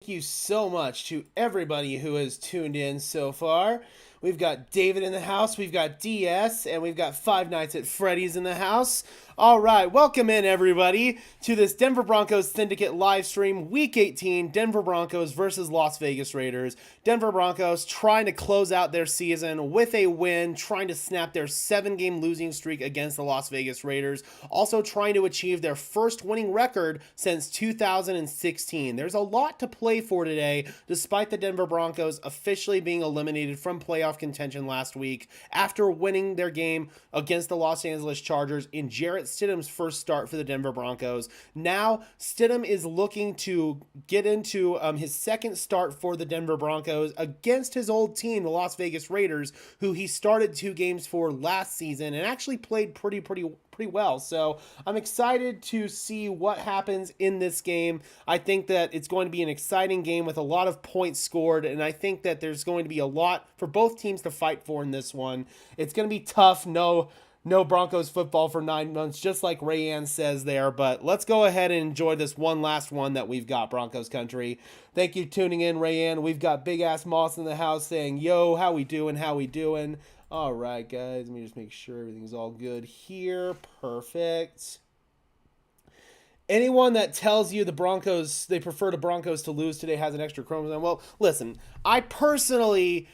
Thank you so much to everybody who has tuned in so far. We've got David in the house, we've got DS, and we've got Five Nights at Freddy's in the house. All right, welcome in everybody to this Denver Broncos Syndicate live stream, Week 18, Denver Broncos versus Las Vegas Raiders. Denver Broncos trying to close out their season with a win, trying to snap their 7-game losing streak against the Las Vegas Raiders, also trying to achieve their first winning record since 2016. There's a lot to play for today, despite the Denver Broncos officially being eliminated from playoff contention last week after winning their game against the Los Angeles Chargers in Jarrett Stidham's first start for the Denver Broncos. Now, Stidham is looking to get into his second start for the Denver Broncos against his old team, the Las Vegas Raiders, who he started 2 games for last season and actually played pretty well. So I'm excited to see what happens in this game. I think that it's going to be an exciting game with a lot of points scored, and I think that there's going to be a lot for both teams to fight for in this one. It's going to be tough. No Broncos football for 9 months, just like Rayanne says there. But let's go ahead and enjoy this one last one that we've got, Broncos country. Thank you tuning in, Rayanne. We've got Big Ass Moss in the house saying, yo, how we doing? How we doing? All right, guys. Let me just make sure everything's all good here. Perfect. Anyone that tells you the Broncos, they prefer the Broncos to lose today has an extra chromosome. Well, listen, I personally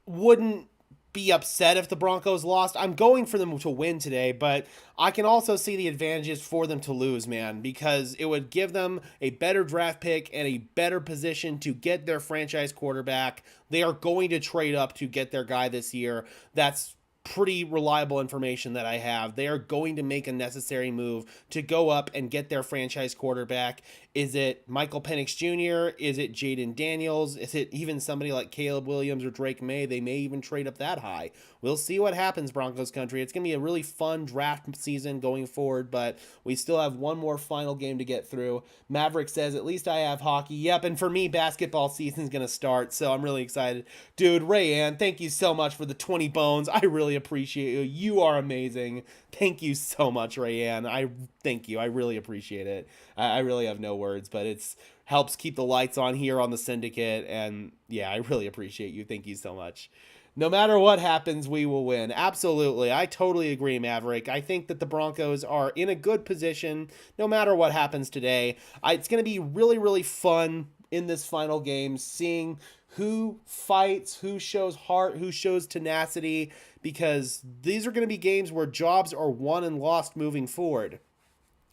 wouldn't be upset if the Broncos lost. I'm going for them to win today, but I can also see the advantages for them to lose, man, because it would give them a better draft pick and a better position to get their franchise quarterback. They are going to trade up to get their guy this year. That's pretty reliable information that I have. They are going to make a necessary move to go up and get their franchise quarterback. Is it Michael Penix Jr.? Is it Jaden Daniels? Is it even somebody like Caleb Williams or Drake May? They may even trade up that high. We'll see what happens, Broncos country. It's going to be a really fun draft season going forward, but we still have one more final game to get through. Maverick says, at least I have hockey. Yep, and for me, basketball season's going to start, so I'm really excited. Dude, Rayanne, thank you so much for the 20 bones. I really appreciate you. You are amazing. Thank you so much, Rayanne. I thank you. I really appreciate it. I really have no words, but it's helps keep the lights on here on the Syndicate, and yeah, I really appreciate you. Thank you so much. No matter what happens, we will win. Absolutely. I totally agree, Maverick. I think that the Broncos are in a good position no matter what happens today. It's going to be really fun in this final game, seeing who fights, who shows heart, who shows tenacity, because these are going to be games where jobs are won and lost moving forward.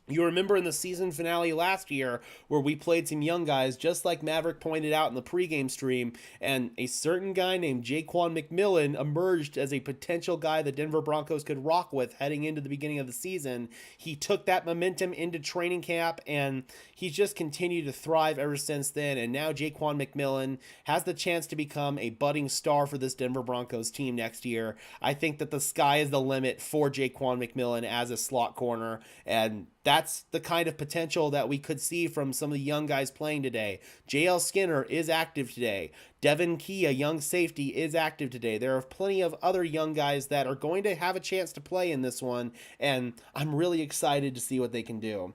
You remember in the season finale last year where we played some young guys, just like Maverick pointed out in the pregame stream, and a certain guy named Jaquan McMillan emerged as a potential guy the Denver Broncos could rock with heading into the beginning of the season. He took that momentum into training camp, and he's just continued to thrive ever since then, and now Jaquan McMillan has the chance to become a budding star for this Denver Broncos team next year. I think that the sky is the limit for Jaquan McMillan as a slot corner, and that's the kind of potential that we could see from some of the young guys playing today. JL Skinner is active today. Devin Key, a young safety, is active today. There are plenty of other young guys that are going to have a chance to play in this one, and I'm really excited to see what they can do.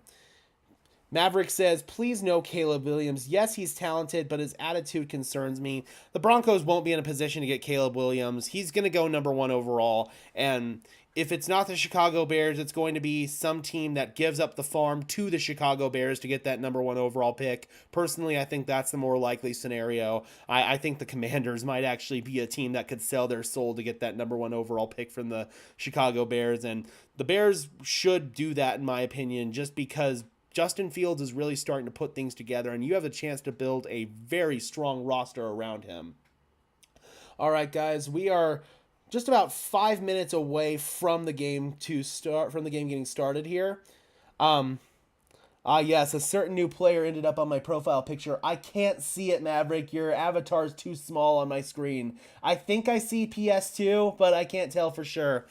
Maverick says, please no Caleb Williams. Yes, he's talented, but his attitude concerns me. The Broncos won't be in a position to get Caleb Williams. He's going to go number 1 overall, and if it's not the Chicago Bears, it's going to be some team that gives up the farm to the Chicago Bears to get that number 1 overall pick. Personally, I think that's the more likely scenario. I think the Commanders might actually be a team that could sell their soul to get that number 1 overall pick from the Chicago Bears, and the Bears should do that, in my opinion, just because Justin Fields is really starting to put things together, and you have a chance to build a very strong roster around him. All right, guys, we are just about 5 minutes away from the game getting started here. Yes, a certain new player ended up on my profile picture. I can't see it, Maverick. Your avatar's too small on my screen. I think I see PS2, but I can't tell for sure.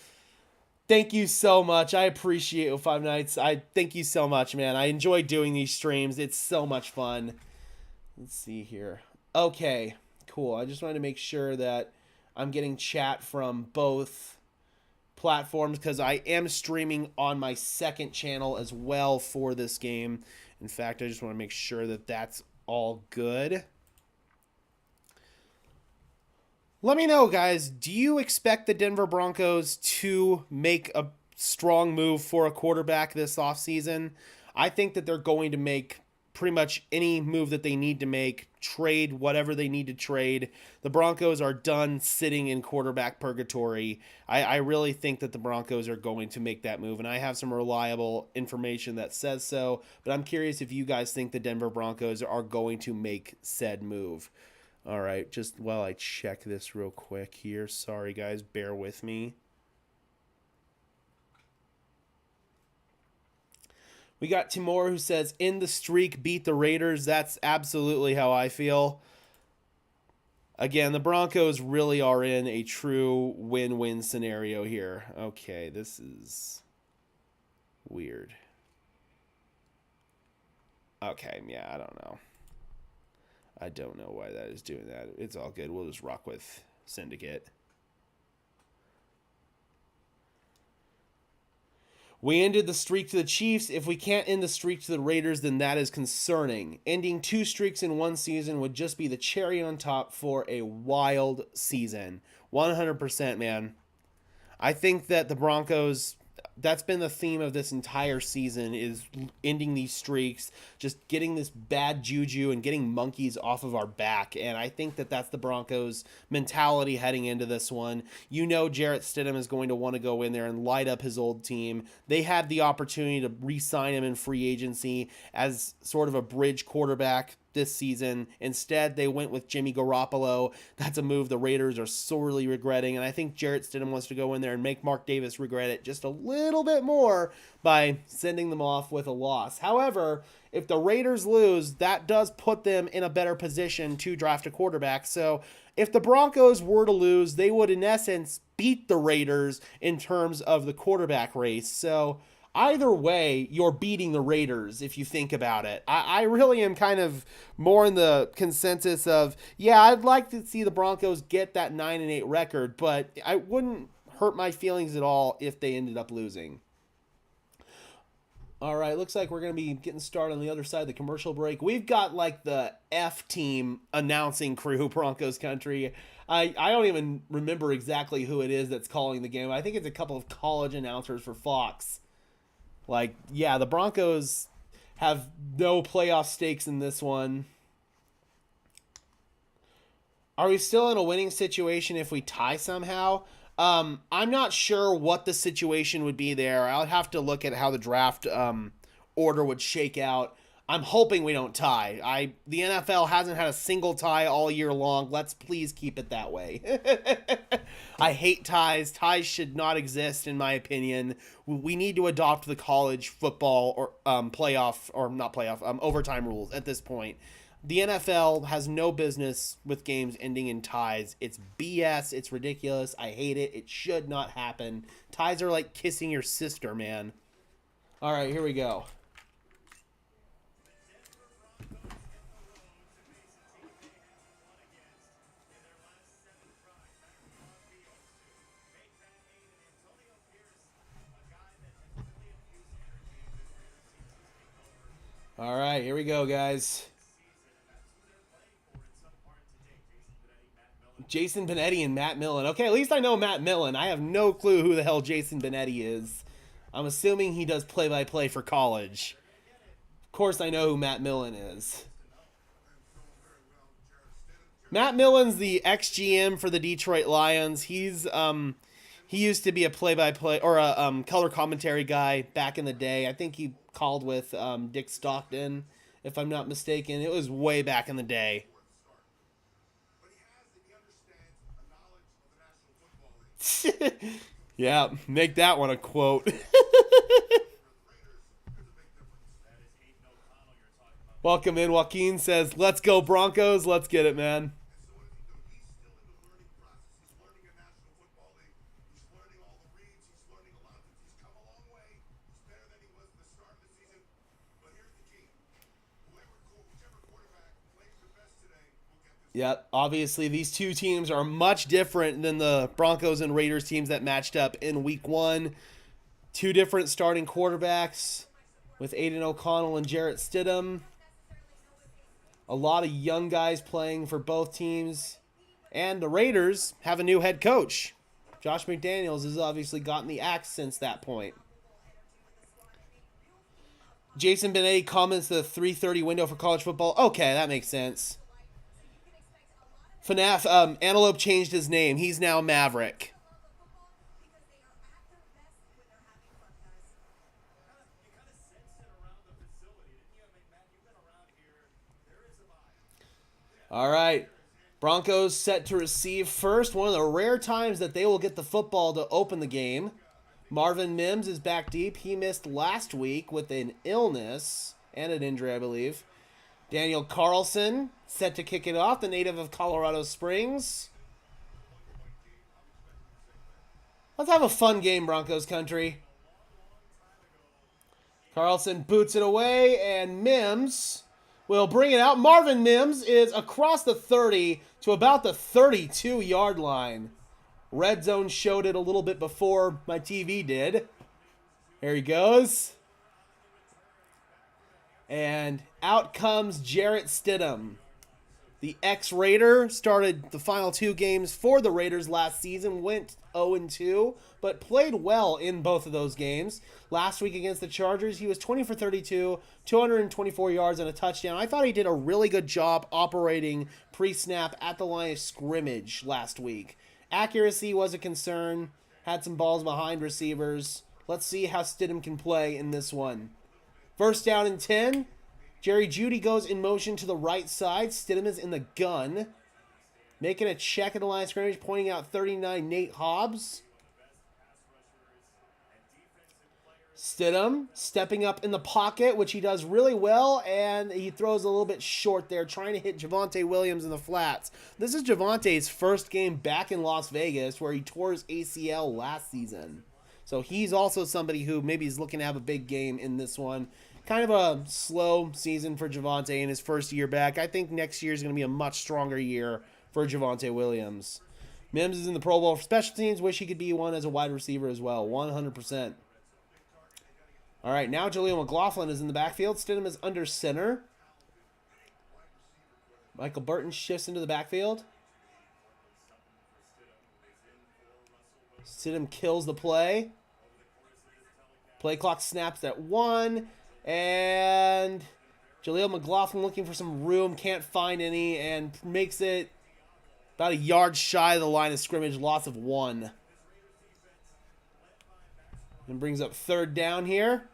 Thank you so much. I appreciate you, Five Nights. I thank you so much, man. I enjoy doing these streams. It's so much fun. Let's see here. Okay, cool. I just wanted to make sure that I'm getting chat from both platforms because I am streaming on my second channel as well for this game. In fact, I just want to make sure that that's all good. Let me know, guys. Do you expect the Denver Broncos to make a strong move for a quarterback this offseason? I think that they're going to make pretty much any move that they need to make, trade whatever they need to trade. The Broncos are done sitting in quarterback purgatory. I really think that the Broncos are going to make that move, and I have some reliable information that says so, but I'm curious if you guys think the Denver Broncos are going to make said move. All right, just while I check this real quick here. Sorry, guys, bear with me. We got Timur who says, in the streak, beat the Raiders. That's absolutely how I feel. Again, the Broncos really are in a true win-win scenario here. Okay, this is weird. Okay, yeah, I don't know. I don't know why that is doing that. It's all good. We'll just rock with Syndicate. We ended the streak to the Chiefs. If we can't end the streak to the Raiders, then that is concerning. Ending 2 streaks in one season would just be the cherry on top for a wild season. 100%, man. I think that the Broncos, that's been the theme of this entire season, is ending these streaks, just getting this bad juju and getting monkeys off of our back. And I think that that's the Broncos mentality heading into this one. You know, Jarrett Stidham is going to want to go in there and light up his old team. They had the opportunity to re-sign him in free agency as sort of a bridge quarterback this season. Instead, they went with Jimmy Garoppolo. That's a move the Raiders are sorely regretting, and I think Jarrett Stidham wants to go in there and make Mark Davis regret it just a little bit more by sending them off with a loss. However, if the Raiders lose, that does put them in a better position to draft a quarterback. So if the Broncos were to lose, they would in essence beat the Raiders in terms of the quarterback race. So either way, you're beating the Raiders if you think about it. I really am kind of more in the consensus of, yeah, I'd like to see the Broncos get that 9-8 record, but I wouldn't hurt my feelings at all if they ended up losing. All right, looks like we're going to be getting started on the other side of the commercial break. We've got like the F team announcing crew, Broncos country. I don't even remember exactly who it is that's calling the game. I think it's a couple of college announcers for Fox. Like, yeah, the Broncos have no playoff stakes in this one. Are we still in a winning situation if we tie somehow? I'm not sure what the situation would be there. I'll have to look at how the draft order would shake out. I'm hoping we don't tie. The NFL hasn't had a single tie all year long. Let's please keep it that way. I hate ties. Ties should not exist, in my opinion. We need to adopt the college football or overtime rules at this point. The NFL has no business with games ending in ties. It's BS. It's ridiculous. I hate it. It should not happen. Ties are like kissing your sister, man. All right, here we go. All right, here we go, guys. Jason Benetti and Matt Millen. Okay, at least I know Matt Millen. I have no clue who the hell Jason Benetti is. I'm assuming he does play-by-play for college. Of course I know who Matt Millen is. Matt Millen's the ex-GM for the Detroit Lions. He used to be a play-by-play or a color commentary guy back in the day. I think he called with Dick Stockton, if I'm not mistaken. It was way back in the day. Yeah, make that one a quote. Welcome in. Joaquin says, let's go Broncos. Let's get it, man. Yep, obviously these two teams are much different than the Broncos and Raiders teams that matched up in week 1. Two different starting quarterbacks with Aiden O'Connell and Jarrett Stidham. A lot of young guys playing for both teams. And the Raiders have a new head coach. Josh McDaniels has obviously gotten the axe since that point. Jason Benet comments the 3:30 window for college football. Okay, that makes sense. FNAF, Antelope changed his name. He's now Maverick. All right. Broncos set to receive first. One of the rare times that they will get the football to open the game. Marvin Mims is back deep. He missed last week with an illness and an injury, I believe. Daniel Carlson set to kick it off, the native of Colorado Springs. Let's have a fun game, Broncos country. Carlson boots it away, and Mims will bring it out. Marvin Mims is across the 30 to about the 32-yard line. Red Zone showed it a little bit before my TV did. There he goes. And out comes Jarrett Stidham. The ex-Raider started the final 2 games for the Raiders last season, went 0-2, but played well in both of those games. Last week against the Chargers, he was 20 for 32, 224 yards and a touchdown. I thought he did a really good job operating pre-snap at the line of scrimmage last week. Accuracy was a concern, had some balls behind receivers. Let's see how Stidham can play in this one. First down and 10. Jerry Jeudy goes in motion to the right side. Stidham is in the gun. Making a check at the line of scrimmage, pointing out 39, Nate Hobbs. Stidham stepping up in the pocket, which he does really well, and he throws a little bit short there, trying to hit Javonte Williams in the flats. This is Javonte's first game back in Las Vegas, where he tore his ACL last season. So he's also somebody who maybe is looking to have a big game in this one. Kind of a slow season for Javonte in his first year back. I think next year is going to be a much stronger year for Javonte Williams. Mims is in the Pro Bowl for special teams. Wish he could be one as a wide receiver as well. 100%. All right, now Jaleel McLaughlin is in the backfield. Stidham is under center. Michael Burton shifts into the backfield. Stidham kills the play. Play clock snaps at 1. And Jaleel McLaughlin looking for some room. Can't find any. And makes it about a yard shy of the line of scrimmage. Loss of 1. And brings up third down here.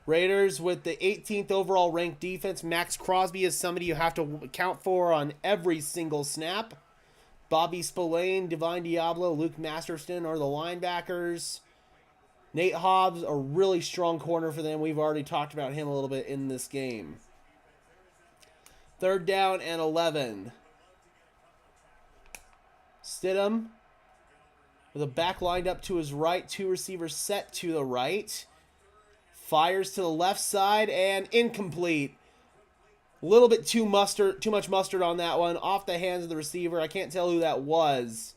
Raiders with the 18th overall ranked defense. Max Crosby is somebody you have to account for on every single snap. Bobby Spillane, Divine Diablo, Luke Masterson are the linebackers. Nate Hobbs, a really strong corner for them. We've already talked about him a little bit in this game. Third down and 11. Stidham with a back lined up to his right. 2 receivers set to the right. Fires to the left side and incomplete. A little bit too much mustard on that one. Off the hands of the receiver. I can't tell who that was.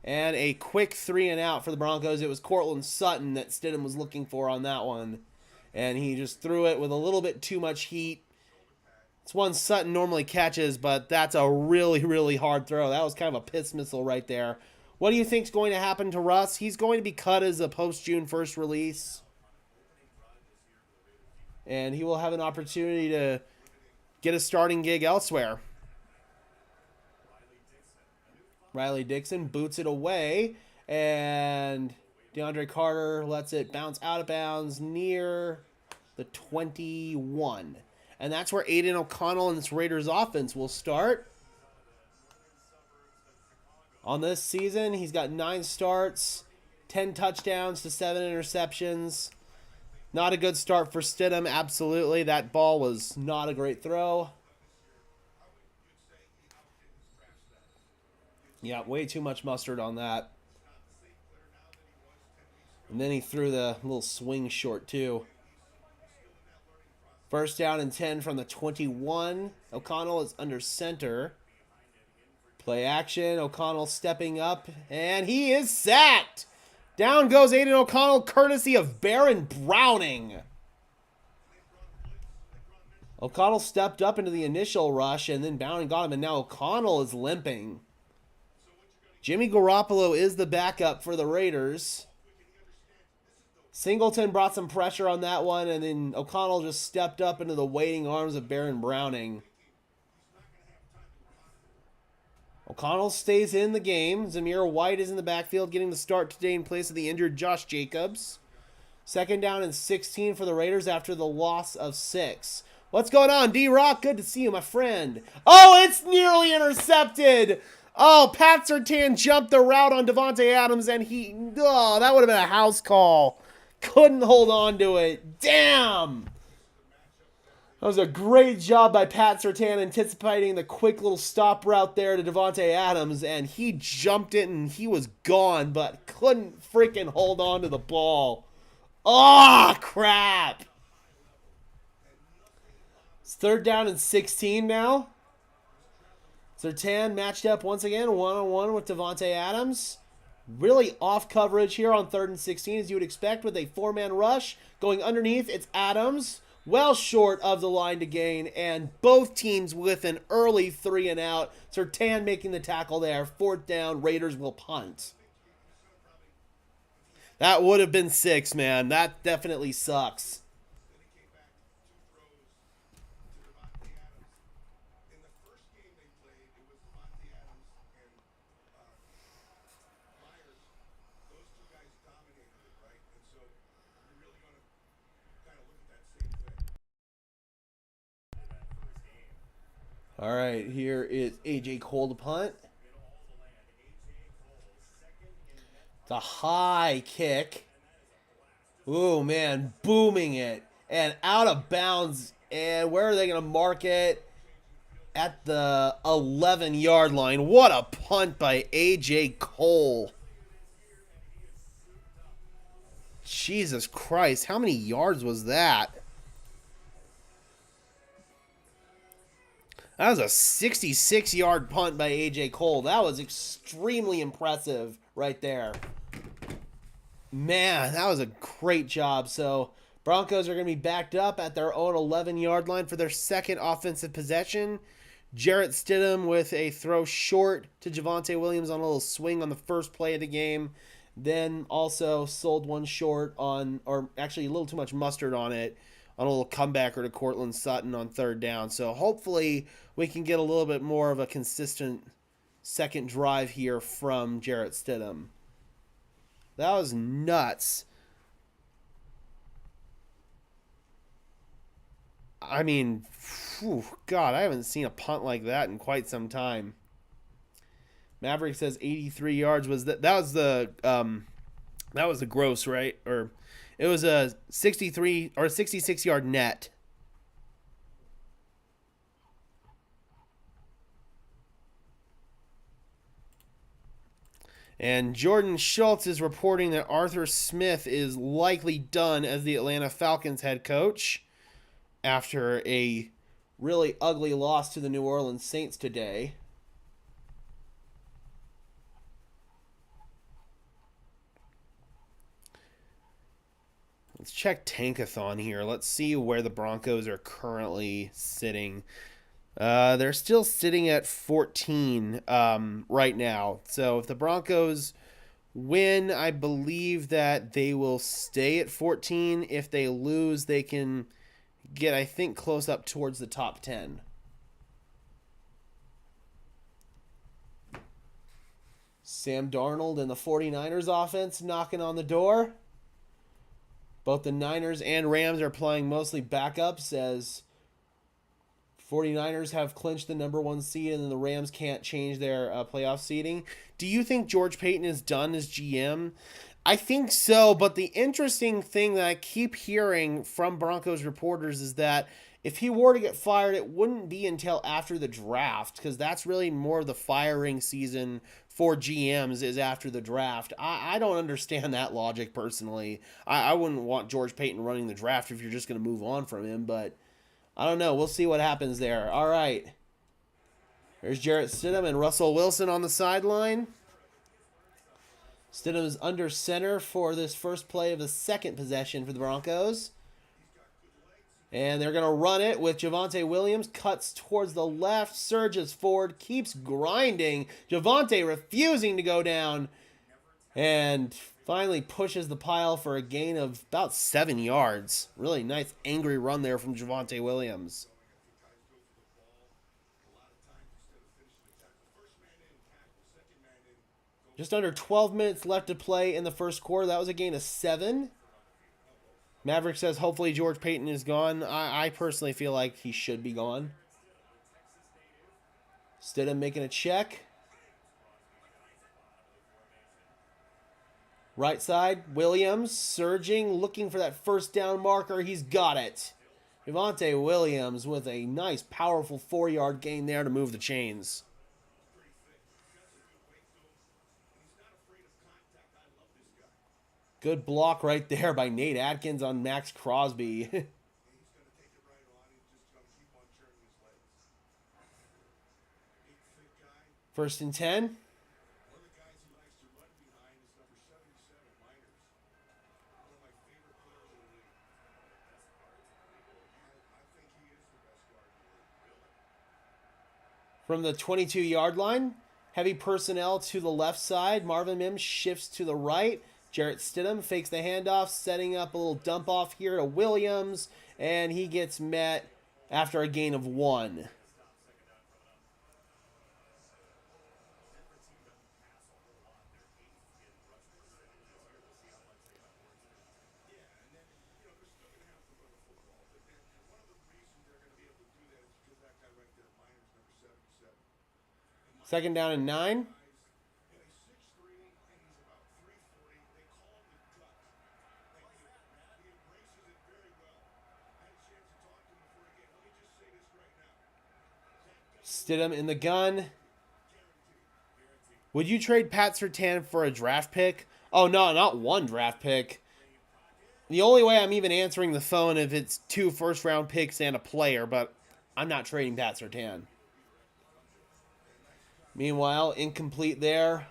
And a quick 3 and out for the Broncos. It was Cortland Sutton that Stidham was looking for on that one. And he just threw it with a little bit too much heat. It's one Sutton normally catches, but that's a really, really hard throw. That was kind of a piss missile right there. What do you think is going to happen to Russ? He's going to be cut as a post-June 1st release. And he will have an opportunity to get a starting gig elsewhere. Riley Dixon boots it away, and DeAndre Carter lets it bounce out of bounds near the 21. And that's where Aiden O'Connell and this Raiders offense will start. On this season, he's got 9 starts, 10 touchdowns to 7 interceptions. Not a good start for Stidham, absolutely. That ball was not a great throw. Yeah, way too much mustard on that. And then he threw the little swing short, too. First down and 10 from the 21. O'Connell is under center. Play action. O'Connell stepping up. And he is sacked. Down goes Aiden O'Connell, courtesy of Baron Browning. O'Connell stepped up into the initial rush and then Bounding got him, and now O'Connell is limping. Jimmy Garoppolo is the backup for the Raiders. Singleton brought some pressure on that one, and then O'Connell just stepped up into the waiting arms of Baron Browning. O'Connell stays in the game. Zamir White is in the backfield, getting the start today in place of the injured Josh Jacobs. Second down and 16 for the Raiders after the loss of 6. What's going on, D-Rock? Good to see you, my friend. Oh, it's nearly intercepted. Oh, Pat Surtain jumped the route on Davante Adams, and that would have been a house call. Couldn't hold on to it. Damn. That was a great job by Pat Surtain anticipating the quick little stop route there to Davante Adams, and he jumped it and he was gone, but couldn't freaking hold on to the ball. Oh, crap. It's third down and 16 now. Surtain matched up once again, one-on-one with Davante Adams. Really off coverage here on 3rd and 16, as you would expect with a 4-man rush. Going underneath, it's Adams. Well short of the line to gain, and both teams with an early 3 and out. Surtain making the tackle there. 4th down, Raiders will punt. That would have been 6, man. That definitely sucks. All right, here is A.J. Cole to punt. It's a high kick. Ooh, man, booming it. And out of bounds. And where are they going to mark it? At the 11-yard line. What a punt by A.J. Cole. Jesus Christ, how many yards was that? That was a 66-yard punt by A.J. Cole. That was extremely impressive right there. Man, that was a great job. So, Broncos are going to be backed up at their own 11-yard line for their second offensive possession. Jarrett Stidham with a throw short to Javonte Williams on a little swing on the first play of the game. Then also sold one short on, or actually a little too much mustard on it, on a little comebacker to Cortland Sutton on 3rd down. So hopefully we can get a little bit more of a consistent second drive here from Jarrett Stidham. That was nuts. I mean, God, I haven't seen a punt like that in quite some time. Maverick says 83 yards was that was the gross, right? Or it was a 63 or 66-yard net. And Jordan Schultz is reporting that Arthur Smith is likely done as the Atlanta Falcons head coach after a really ugly loss to the New Orleans Saints today. Let's check Tankathon here. Let's see where the Broncos are currently sitting. They're still sitting at 14 right now. So if the Broncos win, I believe that they will stay at 14. If they lose, they can get, I think, close up towards the top 10. Sam Darnold and the 49ers offense knocking on the door. Both the Niners and Rams are playing mostly backups as 49ers have clinched the number 1 seed and the Rams can't change their playoff seeding. Do you think George Paton is done as GM? I think so, but the interesting thing that I keep hearing from Broncos reporters is that if he were to get fired, it wouldn't be until after the draft, because that's really more of the firing season for GMs is after the draft. I don't understand that logic personally. I wouldn't want George Paton running the draft if you're just going to move on from him, but I don't know. We'll see what happens there. All right. There's Jarrett Stidham and Russell Wilson on the sideline. Stidham is under center for this first play of the second possession for the Broncos. And they're going to run it with Javonte Williams. Cuts towards the left. Surges forward. Keeps grinding. Javonte refusing to go down. And finally pushes the pile for a gain of about 7 yards. Really nice angry run there from Javonte Williams. Just under 12 minutes left to play in the first quarter. That was a gain of 7. Maverick says hopefully George Payton is gone. I personally feel like he should be gone. Stidham making a check. Right side, Williams surging, looking for that first down marker. He's got it. Javonte Williams with a nice, powerful 4-yard gain there to move the chains. Good block right there by Nate Atkins on Max Crosby. First and 10. From the 22-yard line, heavy personnel to the left side. Marvin Mims shifts to the right. Jarrett Stidham fakes the handoff, setting up a little dump off here to Williams, and he gets met after a gain of 1. Second down and 9. Stidham in the gun. Would you trade Pat Surtain for a draft pick? Oh, no, not 1 draft pick. The only way I'm even answering the phone if it's 2 first-round picks and a player, but I'm not trading Pat Surtain. Meanwhile, incomplete there.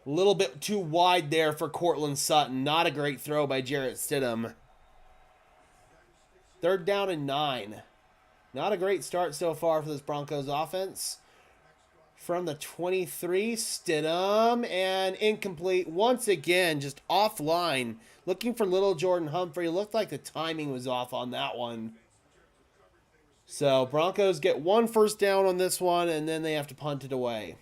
A little bit too wide there for Cortland Sutton. Not a great throw by Jarrett Stidham. Third down and 9. Not a great start so far for this Broncos offense. From the 23, Stidham, and incomplete once again, just offline. Looking for little Jordan Humphrey. Looked like the timing was off on that one. So Broncos get 1 first down on this one, and then they have to punt it away.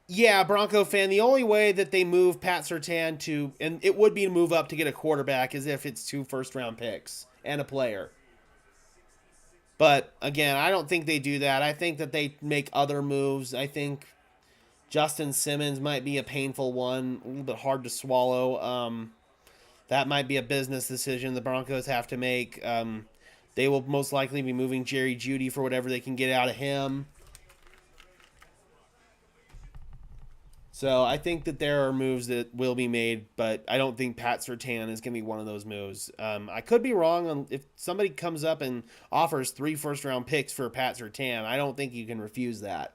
Yeah, Bronco fan, the only way that they move Pat Surtain to, and it would be to move up to get a quarterback, is if it's 2 first-round picks and a player. But, again, I don't think they do that. I think that they make other moves. I think Justin Simmons might be a painful one, a little bit hard to swallow. That might be a business decision the Broncos have to make. They will most likely be moving Jerry Jeudy for whatever they can get out of him. So I think that there are moves that will be made, but I don't think Pat Surtain is going to be one of those moves. I could be wrong on if somebody comes up and offers 3 first-round picks for Pat Surtain. I don't think you can refuse that.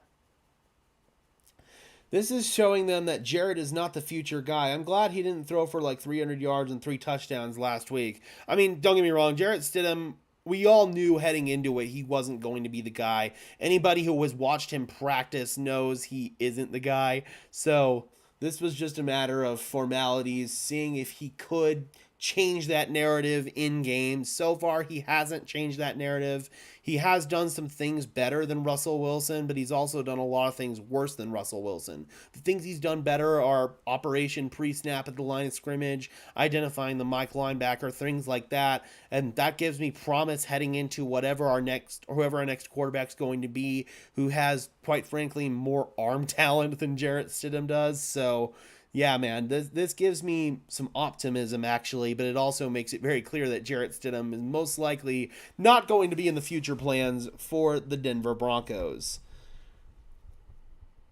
This is showing them that Jarrett is not the future guy. I'm glad he didn't throw for like 300 yards and 3 touchdowns last week. I mean, don't get me wrong, Jarrett Stidham, we all knew heading into it he wasn't going to be the guy. Anybody who has watched him practice knows he isn't the guy. So this was just a matter of formalities, seeing if he could change that narrative in game. So far, he hasn't changed that narrative. He has done some things better than Russell Wilson, but he's also done a lot of things worse than Russell Wilson. The things he's done better are operation pre-snap at the line of scrimmage, identifying the Mike linebacker, things like that, and that gives me promise heading into whoever our next quarterback's going to be, who has, quite frankly, more arm talent than Jarrett Stidham does. So yeah, man, this gives me some optimism, actually, but it also makes it very clear that Jarrett Stidham is most likely not going to be in the future plans for the Denver Broncos.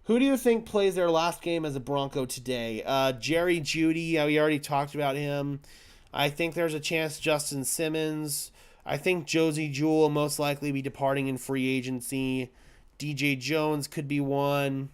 Who do you think plays their last game as a Bronco today? Jerry Jeudy, we already talked about him. I think there's a chance Justin Simmons. I think Josie Jewell will most likely be departing in free agency. DJ Jones could be one.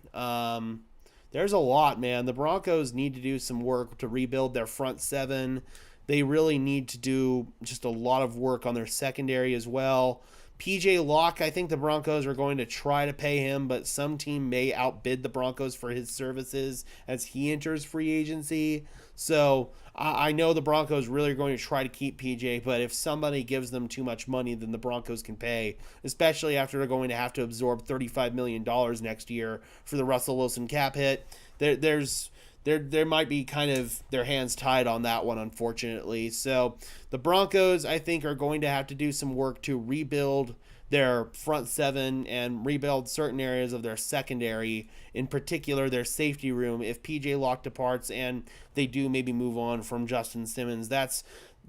There's a lot, man. The Broncos need to do some work to rebuild their front seven. They really need to do just a lot of work on their secondary as well. PJ Locke, I think the Broncos are going to try to pay him, but some team may outbid the Broncos for his services as he enters free agency. So I know the Broncos really are going to try to keep PJ, but if somebody gives them too much money, then the Broncos can pay, especially after they're going to have to absorb $35 million next year for the Russell Wilson cap hit. There might be kind of their hands tied on that one, unfortunately. So the Broncos, I think, are going to have to do some work to rebuild their front seven and rebuild certain areas of their secondary, in particular their safety room, if PJ Locke departs and they do maybe move on from Justin Simmons.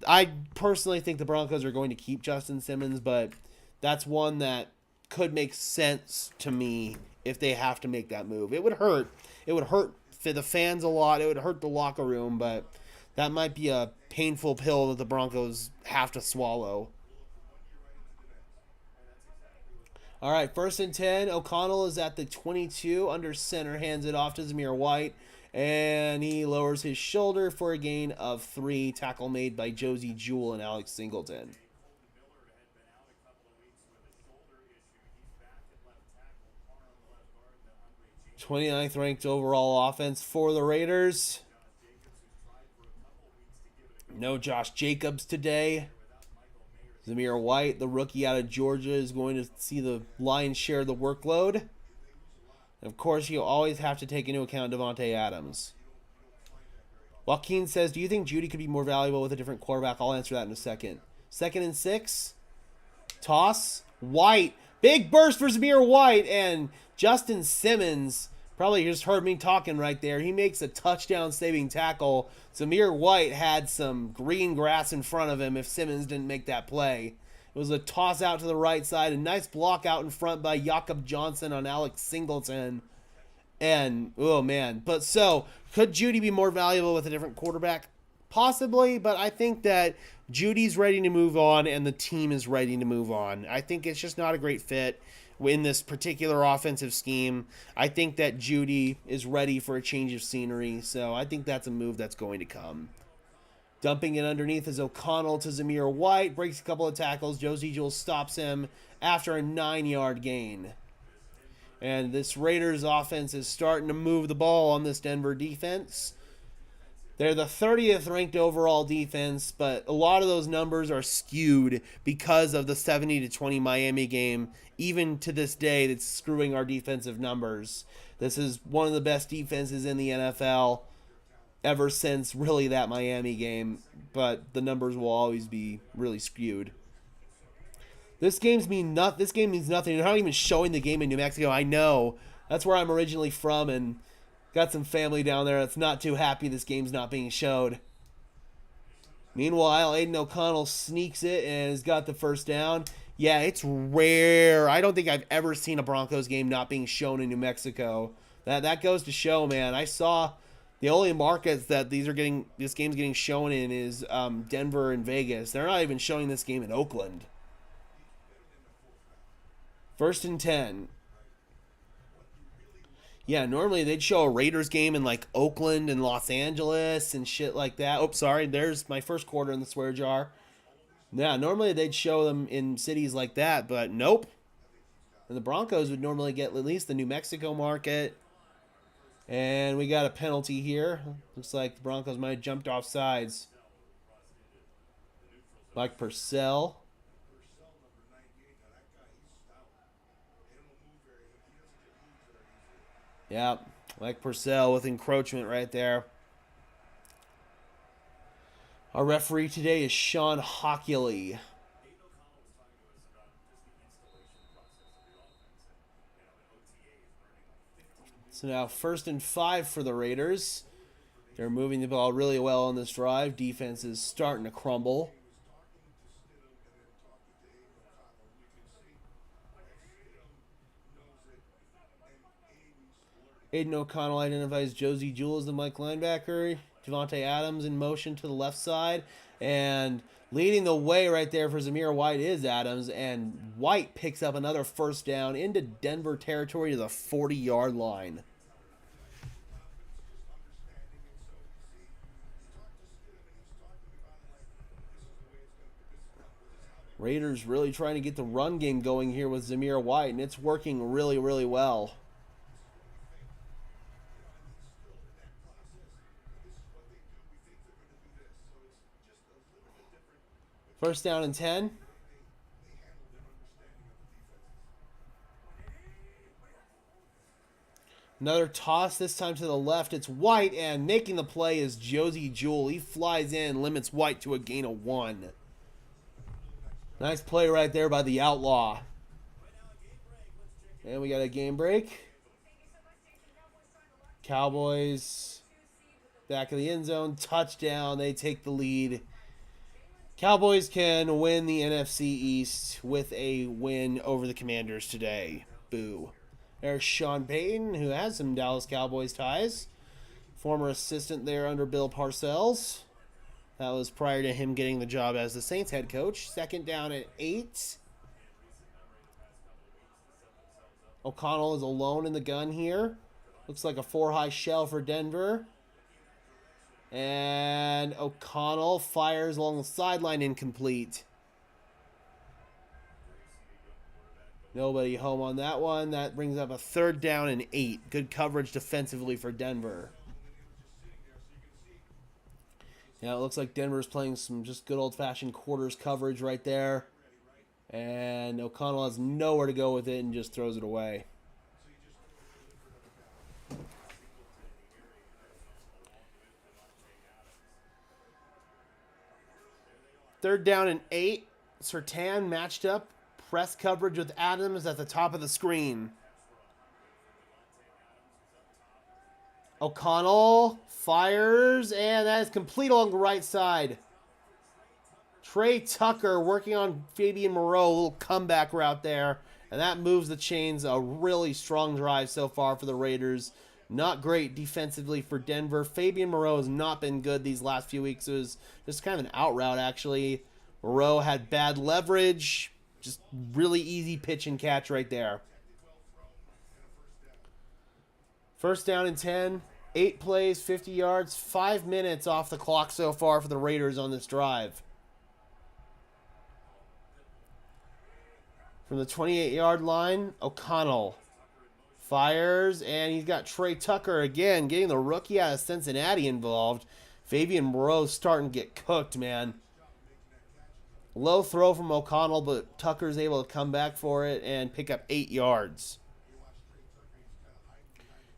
I personally think the Broncos are going to keep Justin Simmons, but that's one that could make sense to me if they have to make that move. It would hurt. It would hurt for the fans a lot. It would hurt the locker room, but that might be a painful pill that the Broncos have to swallow. All right, 1st and 10. O'Connell is at the 22 under center, hands it off to Zamir White, and he lowers his shoulder for a gain of 3. Tackle made by Josie Jewell and Alex Singleton. 29th ranked overall offense for the Raiders. No Josh Jacobs today. Zamir White, the rookie out of Georgia, is going to see the lion's share of the workload. And of course, you always have to take into account Devontae Adams. Joaquin says, do you think Judy could be more valuable with a different quarterback? I'll answer that in a second. 2nd and 6. Toss. White. Big burst for Zamir White. And Justin Simmons, probably just heard me talking right there. He makes a touchdown-saving tackle. Zamir White had some green grass in front of him if Simmons didn't make that play. It was a toss out to the right side. A nice block out in front by Jakob Johnson on Alex Singleton. And, oh, man. But so, could Judy be more valuable with a different quarterback? Possibly, but I think that Judy's ready to move on and the team is ready to move on. I think it's just not a great fit in this particular offensive scheme. I think that Judy is ready for a change of scenery, so I think that's a move that's going to come. Dumping it underneath is O'Connell to Zamir White. Breaks a couple of tackles. Josie Jewell stops him after a 9-yard gain. And this Raiders offense is starting to move the ball on this Denver defense. They're the 30th ranked overall defense, but a lot of those numbers are skewed because of the 70-20 Miami game. Even to this day, that's screwing our defensive numbers. This is one of the best defenses in the NFL ever since really that Miami game, but the numbers will always be really skewed. This game means nothing. They're not even showing the game in New Mexico. I know. That's where I'm originally from, and got some family down there that's not too happy this game's not being showed. Meanwhile, Aiden O'Connell sneaks it and has got the first down. Yeah, it's rare. I don't think I've ever seen a Broncos game not being shown in New Mexico. That goes to show, man. I saw the only markets that this game's getting shown in is Denver and Vegas. They're not even showing this game in Oakland. 1st and 10. Yeah, normally they'd show a Raiders game in like Oakland and Los Angeles and shit like that. Oh, sorry, there's my first quarter in the swear jar. Yeah, normally they'd show them in cities like that, but nope. And the Broncos would normally get at least the New Mexico market. And we got a penalty here. Looks like the Broncos might have jumped off sides. Mike Purcell. Yeah, Mike Purcell with encroachment right there. Our referee today is Sean Hockley. So now 1st and 5 for the Raiders. They're moving the ball really well on this drive. Defense is starting to crumble. Aiden O'Connell identifies Josie Jewell as the Mike linebacker. Devontae Adams in motion to the left side. And leading the way right there for Zamir White is Adams. And White picks up another first down into Denver territory to the 40-yard line. Raiders really trying to get the run game going here with Zamir White, and it's working really, really well. First down and 10. Another toss, this time to the left. It's White, and making the play is Josie Jewell. He flies in, limits White to a gain of 1. Nice play right there by the Outlaw. And we got a game break. Cowboys back of the end zone. Touchdown. They take the lead. Cowboys can win the NFC East with a win over the Commanders today. Boo. There's Sean Payton, who has some Dallas Cowboys ties. Former assistant there under Bill Parcells. That was prior to him getting the job as the Saints head coach. Second down at 8. O'Connell is alone in the gun here. Looks like a 4-high shell for Denver. And O'Connell fires along the sideline, incomplete. Nobody home on that one. That brings up a third down and 8. Good coverage defensively for Denver. Yeah, it looks like Denver's playing some just good old-fashioned quarters coverage right there. And O'Connell has nowhere to go with it and just throws it away. Third down and 8. Surtain matched up. Press coverage with Adams at the top of the screen. O'Connell fires, and that is complete along the right side. Trey Tucker working on Fabian Moreau, a little comeback route there, and that moves the chains. A really strong drive so far for the Raiders. Not great defensively for Denver. Fabian Moreau has not been good these last few weeks. It was just kind of an out route, actually. Moreau had bad leverage. Just really easy pitch and catch right there. First down and 10. 8 plays, 50 yards, 5 minutes off the clock so far for the Raiders on this drive. From the 28-yard line, O'Connell fires, and he's got Trey Tucker again, getting the rookie out of Cincinnati involved. Fabian Moreau's starting to get cooked, man. Low throw from O'Connell, but Tucker's able to come back for it and pick up 8 yards.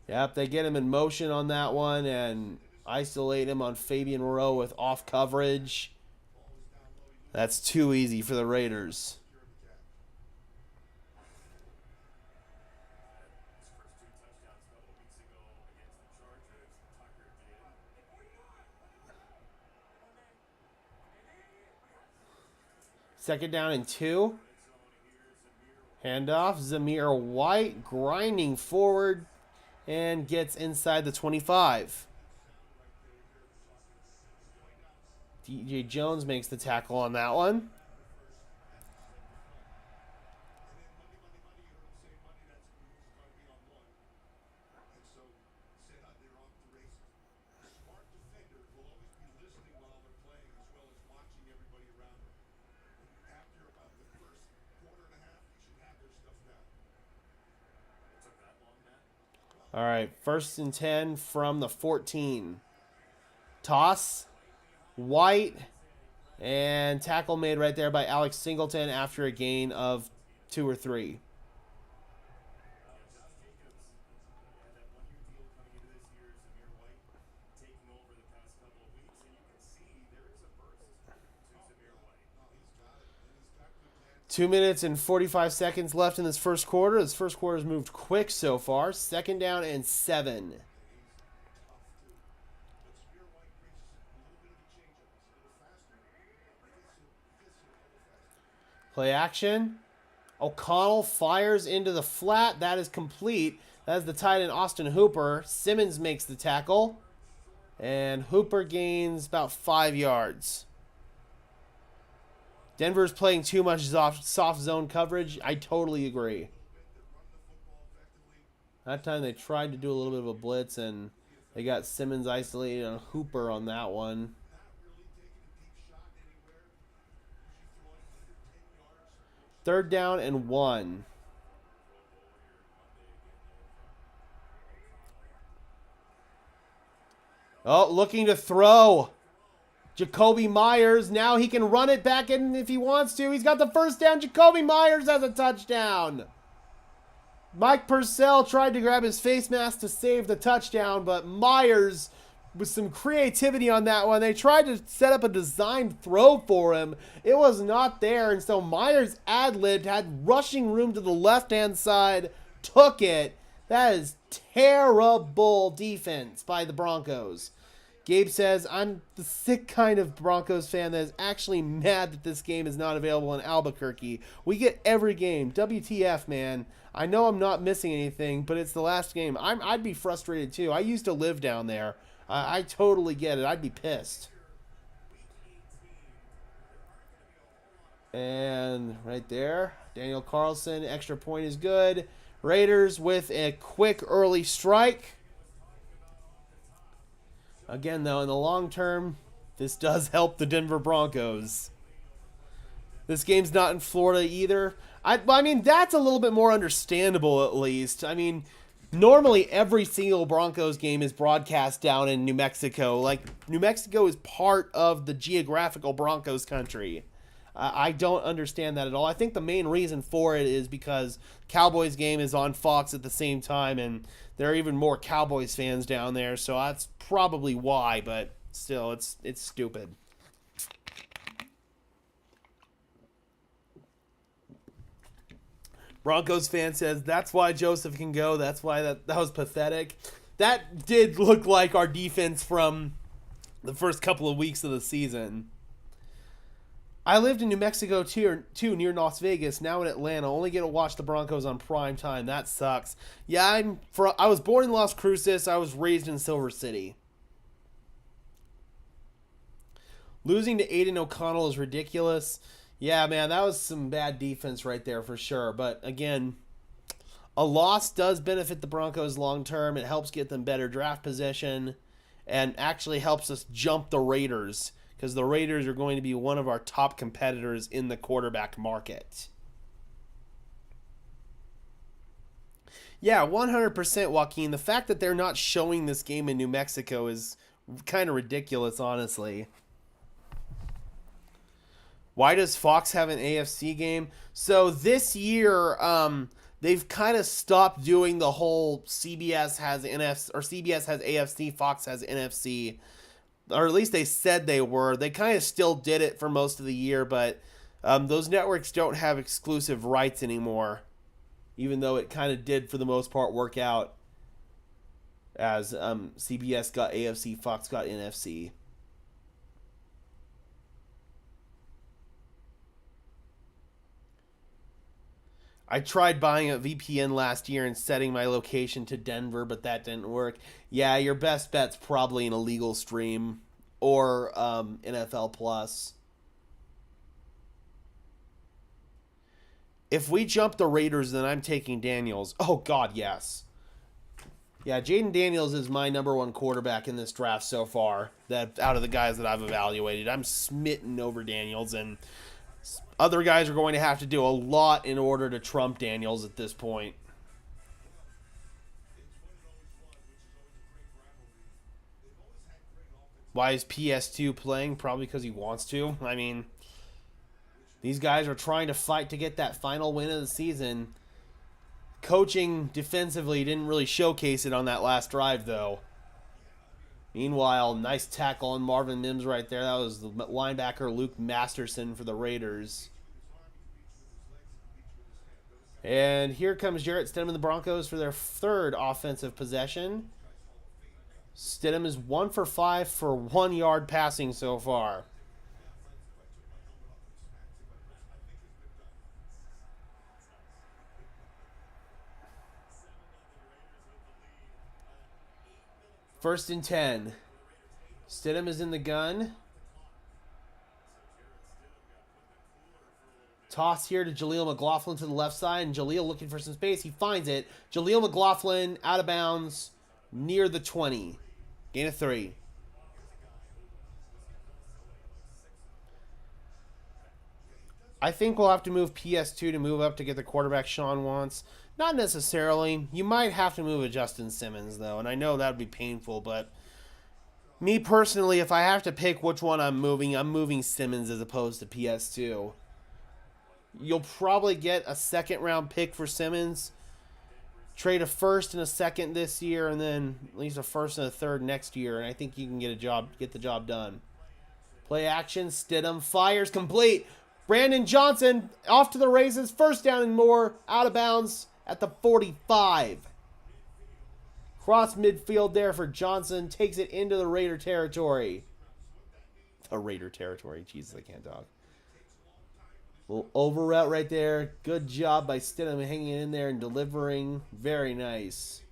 Yep, they get him in motion on that one and isolate him on Fabian Moreau with off coverage. That's too easy for the Raiders. Second down and 2. Handoff. Zamir White grinding forward and gets inside the 25. DJ Jones makes the tackle on that one. All right, first and 10 from the 14. Toss, White, and tackle made right there by Alex Singleton after a gain of 2 or 3. Two minutes and 45 seconds left in this first quarter. This first quarter has moved quick so far. Second down and 7. Play action. O'Connell fires into the flat. That is complete. That is the tight end Austin Hooper. Simmons makes the tackle. And Hooper gains about 5 yards. Denver's playing too much soft zone coverage. I totally agree. That time they tried to do a little bit of a blitz, and they got Simmons isolated on Hooper on that one. Third down and 1. Oh, looking to throw. Jacoby Myers. Now he can run it back in if he wants to. He's got the first down. Jacoby Myers has a touchdown. Mike Purcell tried to grab his face mask to save the touchdown, but Myers, with some creativity on that one, they tried to set up a designed throw for him. It was not there, and so Myers ad-libbed, had rushing room to the left-hand side, took it. That is terrible defense by the Broncos. Gabe says, I'm the sick kind of Broncos fan that is actually mad that this game is not available in Albuquerque. We get every game. WTF, man. I know I'm not missing anything, but it's the last game. I'd be frustrated, too. I used to live down there. I totally get it. I'd be pissed. And right there, Daniel Carlson, extra point is good. Raiders with a quick early strike. Again, though, in the long term, this does help the Denver Broncos. This game's not in Florida either. I mean, that's a little bit more understandable, at least. I mean, normally every single Broncos game is broadcast down in New Mexico. Like, New Mexico is part of the geographical Broncos country. I don't understand that at all. I think the main reason for it is because Cowboys game is on Fox at the same time, and there are even more Cowboys fans down there, so that's probably why, but still, it's stupid. Broncos fan says, that's why Joseph can go. That's why that was pathetic. That did look like our defense from the first couple of weeks of the season. I lived in New Mexico too, near Las Vegas, now in Atlanta. Only get to watch the Broncos on prime time. That sucks. Yeah, I was born in Las Cruces. I was raised in Silver City. Losing to Aiden O'Connell is ridiculous. Yeah, man, that was some bad defense right there for sure. But again, a loss does benefit the Broncos long term. It helps get them better draft position and actually helps us jump the Raiders, because the Raiders are going to be one of our top competitors in the quarterback market. Yeah, 100%, Joaquin. The fact that they're not showing this game in New Mexico is kind of ridiculous, honestly. Why does Fox have an AFC game? So this year, they've kind of stopped doing the whole CBS has NFC, or CBS has AFC, Fox has NFC. Or at least they said they were. They kind of still did it for most of the year, but those networks don't have exclusive rights anymore, even though it kind of did for the most part work out, as CBS got AFC, Fox got NFC. I tried buying a VPN last year and setting my location to Denver, but that didn't work. Yeah, your best bet's probably an illegal stream or NFL Plus. If we jump the Raiders, then I'm taking Daniels. Oh, God, yes. Yeah, Jaden Daniels is my number one quarterback in this draft so far. That out of the guys that I've evaluated, I'm smitten over Daniels, and other guys are going to have to do a lot in order to trump Daniels at this point. Why is PS2 playing? Probably because he wants to. I mean, these guys are trying to fight to get that final win of the season. Coaching defensively didn't really showcase it on that last drive, though. Meanwhile, nice tackle on Marvin Mims right there. That was the linebacker Luke Masterson for the Raiders. And here comes Jarrett Stidham and the Broncos for their third offensive possession. Stidham is 1 for 5 for 1 yard passing so far. First and 10. Stidham is in the gun. Toss here to Jaleel McLaughlin to the left side, and Jaleel looking for some space. He finds it. Jaleel McLaughlin out of bounds near the 20. Gain of 3. I think we'll have to move PS2 to move up to get the quarterback Sean wants. Not necessarily. You might have to move a Justin Simmons, though, and I know that would be painful, but me personally, if I have to pick which one I'm moving Simmons as opposed to PS2. You'll probably get a second-round pick for Simmons, trade a first and a second this year, and then at least a first and a third next year, and I think you can get the job done. Play action, Stidham fires complete. Brandon Johnson off to the races, first down and more, out of bounds at the 45. Cross midfield there for Johnson, takes it into the Raider territory. The Raider territory, Jesus, I can't talk. Little over route right there. Good job by Stidham hanging in there and delivering. Very nice.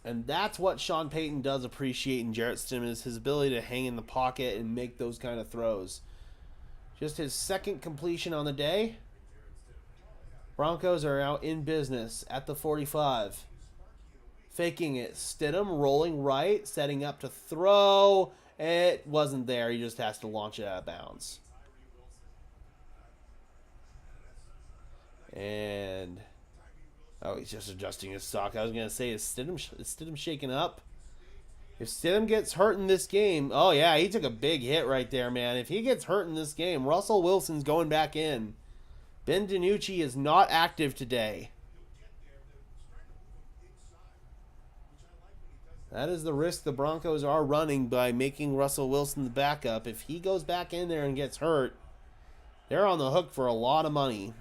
And that's what Sean Payton does appreciate in Jarrett Stidham, is his ability to hang in the pocket and make those kind of throws. Just his second completion on the day. Broncos are out in business at the 45. Faking it. Stidham rolling right, setting up to throw. It wasn't there. He just has to launch it out of bounds. And oh, he's just adjusting his stock. I was going to say, is Stidham shaken up? If Stidham gets hurt in this game, oh yeah, he took a big hit right there, man. If he gets hurt in this game, Russell Wilson's going back in. Ben DiNucci is not active today. That is the risk the Broncos are running by making Russell Wilson the backup. If he goes back in there and gets hurt, they're on the hook for a lot of money.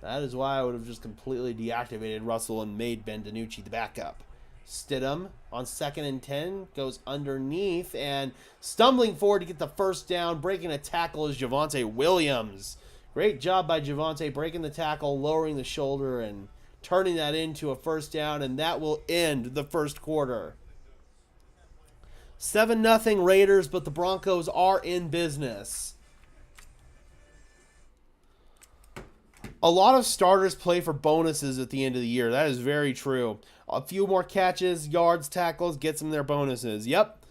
That is why I would have just completely deactivated Russell and made Ben DiNucci the backup. Stidham on 2nd and 10 goes underneath and stumbling forward to get the first down. Breaking a tackle is Javonte Williams. Great job by Javonte breaking the tackle, lowering the shoulder, and turning that into a first down, and that will end the first quarter. 7-0 Raiders, but the Broncos are in business. A lot of starters play for bonuses at the end of the year. That is very true. A few more catches, yards, tackles, gets them their bonuses. Yep.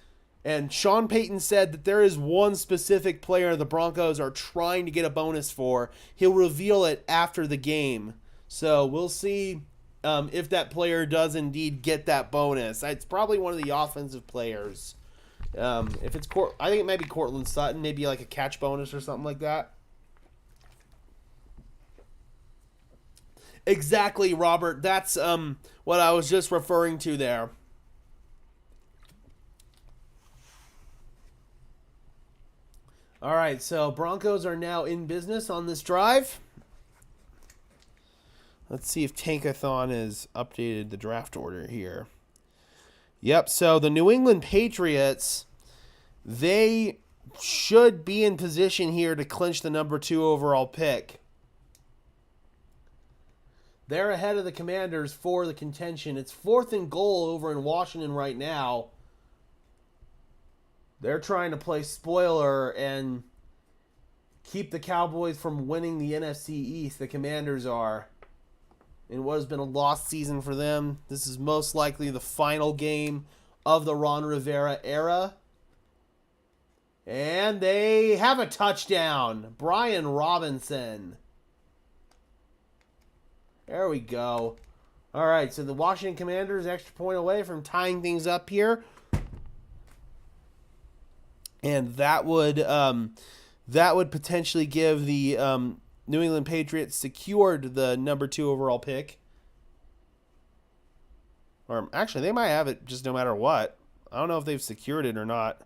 And Sean Payton said that there is one specific player the Broncos are trying to get a bonus for. He'll reveal it after the game. So we'll see if that player does indeed get that bonus. It's probably one of the offensive players. If it's I think it might be Cortland Sutton, maybe like a catch bonus or something like that. Exactly, Robert. That's what I was just referring to there. All right, so Broncos are now in business on this drive. Let's see if Tankathon has updated the draft order here. Yep, so the New England Patriots, they should be in position here to clinch the number 2 overall pick. They're ahead of the Commanders for the contention. It's 4th and goal over in Washington right now. They're trying to play spoiler and keep the Cowboys from winning the NFC East. The Commanders are. In what has been a lost season for them. This is most likely the final game of the Ron Rivera era. And they have a touchdown. Brian Robinson. There we go. All right, so the Washington Commanders extra point away from tying things up here. And that would potentially give the New England Patriots secured the number 2 overall pick. Or actually, they might have it just no matter what. I don't know if they've secured it or not.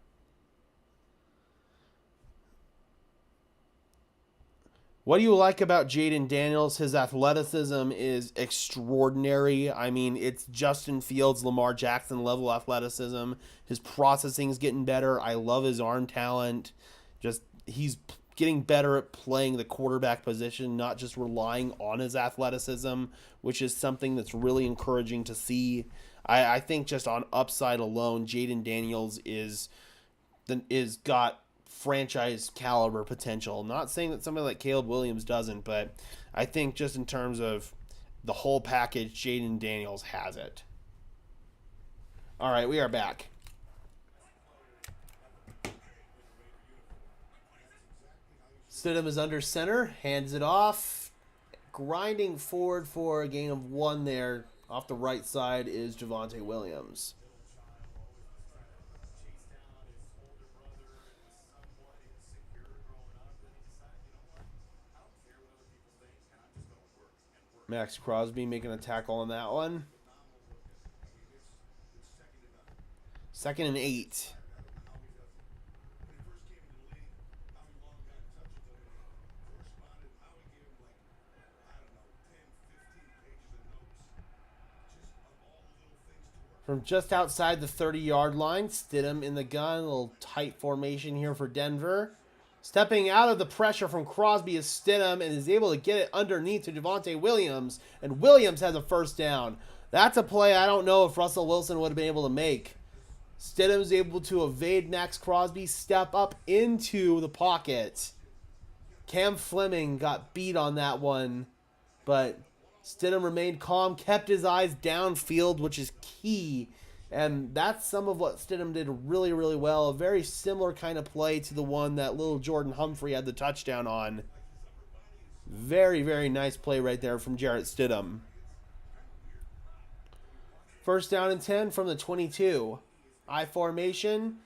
What do you like about Jaden Daniels? His athleticism is extraordinary. I mean, it's Justin Fields, Lamar Jackson level athleticism. His processing is getting better. I love his arm talent. Just he's getting better at playing the quarterback position, not just relying on his athleticism, which is something that's really encouraging to see. I think just on upside alone, Jaden Daniels is got franchise caliber potential. I'm not saying that somebody like Caleb Williams doesn't, but I think just in terms of the whole package, Jaden Daniels has it. All right, we are back. Stidham is under center, hands it off. Grinding forward for a gain of 1 there. Off the right side is Javonte Williams. Max Crosby making a tackle on that one. 2nd and 8. From just outside the 30-yard line, Stidham in the gun. A little tight formation here for Denver. Stepping out of the pressure from Crosby is Stidham and is able to get it underneath to Javonte Williams. And Williams has a first down. That's a play I don't know if Russell Wilson would have been able to make. Stidham is able to evade Max Crosby, step up into the pocket. Cam Fleming got beat on that one, but Stidham remained calm, kept his eyes downfield, which is key. And that's some of what Stidham did really, really well. A very similar kind of play to the one that little Jordan Humphrey had the touchdown on. Very, very nice play right there from Jarrett Stidham. First down and 10 from the 22. I formation.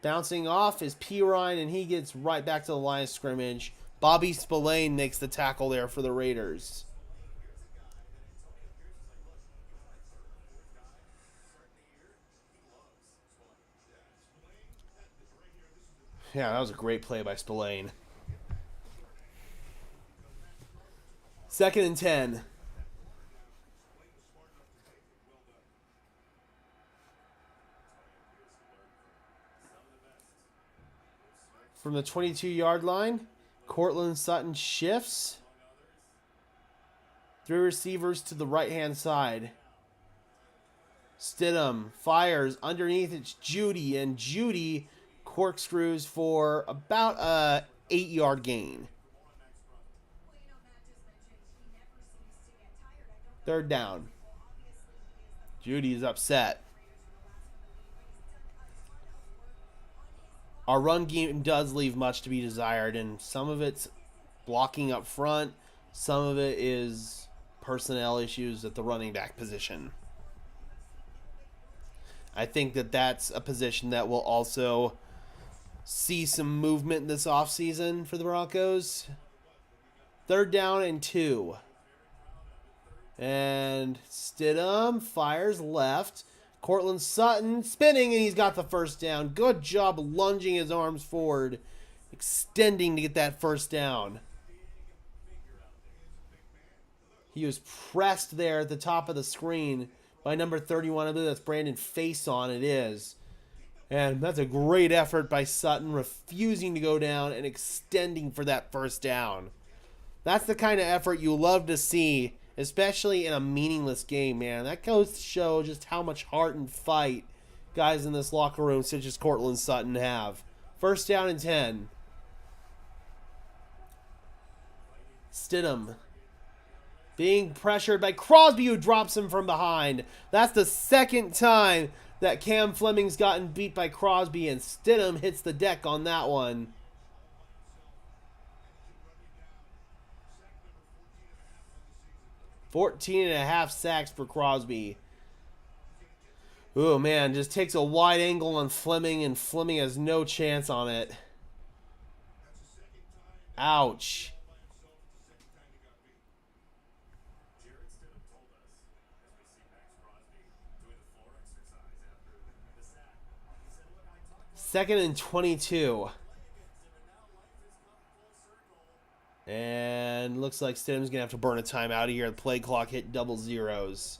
Bouncing off is Pirine, and he gets right back to the line of scrimmage. Bobby Spillane makes the tackle there for the Raiders. Yeah, that was a great play by Spillane. 2nd and 10. From the 22-yard line, Cortland Sutton shifts. 3 receivers to the right-hand side. Stidham fires underneath. It's Judy, and Judy corkscrews for about a 8-yard gain. 3rd down. Judy is upset. Our run game does leave much to be desired, and some of it's blocking up front. Some of it is personnel issues at the running back position. I think that that's a position that will also see some movement this offseason for the Broncos. 3rd down and 2. And Stidham fires left. Cortland Sutton spinning, and he's got the first down. Good job lunging his arms forward, extending to get that first down. He was pressed there at the top of the screen by number 31. I believe that's Brandon Faison. It is. And that's a great effort by Sutton, refusing to go down and extending for that first down. That's the kind of effort you love to see, especially in a meaningless game, man. That goes to show just how much heart and fight guys in this locker room, such as Cortland Sutton, have. First down and 10. Stidham being pressured by Crosby, who drops him from behind. That's the 2nd time that Cam Fleming's gotten beat by Crosby, and Stidham hits the deck on that one. .14.5 sacks for Crosby. Oh man, just takes a wide angle on Fleming, and Fleming has no chance on it. Ouch. Second and 22. And looks like Stidham's going to have to burn a timeout here. The play clock hit double zeros.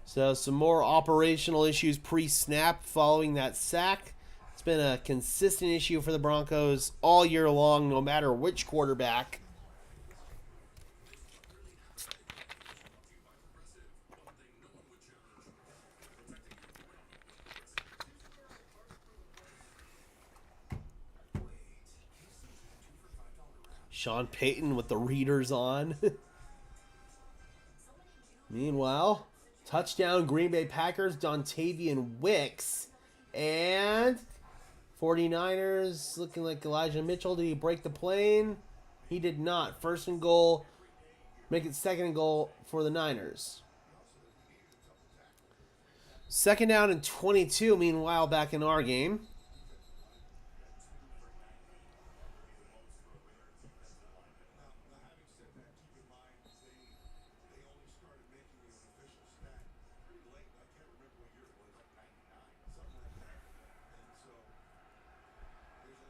So some more operational issues pre-snap following that sack. It's been a consistent issue for the Broncos all year long, no matter which quarterback. Sean Payton with the readers on. Meanwhile, Touchdown, Green Bay Packers, Dontavian Wicks. And 49ers looking like Elijah Mitchell. Did he break the plane? He did not. First and goal. Make it second and goal for the Niners. Second down and 22, meanwhile, back in our game.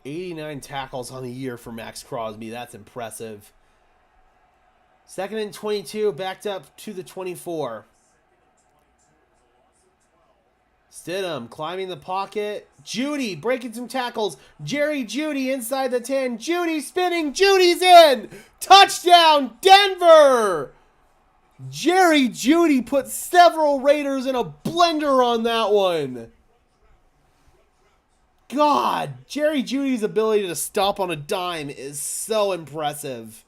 '89 tackles on the year for Max Crosby. That's impressive. Second and 22, backed up to the 24. Stidham climbing the pocket. Judy breaking some tackles. Jerry Judy inside the 10. Judy spinning. Judy's in. Touchdown, Denver. Jerry Judy put several Raiders in a blender on that one. God, Jerry Judy's ability to stop on a dime is so impressive.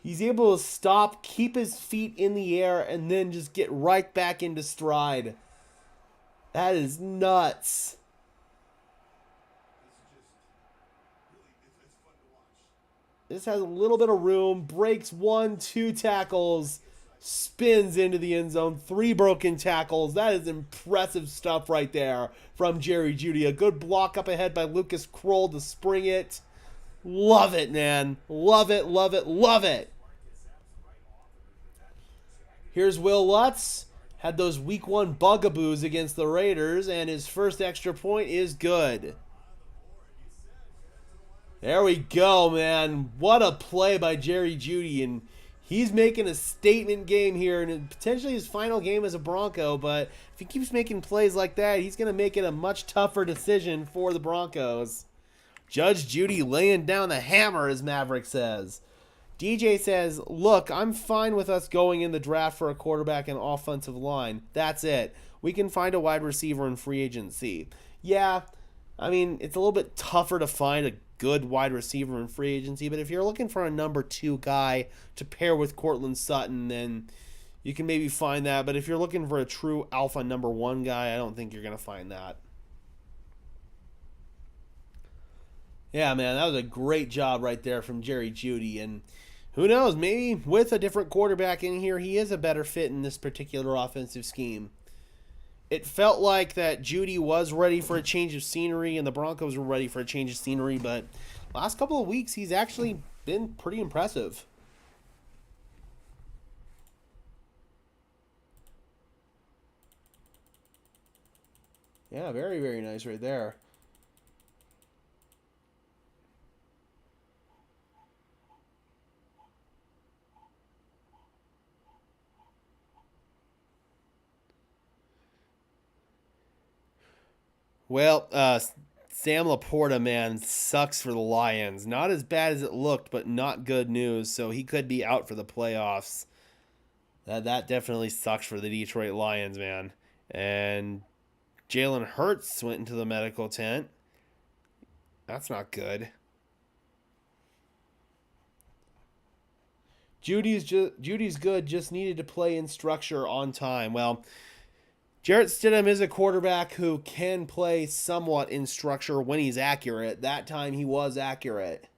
He's able to stop, keep his feet in the air, and then just get right back into stride. That is nuts. This has a little bit of room. Breaks 1, 2 tackles. Spins into the end zone. 3 broken tackles. That is impressive stuff right there from Jerry Judy. A good block up ahead by Lucas Kroll to spring it. Love it, man. Love it, love it, love it. Here's Will Lutz. Had those week 1 bugaboos against the Raiders, and his first extra point is good. There we go, man. What a play by Jerry Judy, and he's making a statement game here, and potentially his final game as a Bronco, but if he keeps making plays like that, he's going to make it a much tougher decision for the Broncos. Judge Judy laying down the hammer, as Maverick says. DJ says, look, I'm fine with us going in the draft for a quarterback and offensive line. That's it. We can find a wide receiver in free agency. Yeah, I mean, it's a little bit tougher to find a good wide receiver in free agency, but if you're looking for a number 2 guy to pair with Cortland Sutton, then you can maybe find that. But if you're looking for a true alpha number 1 guy, I don't think you're going to find that. Yeah, man, that was a great job right there from Jerry Judy, and who knows, maybe with a different quarterback in here, he is a better fit in this particular offensive scheme. It felt like that Judy was ready for a change of scenery and the Broncos were ready for a change of scenery, but last couple of weeks he's actually been pretty impressive. Yeah, very, very nice right there. Well, Sam Laporta, man, sucks for the Lions. Not as bad as it looked, but not good news. So he could be out for the playoffs. That definitely sucks for the Detroit Lions, man. And Jalen Hurts went into the medical tent. That's not good. Judy's good, just needed to play in structure on time. Well, Jarrett Stidham is a quarterback who can play somewhat in structure when he's accurate. That time he was accurate.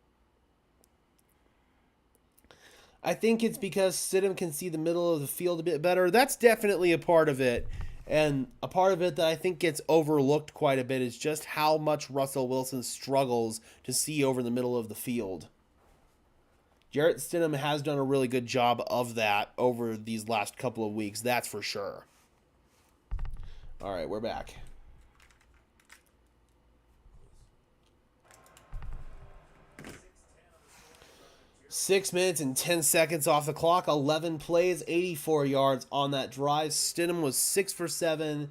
I think it's because Stidham can see the middle of the field a bit better. That's definitely a part of it. And a part of it that I think gets overlooked quite a bit is just how much Russell Wilson struggles to see over the middle of the field. Jarrett Stidham has done a really good job of that over these last couple of weeks, that's for sure. All right, we're back. Six minutes and 10 seconds off the clock. 11 plays, 84 yards on that drive. Stidham was 6 for 7,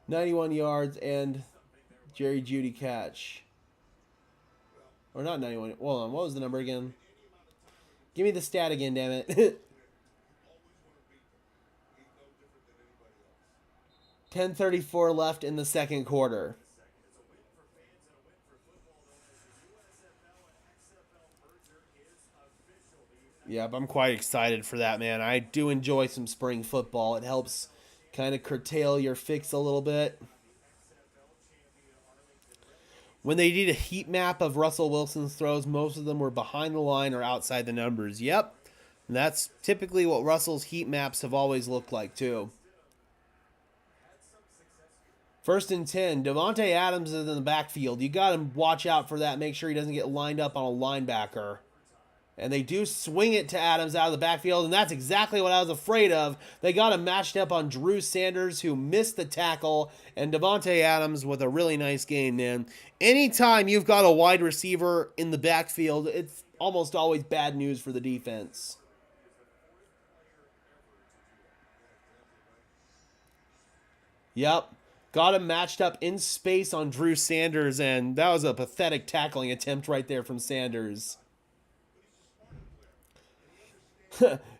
91 yards, and Jerry Judy catch. Or not 91. Hold on, what was the number again? Give me the stat again, damn it. 10:34 left in the second quarter. Yep, I'm quite excited for that, man. I do enjoy some spring football. It helps kind of curtail your fix a little bit. When they did a heat map of Russell Wilson's throws, most of them were behind the line or outside the numbers. Yep. And that's typically what Russell's heat maps have always looked like, too. 1st and 10. Davante Adams is in the backfield. You got to watch out for that. Make sure he doesn't get lined up on a linebacker. And they do swing it to Adams out of the backfield, and that's exactly what I was afraid of. They got him matched up on Drew Sanders, who missed the tackle, and Davante Adams with a really nice game, man. Anytime you've got a wide receiver in the backfield, it's almost always bad news for the defense. Yep. Got him matched up in space on Drew Sanders, and that was a pathetic tackling attempt right there from Sanders.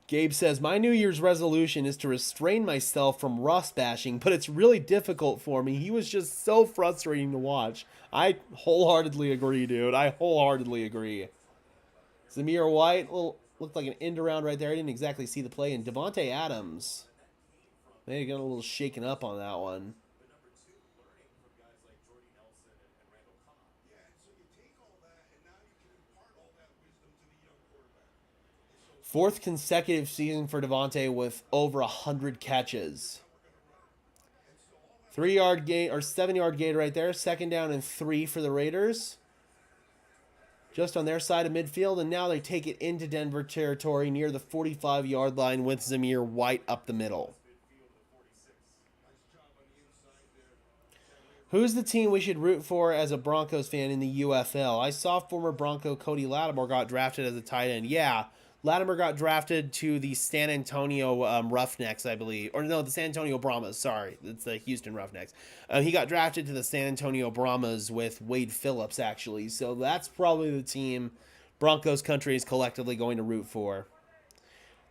Gabe says, my New Year's resolution is to restrain myself from Russ bashing, but it's really difficult for me. He was just so frustrating to watch. I wholeheartedly agree, dude. I wholeheartedly agree. Zamir White looked like an end around right there. I didn't exactly see the play. And Davante Adams, they got a little shaken up on that one. Fourth consecutive season for Davante with over 100 catches. 3-yard gain or 7-yard gain right there. 2nd down and 3 for the Raiders. Just on their side of midfield, and now they take it into Denver territory near the 45-yard line with Zamir White up the middle. Who's the team we should root for as a Broncos fan in the UFL? I saw former Bronco Cody Lattimore got drafted as a tight end. Yeah, Lattimore got drafted to the San Antonio Roughnecks, I believe. Or no, the San Antonio Brahmas. Sorry, it's the Houston Roughnecks. He got drafted to the San Antonio Brahmas with Wade Phillips, actually. So that's probably the team Broncos country is collectively going to root for.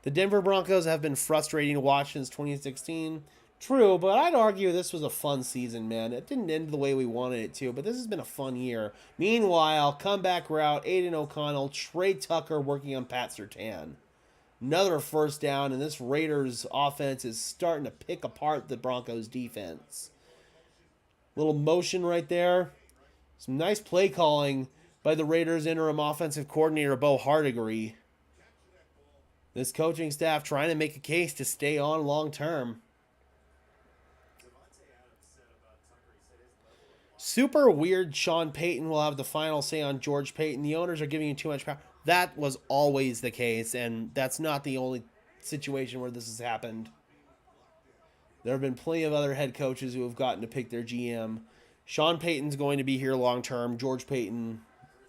The Denver Broncos have been frustrating to watch since 2016. True, but I'd argue this was a fun season, man. It didn't end the way we wanted it to, but this has been a fun year. Meanwhile, comeback route, Aiden O'Connell, Trey Tucker working on Pat Surtain. Another first down, and this Raiders offense is starting to pick apart the Broncos defense. Little motion right there. Some nice play calling by the Raiders interim offensive coordinator, Bo Hardigree. This coaching staff trying to make a case to stay on long term. Super weird Sean Payton will have the final say on George Payton. The owners are giving him too much power. That was always the case, and that's not the only situation where this has happened. There have been plenty of other head coaches who have gotten to pick their GM. Sean Payton's going to be here long term. George Payton,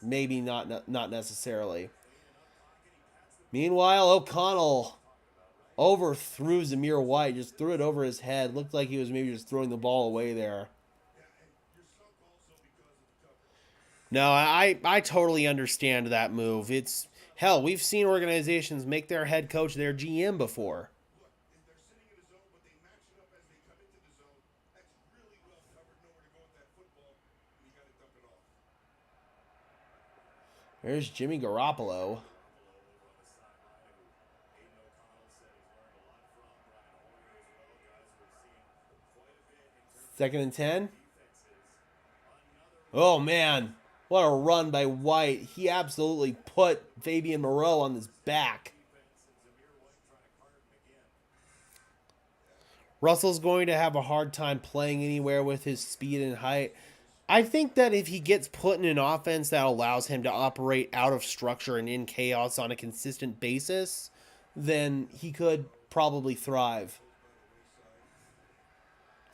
maybe not necessarily. Meanwhile, O'Connell overthrew Zamir White. Just threw it over his head. Looked like he was maybe just throwing the ball away there. No, I totally understand that move. It's hell, we've seen organizations make their head coach their GM before. There's Jimmy Garoppolo. Second and 10. Oh, man. What a run by White. He absolutely put Fabian Moreau on his back. Russell's going to have a hard time playing anywhere with his speed and height. I think that if he gets put in an offense that allows him to operate out of structure and in chaos on a consistent basis, then he could probably thrive.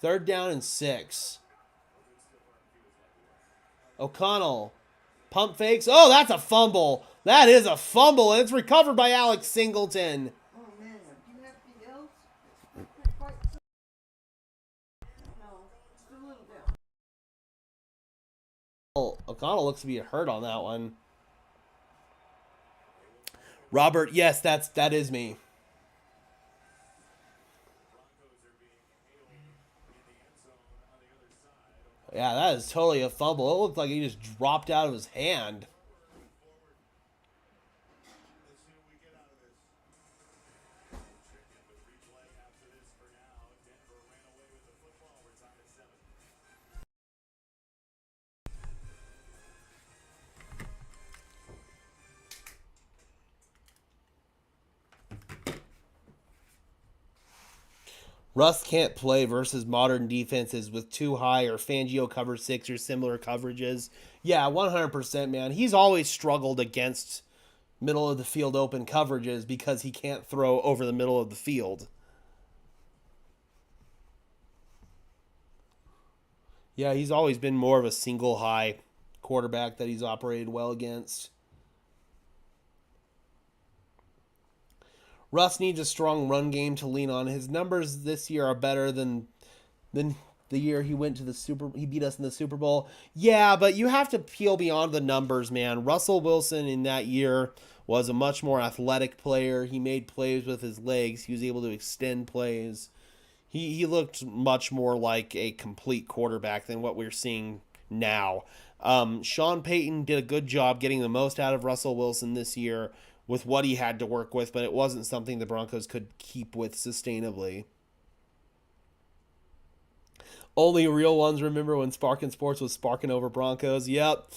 3rd down and 6. O'Connell. Pump fakes. Oh, that's a fumble. That is a fumble. And it's recovered by Alex Singleton. Oh, man. Do you have anything else? No, just a little bit. O'Connell looks to be hurt on that one. Robert, yes, that is me. Yeah, that is totally a fumble. It looked like he just dropped out of his hand. Russ can't play versus modern defenses with too high or Fangio cover 6 or similar coverages. Yeah, 100%, man. He's always struggled against middle of the field open coverages because he can't throw over the middle of the field. Yeah, he's always been more of a single high quarterback that he's operated well against. Russ needs a strong run game to lean on. His numbers this year are better than the year he beat us in the Super Bowl. Yeah, but you have to peel beyond the numbers, man. Russell Wilson in that year was a much more athletic player. He made plays with his legs. He was able to extend plays. He looked much more like a complete quarterback than what we're seeing now. Sean Payton did a good job getting the most out of Russell Wilson this year with what he had to work with, but it wasn't something the Broncos could keep with sustainably. Only real ones remember when Sparkin Sports was sparking over Broncos. Yep.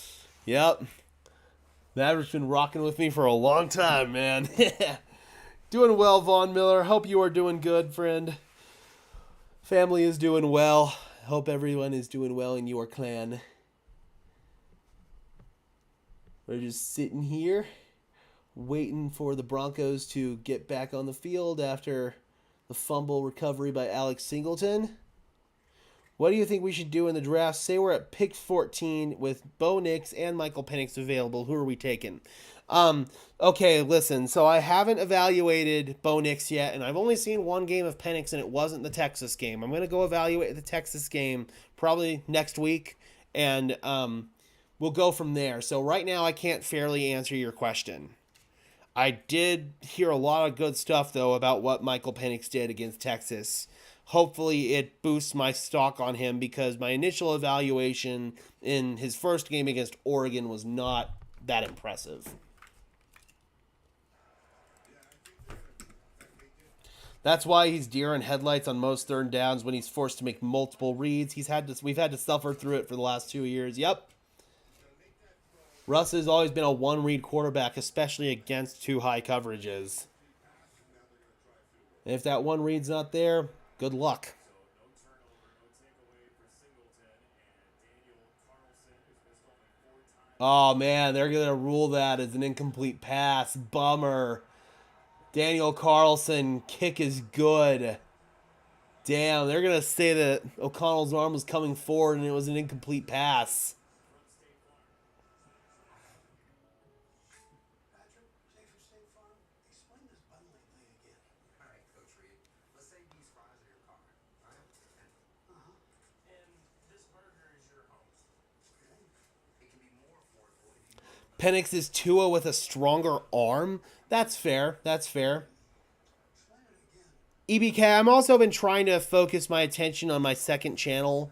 Maverick's been rocking with me for a long time, man. Doing well, Vaughn Miller. Hope you are doing good, friend. Family is doing well. Hope everyone is doing well in your clan. We're just sitting here waiting for the Broncos to get back on the field after the fumble recovery by Alex Singleton. What do you think we should do in the draft? Say we're at pick 14 with Bo Nix and Michael Penix available. Who are we taking? Okay, listen. So I haven't evaluated Bo Nix yet, and I've only seen one game of Penix, and it wasn't the Texas game. I'm going to go evaluate the Texas game probably next week, and we'll go from there. So right now I can't fairly answer your question. I did hear a lot of good stuff, though, about what Michael Penix did against Texas. Hopefully it boosts my stock on him because my initial evaluation in his first game against Oregon was not that impressive. That's why he's deer in headlights on most third downs when he's forced to make multiple reads. We've had to suffer through it for the last 2 years. Yep. Russ has always been a one-read quarterback, especially against too high coverages. And if that one read's not there, good luck. Oh, man, they're going to rule that as an incomplete pass. Bummer. Daniel Carlson, kick is good. Damn, they're going to say that O'Connell's arm was coming forward and it was an incomplete pass. Penix is Tua with a stronger arm. That's fair. EBK, I'm also been trying to focus my attention on my second channel,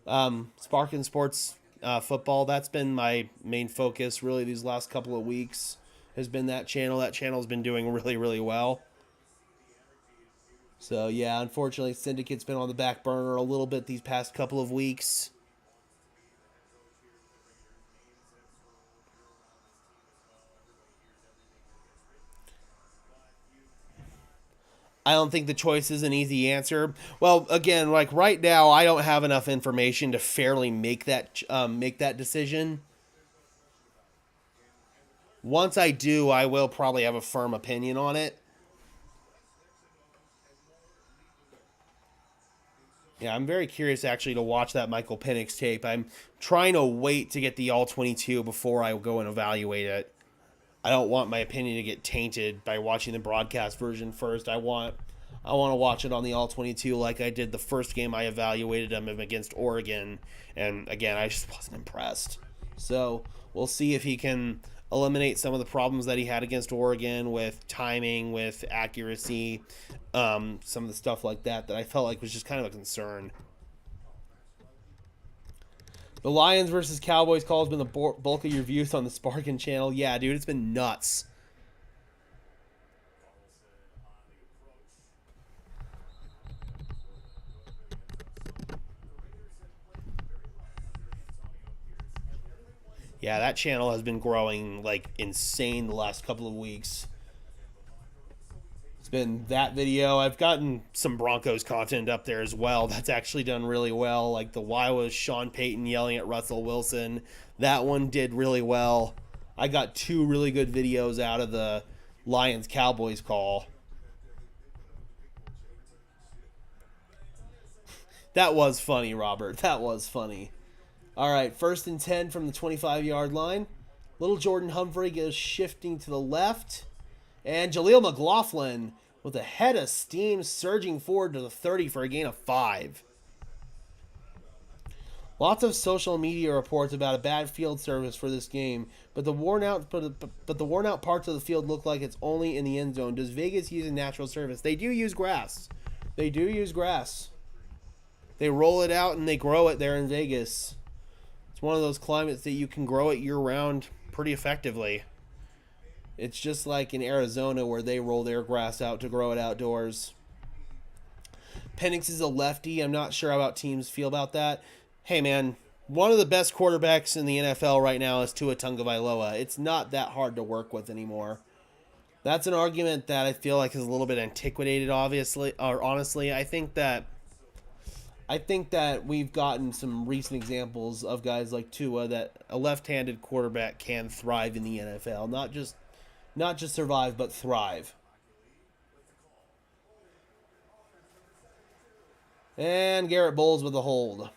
Sparkin Sports Football. That's been my main focus really these last couple of weeks has been that channel. That channel's been doing really, really well. So, yeah, unfortunately, Syndicate's been on the back burner a little bit these past couple of weeks. I don't think the choice is an easy answer. Well, again, like right now, I don't have enough information to fairly make that decision. Once I do, I will probably have a firm opinion on it. Yeah, I'm very curious actually to watch that Michael Penix tape. I'm trying to wait to get the all-22 before I go and evaluate it. I don't want my opinion to get tainted by watching the broadcast version first. I want to watch it on the all-22 like I did the first game I evaluated him against Oregon. And again, I just wasn't impressed. So we'll see if he can eliminate some of the problems that he had against Oregon with timing, with accuracy, some of the stuff like that I felt like was just kind of a concern. The Lions versus Cowboys call has been the bulk of your views on the Sparkin channel. Yeah, dude, it's been nuts. Yeah, that channel has been growing like insane the last couple of weeks. been that video. I've gotten some Broncos content up there as well. That's actually done really well. Like the why was Sean Payton yelling at Russell Wilson. That one did really well. I got 2 really good videos out of the Lions Cowboys call. That was funny, Robert. That was funny. All right, 1st and 10 from the 25-yard line. Little Jordan Humphrey goes shifting to the left. And Jaleel McLaughlin with a head of steam surging forward to the 30 for a gain of 5. Lots of social media reports about a bad field service for this game, but the worn out parts of the field look like it's only in the end zone. Does Vegas use a natural surface? They do use grass. They do use grass. They roll it out and they grow it there in Vegas. It's one of those climates that you can grow it year-round pretty effectively. It's just like in Arizona where they roll their grass out to grow it outdoors. Penix is a lefty. I'm not sure how about teams feel about that. Hey, man, one of the best quarterbacks in the NFL right now is Tua Tagovailoa. It's not that hard to work with anymore. That's an argument that I feel like is a little bit antiquated, obviously, or honestly. I think that we've gotten some recent examples of guys like Tua that a left-handed quarterback can thrive in the NFL. Not just survive, but thrive. And Garrett Bowles with a hold.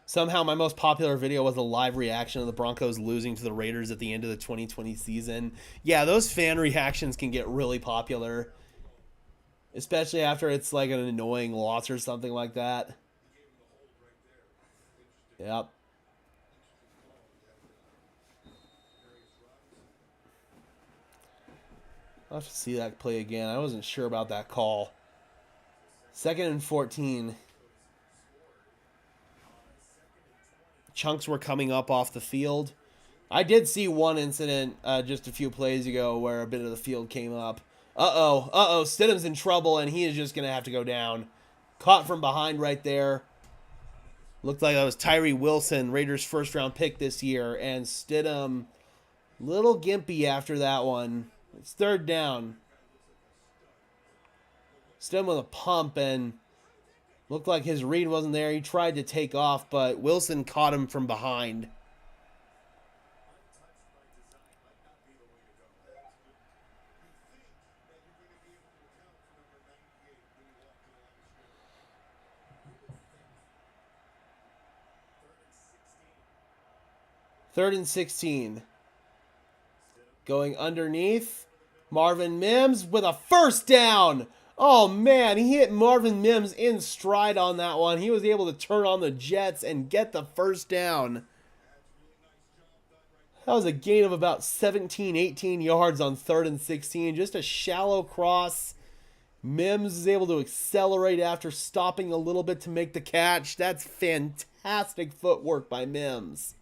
Somehow my most popular video was a live reaction of the Broncos losing to the Raiders at the end of the 2020 season. Yeah, those fan reactions can get really popular. Especially after it's like an annoying loss or something like that. Yep. I'll have to see that play again. I wasn't sure about that call. 2nd and 14. Chunks were coming up off the field. I did see one incident just a few plays ago where a bit of the field came up. Uh-oh. Stidham's in trouble, and he is just going to have to go down. Caught from behind right there. Looked like that was Tyree Wilson, Raiders' first-round pick this year. And Stidham, little gimpy after that one. It's 3rd down. Stidham with a pump, and looked like his read wasn't there. He tried to take off, but Wilson caught him from behind. Third and 16. Going underneath. Marvin Mims with a first down. Oh, man, he hit Marvin Mims in stride on that one. He was able to turn on the Jets and get the first down. That was a gain of about 17, 18 yards on 3rd and 16. Just a shallow cross. Mims is able to accelerate after stopping a little bit to make the catch. That's fantastic footwork by Mims.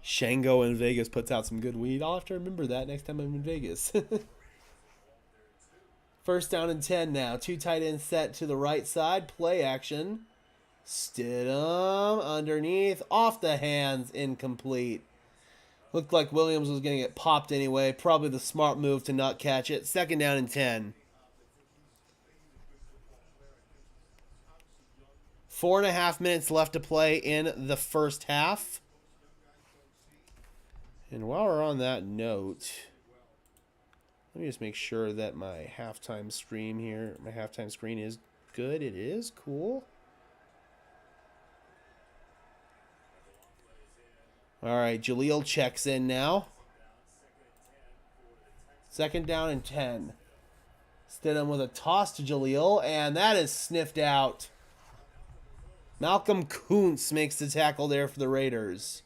Shango in Vegas puts out some good weed. I'll have to remember that next time I'm in Vegas. 1st down and 10 now. 2 tight ends set to the right side. Play action. Stidham underneath. Off the hands. Incomplete. Looked like Williams was going to get popped anyway. Probably the smart move to not catch it. 2nd down and 10. 4.5 minutes left to play in the first half. And while we're on that note, let me just make sure that my halftime screen is good. It is. Cool. All right, Jaleel checks in now. 2nd down and 10. Stidham with a toss to Jaleel, and that is sniffed out. Malcolm Kuntz makes the tackle there for the Raiders.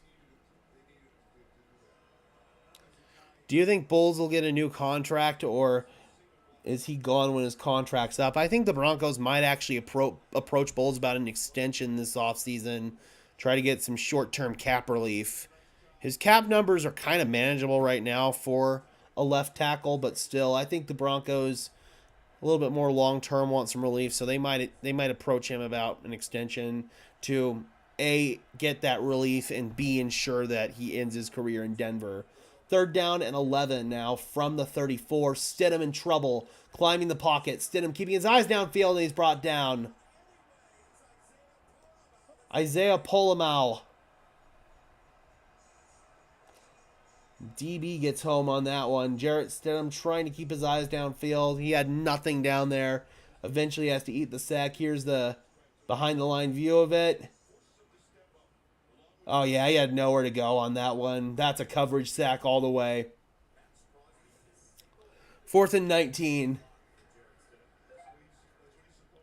Do you think Bowles will get a new contract, or is he gone when his contract's up? I think the Broncos might actually approach Bowles about an extension this offseason, try to get some short-term cap relief. His cap numbers are kind of manageable right now for a left tackle, but still, I think the Broncos, a little bit more long-term, want some relief, so they might approach him about an extension to A, get that relief, and B, ensure that he ends his career in Denver. 3rd down and 11 now from the 34. Stidham in trouble, climbing the pocket. Stidham keeping his eyes downfield, and he's brought down. Isaiah Polamau. DB gets home on that one. Jarrett Stidham trying to keep his eyes downfield. He had nothing down there. Eventually has to eat the sack. Here's the behind the line view of it. Oh, yeah, he had nowhere to go on that one. That's a coverage sack all the way. 4th and 19.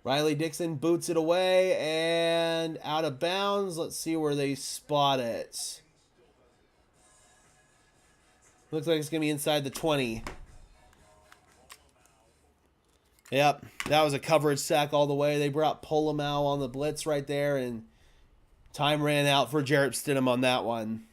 Riley Dixon boots it away and out of bounds. Let's see where they spot it. Looks like it's going to be inside the 20. Yep, that was a coverage sack all the way. They brought Polamau on the blitz right there, and time ran out for Jarrett Stidham on that one.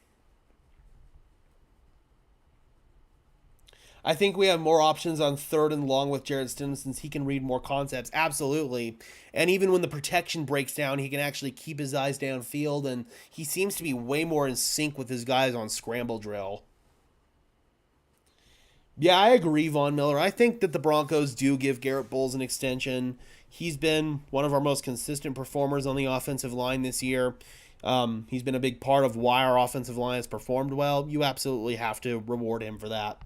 I think we have more options on 3rd and long with Jarrett Stidham since he can read more concepts. Absolutely. And even when the protection breaks down, he can actually keep his eyes downfield, and he seems to be way more in sync with his guys on scramble drill. Yeah, I agree, Von Miller. I think that the Broncos do give Garrett Bowles an extension. He's been one of our most consistent performers on the offensive line this year. He's been a big part of why our offensive line has performed well. You absolutely have to reward him for that.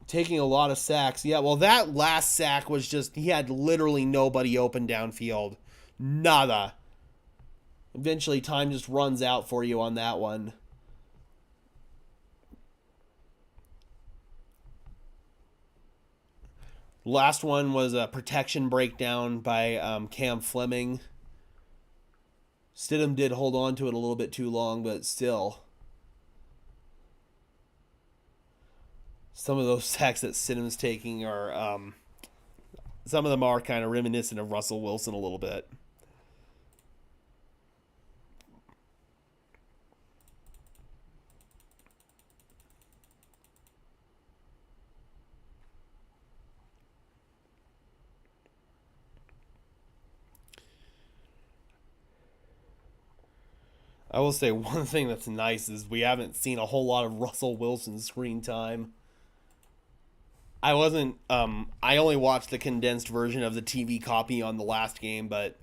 Taking a lot of sacks. Yeah, well, that last sack was just, he had literally nobody open downfield. Nada. Eventually, time just runs out for you on that one. Last one was a protection breakdown by Cam Fleming. Stidham did hold on to it a little bit too long, but still. Some of those sacks that Stidham's taking are, some of them are kind of reminiscent of Russell Wilson a little bit. I will say one thing that's nice is we haven't seen a whole lot of Russell Wilson screen time. I only watched the condensed version of the TV copy on the last game, but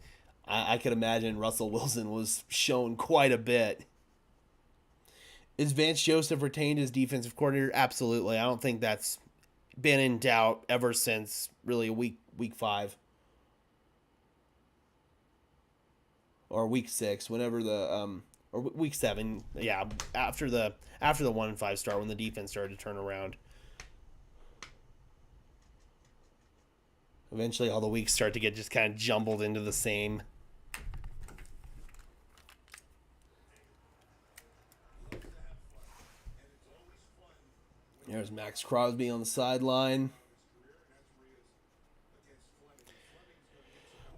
I could imagine Russell Wilson was shown quite a bit. Is Vance Joseph retained as defensive coordinator? Absolutely. I don't think that's been in doubt ever since really week 5. Or week 6, whenever the or week 7, yeah, after the 1-5 start when the defense started to turn around. Eventually, all the weeks start to get just kind of jumbled into the same. There's Max Crosby on the sideline.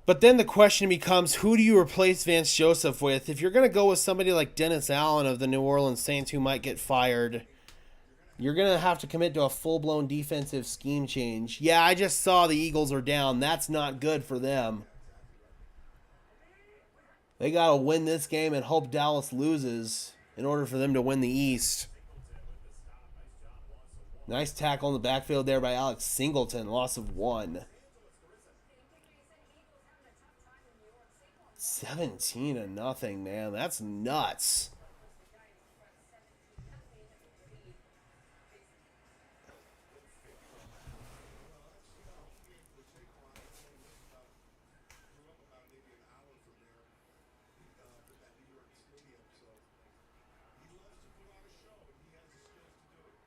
But then the question becomes, who do you replace Vance Joseph with? If you're going to go with somebody like Dennis Allen of the New Orleans Saints who might get fired, you're going to have to commit to a full-blown defensive scheme change. Yeah, I just saw the Eagles are down. That's not good for them. They got to win this game and hope Dallas loses in order for them to win the East. Nice tackle in the backfield there by Alex Singleton. Loss of 1. 17-0, man. That's nuts.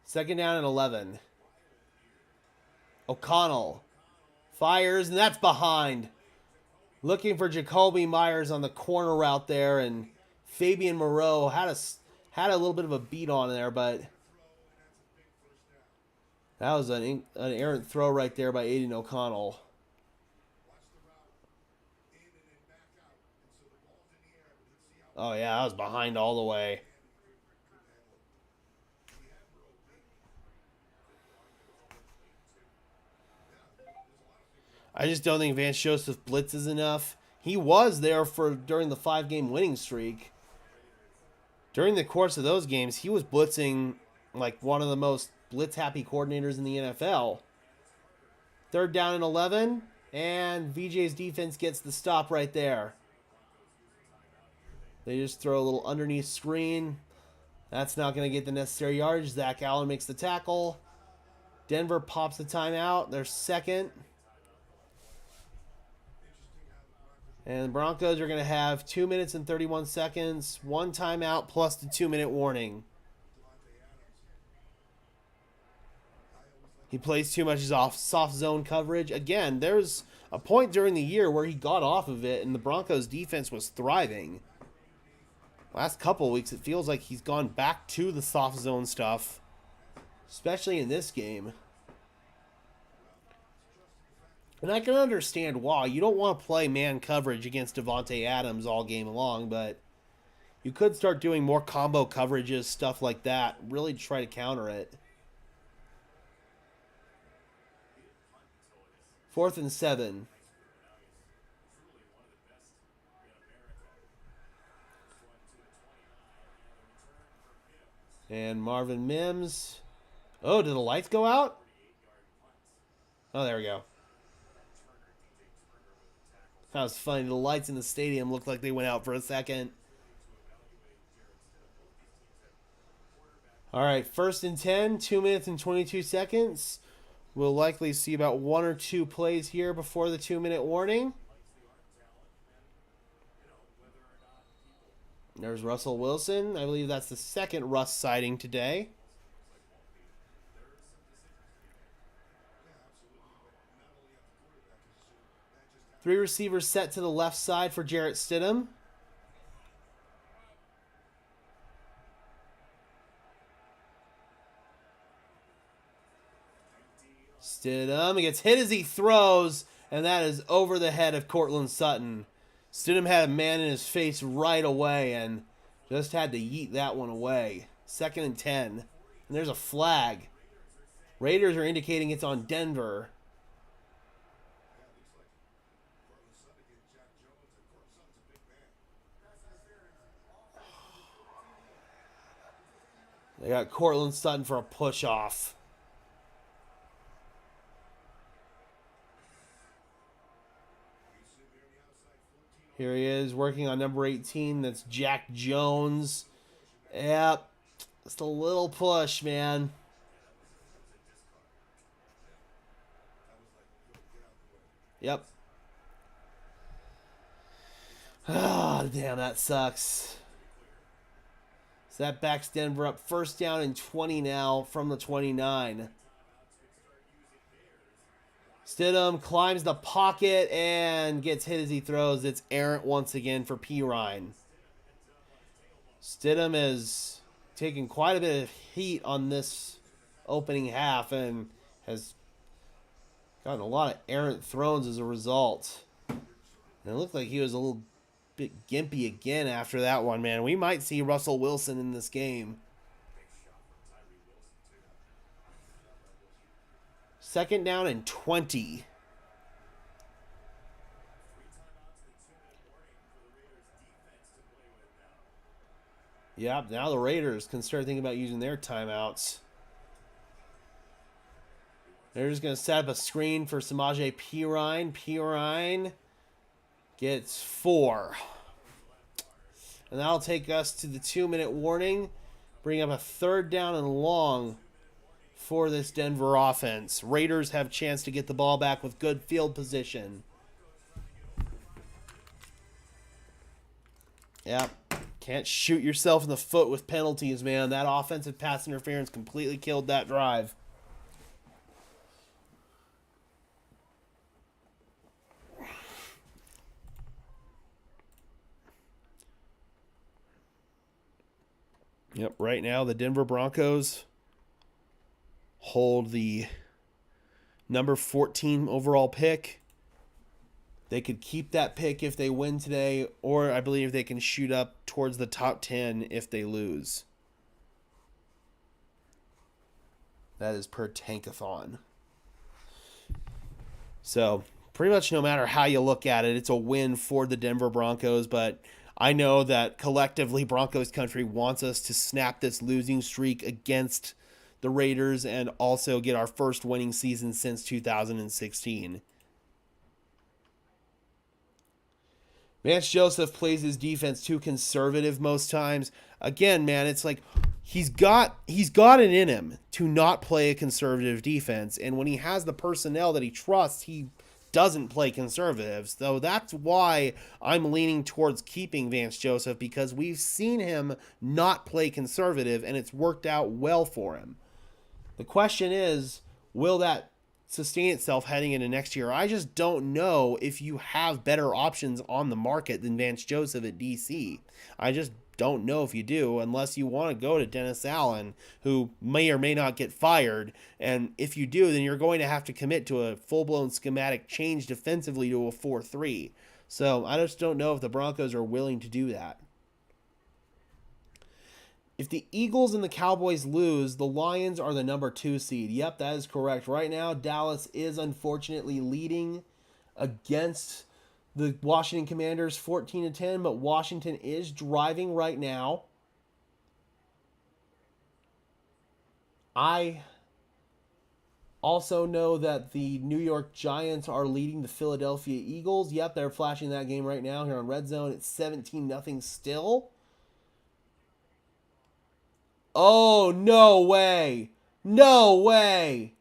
Second down and 11. O'Connell fires, and that's behind. Looking for Jacoby Myers on the corner route there, and Fabian Moreau had a little bit of a beat on there, but that was an errant throw right there by Aiden O'Connell. Oh yeah, that was behind all the way. I just don't think Vance Joseph blitzes enough. He was there during the 5-game winning streak. During the course of those games, he was blitzing like one of the most blitz-happy coordinators in the NFL. 3rd down and 11, and VJ's defense gets the stop right there. They just throw a little underneath screen. That's not going to get the necessary yardage. Zach Allen makes the tackle. Denver pops the timeout. They're second. And the Broncos are going to have 2 minutes and 31 seconds, 1 timeout plus the 2-minute warning. He plays too much off soft zone coverage. Again, there's a point during the year where he got off of it and the Broncos defense was thriving. Last couple of weeks, it feels like he's gone back to the soft zone stuff, especially in this game. And I can understand why. You don't want to play man coverage against Davante Adams all game long, but you could start doing more combo coverages, stuff like that, really try to counter it. 4th and 7. And Marvin Mims. Oh, did the lights go out? Oh, there we go. That was funny. The lights in the stadium looked like they went out for a second. All right, 1st and 10, 2 minutes and 22 seconds. We'll likely see about 1 or 2 plays here before the 2-minute warning. There's Russell Wilson. I believe that's the second Russ sighting today. Three receivers set to the left side for Jarrett Stidham. Stidham gets hit as he throws, and that is over the head of Cortland Sutton. Stidham had a man in his face right away and just had to yeet that one away. 2nd and 10. And there's a flag. Raiders are indicating it's on Denver. They got Cortland Sutton for a push-off. Here he is working on number 18. That's Jack Jones. Yep. Just a little push, man. Yep. Ah, damn, that sucks. So that backs Denver up. 1st down and 20 now from the 29. Stidham climbs the pocket and gets hit as he throws. It's errant once again for Pirine. Stidham has taken quite a bit of heat on this opening half and has gotten a lot of errant throws as a result. And it looked like he was a little bit gimpy again after that one, man. We might see Russell Wilson in this game. 2nd down and 20. Yep, now the Raiders can start thinking about using their timeouts. They're just going to set up a screen for Samaje Perine. Perine gets 4. And that'll take us to the 2-minute warning. Bring up a 3rd down and long for this Denver offense. Raiders have a chance to get the ball back with good field position. Yep. Can't shoot yourself in the foot with penalties, man. That offensive pass interference completely killed that drive. Yep, right now the Denver Broncos hold the number 14 overall pick. They could keep that pick if they win today, or I believe they can shoot up towards the top 10 if they lose. That is per Tankathon. So, pretty much no matter how you look at it, it's a win for the Denver Broncos. But I know that collectively Broncos country wants us to snap this losing streak against the Raiders and also get our first winning season since 2016. Vance Joseph plays his defense too conservative most times. Again, man, it's like he's got it in him to not play a conservative defense, and when he has the personnel that he trusts, he doesn't play conservative. So that's why I'm leaning towards keeping Vance Joseph, because we've seen him not play conservative and it's worked out well for him. The question is, will that sustain itself heading into next year? I just don't know if you have better options on the market than Vance Joseph at DC. I just don't know if you do, unless you want to go to Dennis Allen, who may or may not get fired. And if you do, then you're going to have to commit to a full-blown schematic change defensively to a 4-3. So I just don't know if the Broncos are willing to do that. If the Eagles and the Cowboys lose, the Lions are the number 2 seed. Yep, that is correct. Right now, Dallas is unfortunately leading against the Washington Commanders 14-10, but Washington is driving right now. I also know that the New York Giants are leading the Philadelphia Eagles. Yep, they're flashing that game right now here on Red Zone. It's 17-0 still. Oh, no way. No way.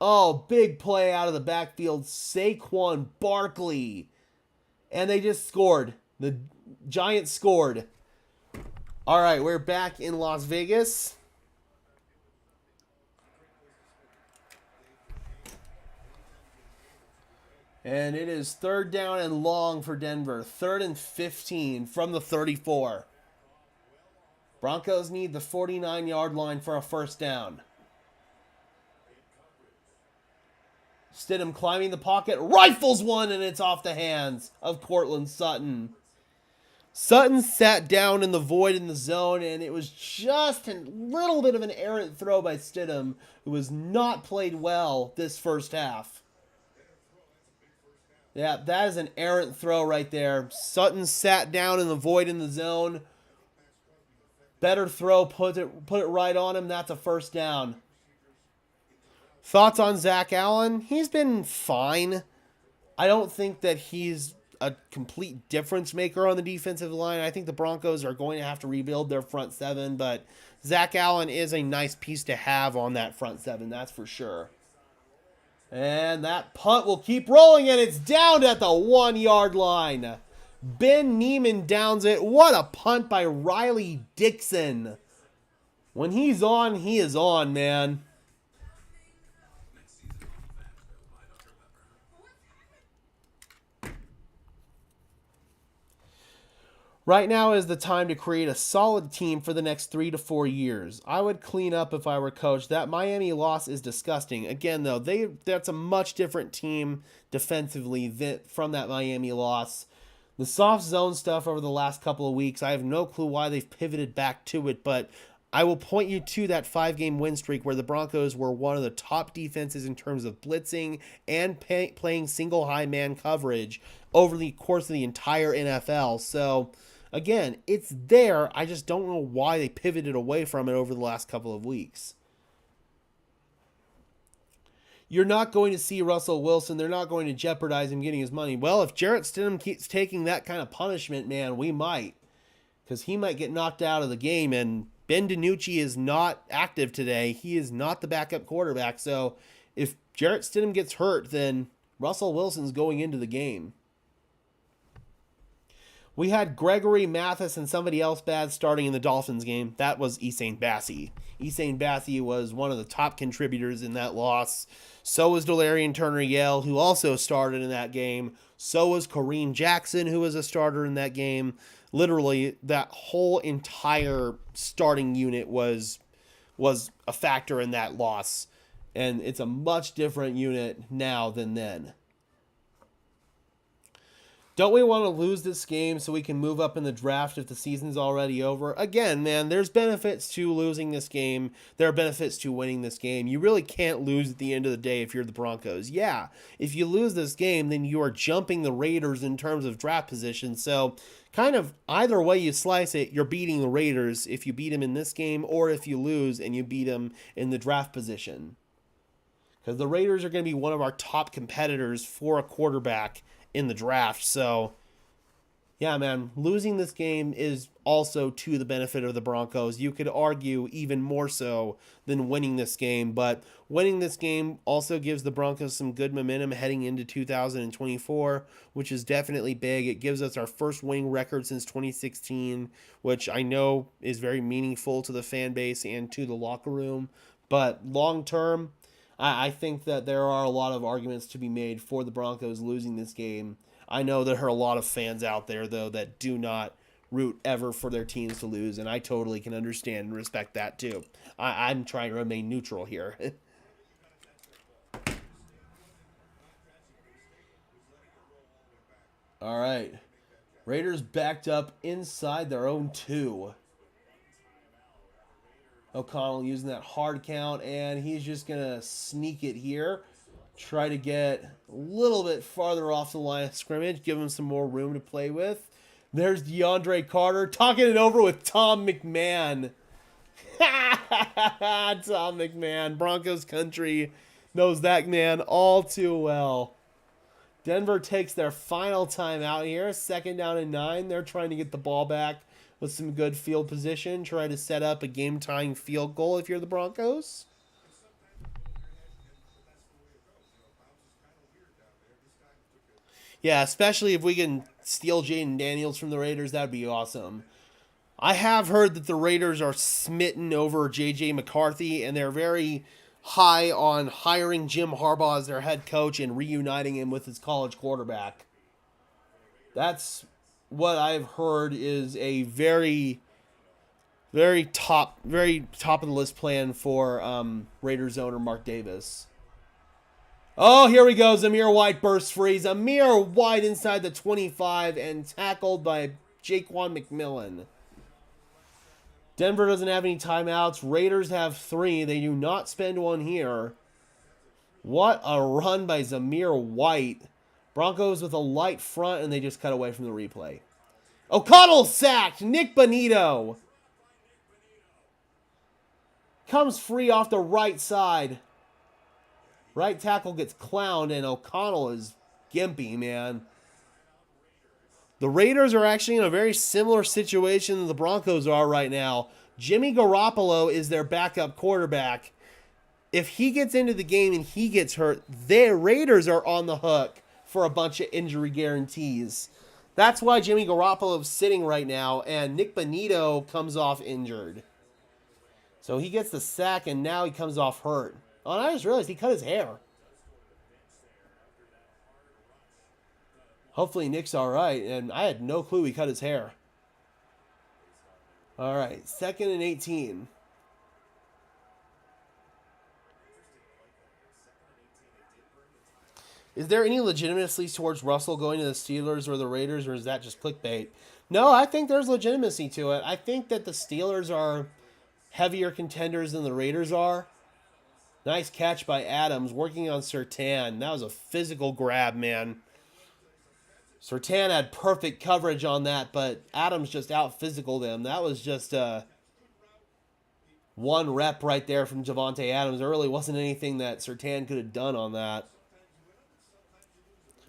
Oh, big play out of the backfield. Saquon Barkley. And they just scored. The Giants scored. All right, we're back in Las Vegas. And it is 3rd down and long for Denver. 3rd and 15 from the 34. Broncos need the 49-yard line for a first down. Stidham climbing the pocket, rifles one, and it's off the hands of Courtland Sutton. Sutton sat down in the void in the zone, and it was just a little bit of an errant throw by Stidham, who has not played well this first half. Yeah, that is an errant throw right there. Sutton sat down in the void in the zone. Better throw, put it right on him. That's a first down. Thoughts on Zach Allen? He's been fine. I don't think that he's a complete difference maker on the defensive line. I think the Broncos are going to have to rebuild their front seven, but Zach Allen is a nice piece to have on that front seven, that's for sure. And that punt will keep rolling, and it's down at the 1-yard line. Ben Neiman downs it. What a punt by Riley Dixon. When he's on, he is on, man. Right now is the time to create a solid team for the next 3 to 4 years. I would clean up if I were coach. That Miami loss is disgusting. Again, though, that's a much different team defensively from that Miami loss. The soft zone stuff over the last couple of weeks, I have no clue why they've pivoted back to it, but I will point you to that 5-game win streak where the Broncos were one of the top defenses in terms of blitzing and playing single high man coverage over the course of the entire NFL. So, again, it's there. I just don't know why they pivoted away from it over the last couple of weeks. You're not going to see Russell Wilson. They're not going to jeopardize him getting his money. Well, if Jarrett Stidham keeps taking that kind of punishment, man, we might. Because he might get knocked out of the game. And Ben DiNucci is not active today. He is not the backup quarterback. So if Jarrett Stidham gets hurt, then Russell Wilson's going into the game. We had Gregory Mathis and somebody else bad starting in the Dolphins game. That was Essane Bassie. Essane Bassie was one of the top contributors in that loss. So was Delarian Turner-Yell, who also started in that game. So was Kareem Jackson, who was a starter in that game. Literally, that whole entire starting unit was a factor in that loss. And it's a much different unit now than then. Don't we want to lose this game so we can move up in the draft if the season's already over? Again, man, there's benefits to losing this game. There are benefits to winning this game. You really can't lose at the end of the day if you're the Broncos. Yeah, if you lose this game, then you are jumping the Raiders in terms of draft position. So, kind of either way you slice it, you're beating the Raiders if you beat them in this game or if you lose and you beat them in the draft position. Because the Raiders are going to be one of our top competitors for a quarterback in the draft. So, yeah, man, losing this game is also to the benefit of the Broncos. You could argue even more so than winning this game, but winning this game also gives the Broncos some good momentum heading into 2024, which is definitely big. It gives us our first winning record since 2016, which I know is very meaningful to the fan base and to the locker room. But long term, I think that there are a lot of arguments to be made for the Broncos losing this game. I know there are a lot of fans out there, though, that do not root ever for their teams to lose, and I totally can understand and respect that, too. I'm trying to remain neutral here. All right. Raiders backed up inside their own 2. O'Connell using that hard count, and he's just going to sneak it here. Try to get a little bit farther off the line of scrimmage, give him some more room to play with. There's DeAndre Carter talking it over with Tom McMahon. Tom McMahon, Broncos country, knows that man all too well. Denver takes their final time out here. 2nd down and 9. They're trying to get the ball back with some good field position. Try to set up a game-tying field goal if you're the Broncos. Yeah, especially if we can steal Jaden Daniels from the Raiders, that'd be awesome. I have heard that the Raiders are smitten over J.J. McCarthy, and they're very high on hiring Jim Harbaugh as their head coach and reuniting him with his college quarterback. That's what I've heard is a very, very top of the list plan for Raiders owner Mark Davis. Oh, here we go. Zamir White bursts free. Zamir White inside the 25 and tackled by Jaquan McMillan. Denver doesn't have any timeouts. Raiders have 3. They do not spend one here. What a run by Zamir White. Broncos with a light front, and they just cut away from the replay. O'Connell sacked. Nick Bonito comes free off the right side. Right tackle gets clowned, and O'Connell is gimpy, man. The Raiders are actually in a very similar situation than the Broncos are right now. Jimmy Garoppolo is their backup quarterback. If he gets into the game and he gets hurt, their Raiders are on the hook for a bunch of injury guarantees. That's why Jimmy Garoppolo is sitting right now, and Nick Bonito comes off injured. So he gets the sack, and now he comes off hurt. Oh, and I just realized he cut his hair. Hopefully Nick's all right, and I had no clue he cut his hair. All right, 2nd and 18. Is there any legitimacy towards Russell going to the Steelers or the Raiders, or is that just clickbait? No, I think there's legitimacy to it. I think that the Steelers are heavier contenders than the Raiders are. Nice catch by Adams, working on Surtain. That was a physical grab, man. Surtain had perfect coverage on that, but Adams just out-physicaled him. That was just one rep right there from Javonte Adams. There really wasn't anything that Surtain could have done on that.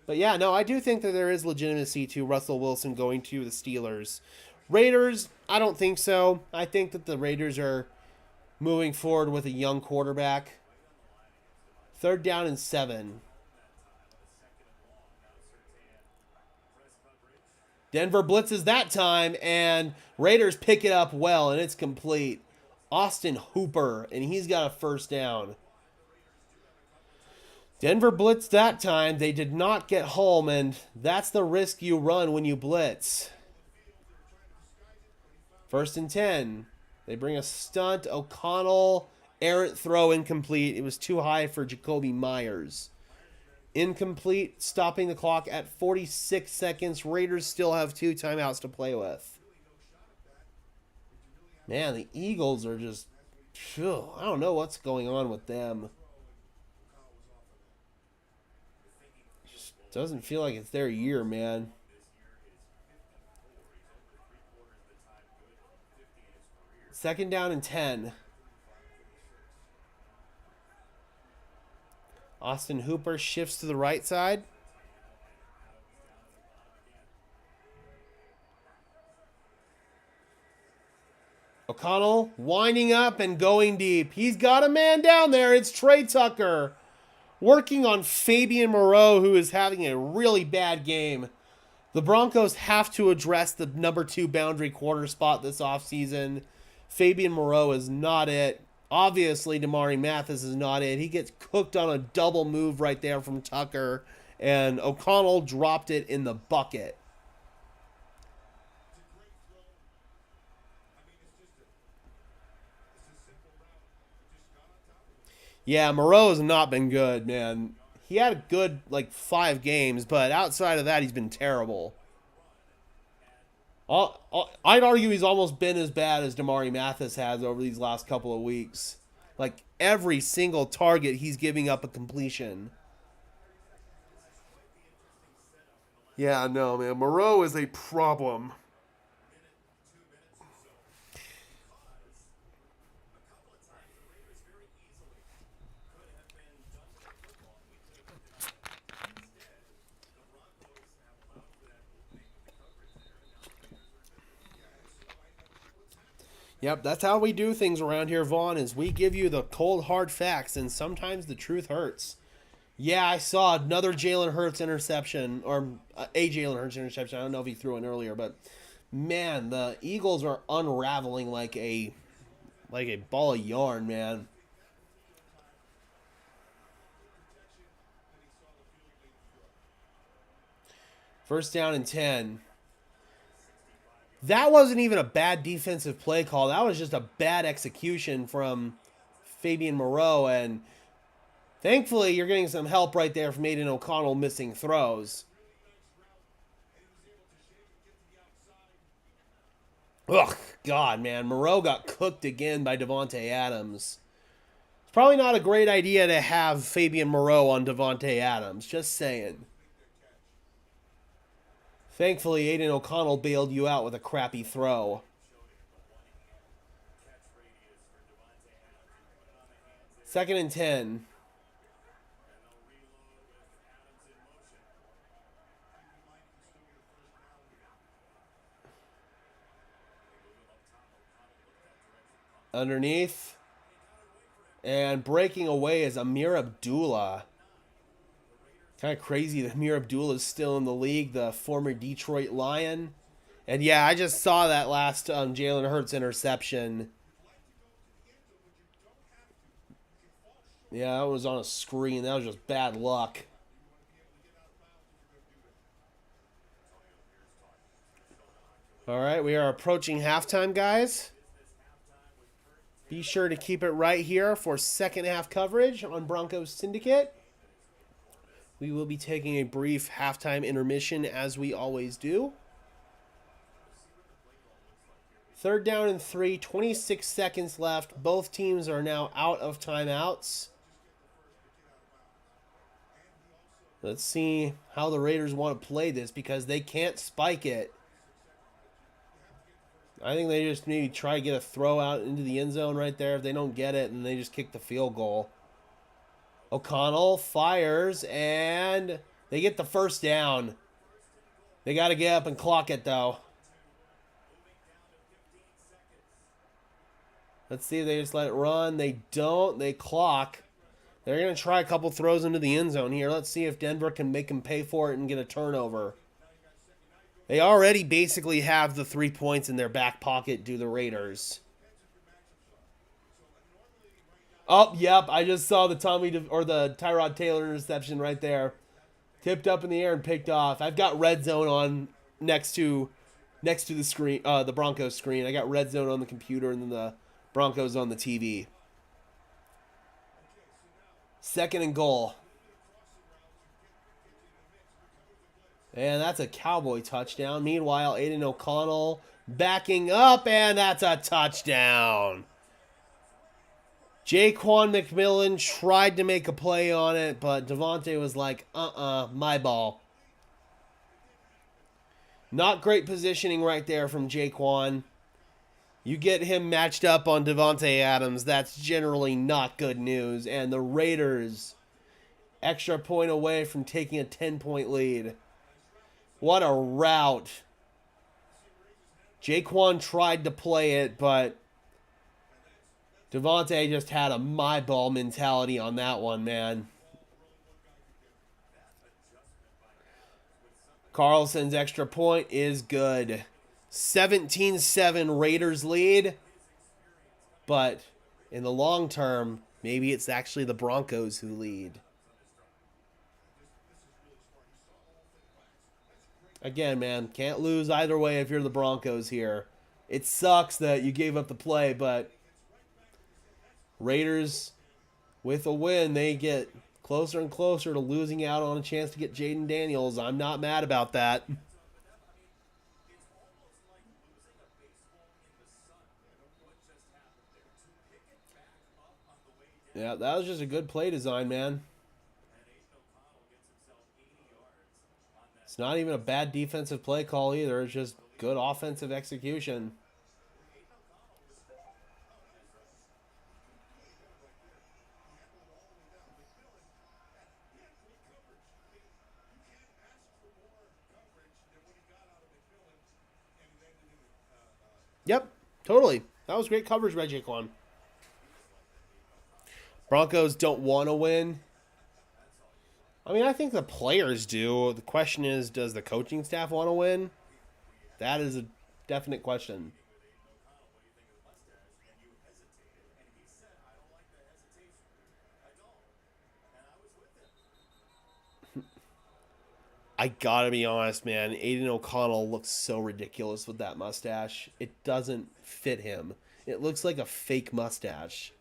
But yeah, no, I do think that there is legitimacy to Russell Wilson going to the Steelers. Raiders, I don't think so. I think that the Raiders are moving forward with a young quarterback. 3rd down and 7. Denver blitzes that time, and Raiders pick it up well, and it's complete. Austin Hooper, and he's got a 1st down. Denver blitzed that time. They did not get home, and that's the risk you run when you blitz. 1st and 10. They bring a stunt. O'Connell, errant throw, incomplete. It was too high for Jacoby Myers. Incomplete, stopping the clock at 46 seconds. Raiders still have 2 timeouts to play with. Man, the Eagles are just... Phew, I don't know what's going on with them. Just doesn't feel like it's their year, man. Second down and 10. Austin Hooper shifts to the right side. O'Connell winding up and going deep. He's got a man down there. It's Trey Tucker working on Fabian Moreau, who is having a really bad game. The Broncos have to address the number 2 boundary corner spot this offseason. Fabian Moreau is not it. Obviously, Damari Mathis is not it. He gets cooked on a double move right there from Tucker, and O'Connell dropped it in the bucket. Yeah, Moreau has not been good, man. He had a good, 5 games, but outside of that, he's been terrible. I'd argue he's almost been as bad as Damari Mathis has over these last couple of weeks. Like, every single target, he's giving up a completion. Yeah, no, man. Moreau is a problem. Yep, that's how we do things around here, Vaughn, is we give you the cold, hard facts, and sometimes the truth hurts. Yeah, I saw another Jalen Hurts interception, or a Jalen Hurts interception. I don't know if he threw in earlier, but man, the Eagles are unraveling like a ball of yarn, man. First down and 10. That wasn't even a bad defensive play call. That was just a bad execution from Fabian Moreau. And thankfully, you're getting some help right there from Aiden O'Connell missing throws. Ugh, God, man. Moreau got cooked again by Davante Adams. It's probably not a great idea to have Fabian Moreau on Davante Adams. Just saying. Thankfully, Aiden O'Connell bailed you out with a crappy throw. Second and 10. Underneath. And breaking away is Amir Abdullah. Kind of crazy that Amir Abdullah is still in the league, the former Detroit Lion. And yeah, I just saw that last Jalen Hurts interception. Yeah, that was on a screen. That was just bad luck. All right, we are approaching halftime, guys. Be sure to keep it right here for second half coverage on Broncos Syndicate. We will be taking a brief halftime intermission as we always do. Third down and 3, 26 seconds left. Both teams are now out of timeouts. Let's see how the Raiders want to play this because they can't spike it. I think they just maybe try to get a throw out into the end zone right there. If they don't get it, then they just kick the field goal. O'Connell fires, and they get the first down. They got to get up and clock it, though. Let's see if they just let it run. They don't. They clock. They're going to try a couple throws into the end zone here. Let's see if Denver can make them pay for it and get a turnover. They already basically have the 3 points in their back pocket due to the Raiders. Oh, yep, I just saw the Tyrod Taylor interception right there. Tipped up in the air and picked off. I've got red zone on next to the screen, the Broncos screen. I got red zone on the computer and then the Broncos on the TV. Second and goal. And that's a Cowboy touchdown. Meanwhile, Aiden O'Connell backing up, and that's a touchdown. Jaquan McMillan tried to make a play on it, but Devontae was like, my ball. Not great positioning right there from Jaquan. You get him matched up on Devontae Adams, that's generally not good news. And the Raiders, extra point away from taking a 10-point lead. What a route. Jaquan tried to play it, but Devontae just had a my ball mentality on that one, man. Carlson's extra point is good. 17-7 Raiders lead. But in the long term, maybe it's actually the Broncos who lead. Again, man, can't lose either way if you're the Broncos here. It sucks that you gave up the play, but Raiders, with a win, they get closer and closer to losing out on a chance to get Jaden Daniels. I'm not mad about that. Yeah, that was just a good play design, man. It's not even a bad defensive play call either. It's just good offensive execution. Yep, totally. That was great coverage by Jaquan. Broncos don't want to win. I mean, I think the players do. The question is, does the coaching staff want to win? That is a definite question. I gotta be honest, man. Aiden O'Connell looks so ridiculous with that mustache. It doesn't fit him. It looks like a fake mustache.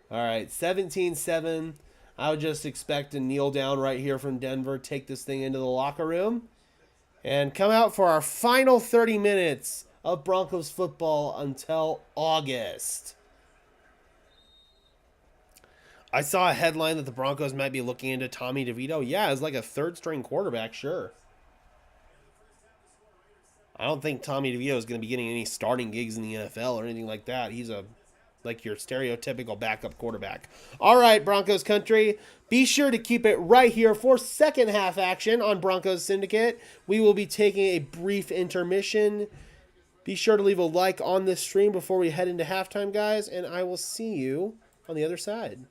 All right, 17-7. I would just expect to kneel down right here from Denver, take this thing into the locker room, and come out for our final 30 minutes of Broncos football until August. I saw a headline that the Broncos might be looking into Tommy DeVito. Yeah, as like a third-string quarterback, sure. I don't think Tommy DeVito is going to be getting any starting gigs in the NFL or anything like that. He's like your stereotypical backup quarterback. All right, Broncos country, be sure to keep it right here for second half action on Broncos Syndicate. We will be taking a brief intermission. Be sure to leave a like on this stream before we head into halftime, guys, and I will see you on the other side.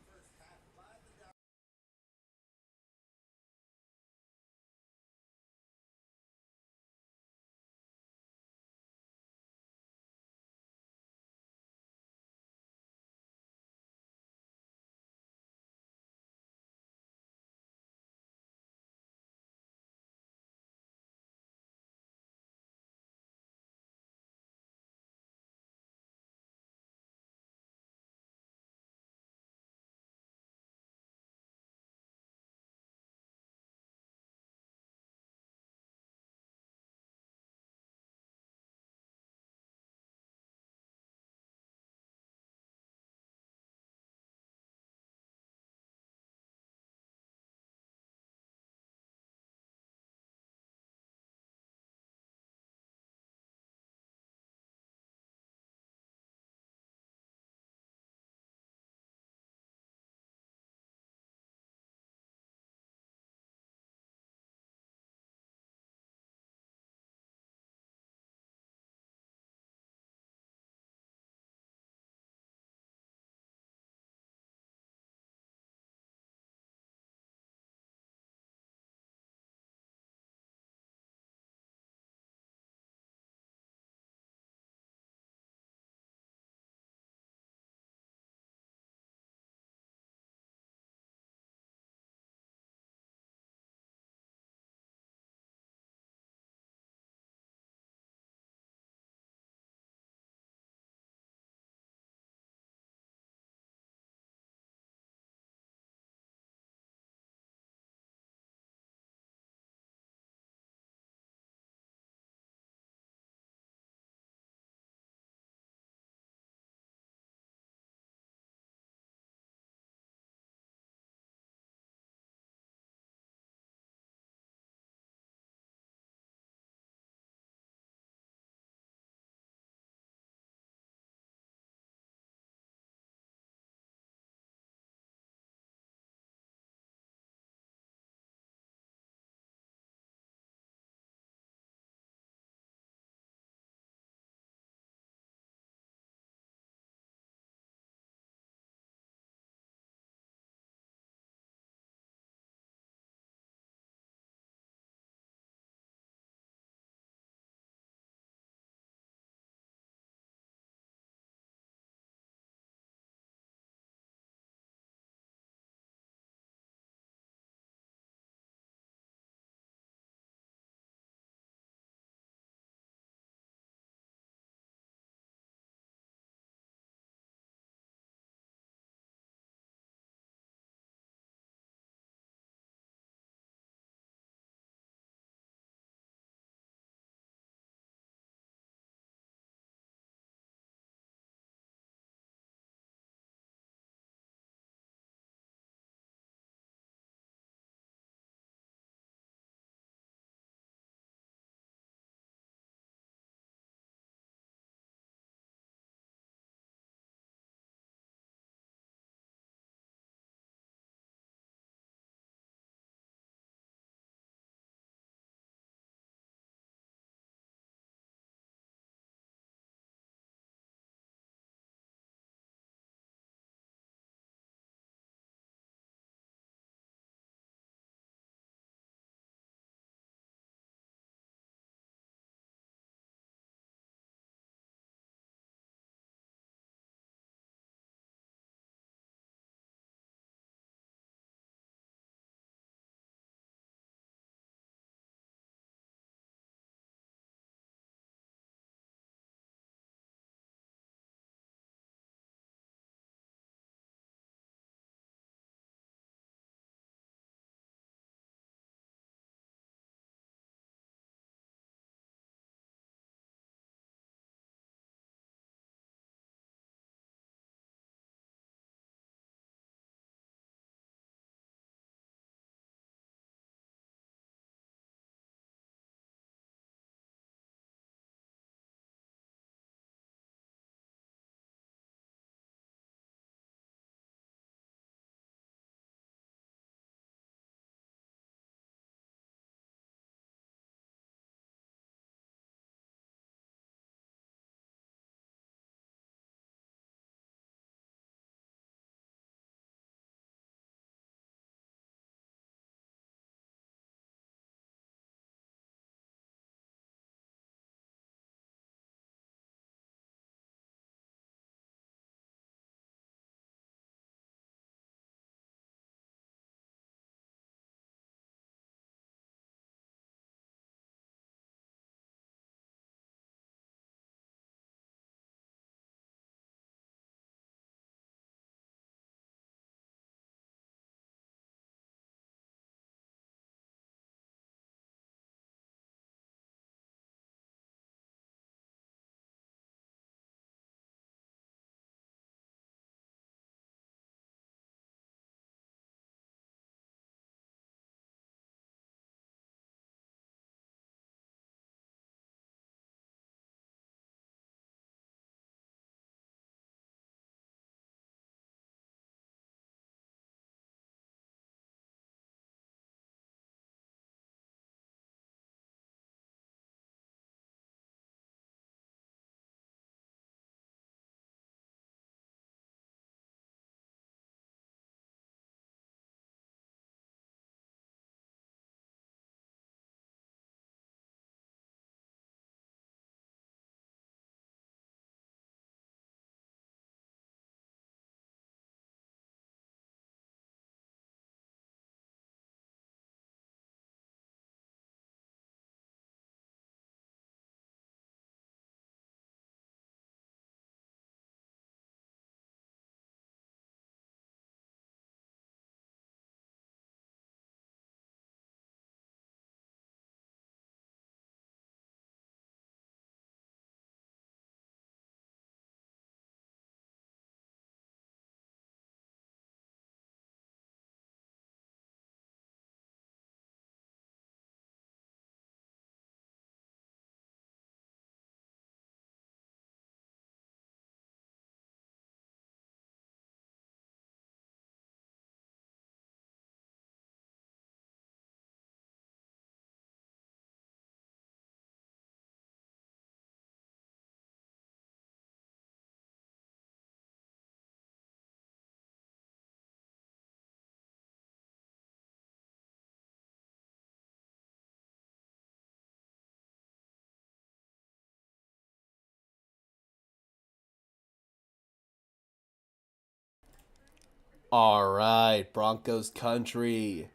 All right, Broncos country.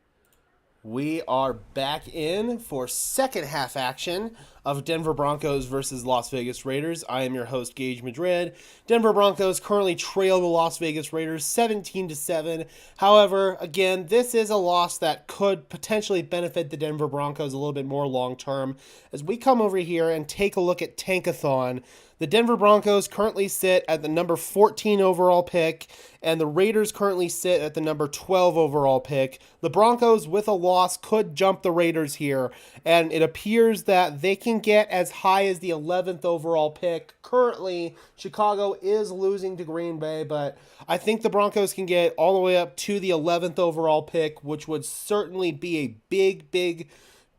We are back in for second half action of Denver Broncos versus Las Vegas Raiders. I am your host Gage Madrid. Denver Broncos currently trail the Las Vegas Raiders 17-7. However, again, this is a loss that could potentially benefit the Denver Broncos a little bit more long term. As we come over here and take a look at Tankathon, the Denver Broncos currently sit at the number 14 overall pick, and the Raiders currently sit at the number 12 overall pick. The Broncos, with a loss, could jump the Raiders here, and it appears that they can get as high as the 11th overall pick. Currently, Chicago is losing to Green Bay, but I think the Broncos can get all the way up to the 11th overall pick, which would certainly be a big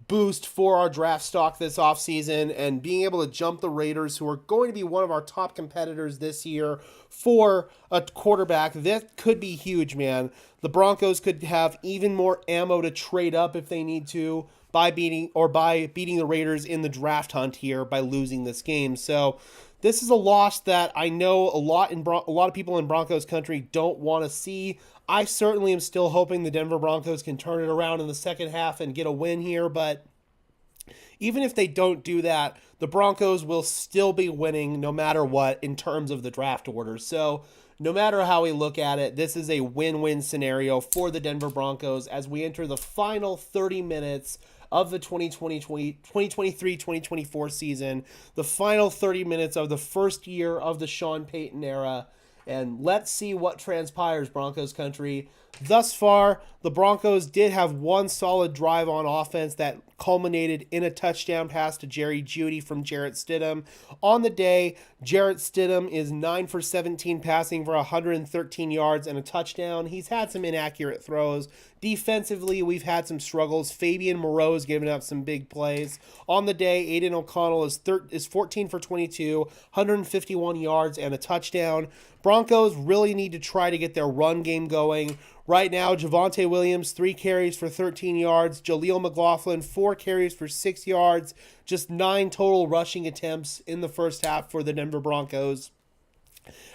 boost for our draft stock this offseason, and being able to jump the Raiders, who are going to be one of our top competitors this year for a quarterback. That could be huge, man. The Broncos could have even more ammo to trade up if they need to by beating the Raiders in the draft hunt here by losing this game. So this is a loss that I know a lot of people in Broncos country don't want to see. I certainly am still hoping the Denver Broncos can turn it around in the second half and get a win here, but even if they don't do that, the Broncos will still be winning no matter what in terms of the draft order. So no matter how we look at it, this is a win-win scenario for the Denver Broncos as we enter the final 30 minutes of the 2023-2024 season, the final 30 minutes of the first year of the Sean Payton era. And let's see what transpires, Broncos country. Thus far, the Broncos did have one solid drive on offense that culminated in a touchdown pass to Jerry Jeudy from Jarrett Stidham. On the day, Jarrett Stidham is 9 for 17 passing for 113 yards and a touchdown. He's had some inaccurate throws. Defensively, we've had some struggles. Fabian Moreau's given up some big plays. On the day, Aiden O'Connell is 14 for 22, 151 yards and a touchdown. Broncos really need to try to get their run game going. Right now, Javonte Williams, 3 carries for 13 yards. Jaleel McLaughlin, 4 carries for 6 yards. Just 9 total rushing attempts in the first half for the Denver Broncos,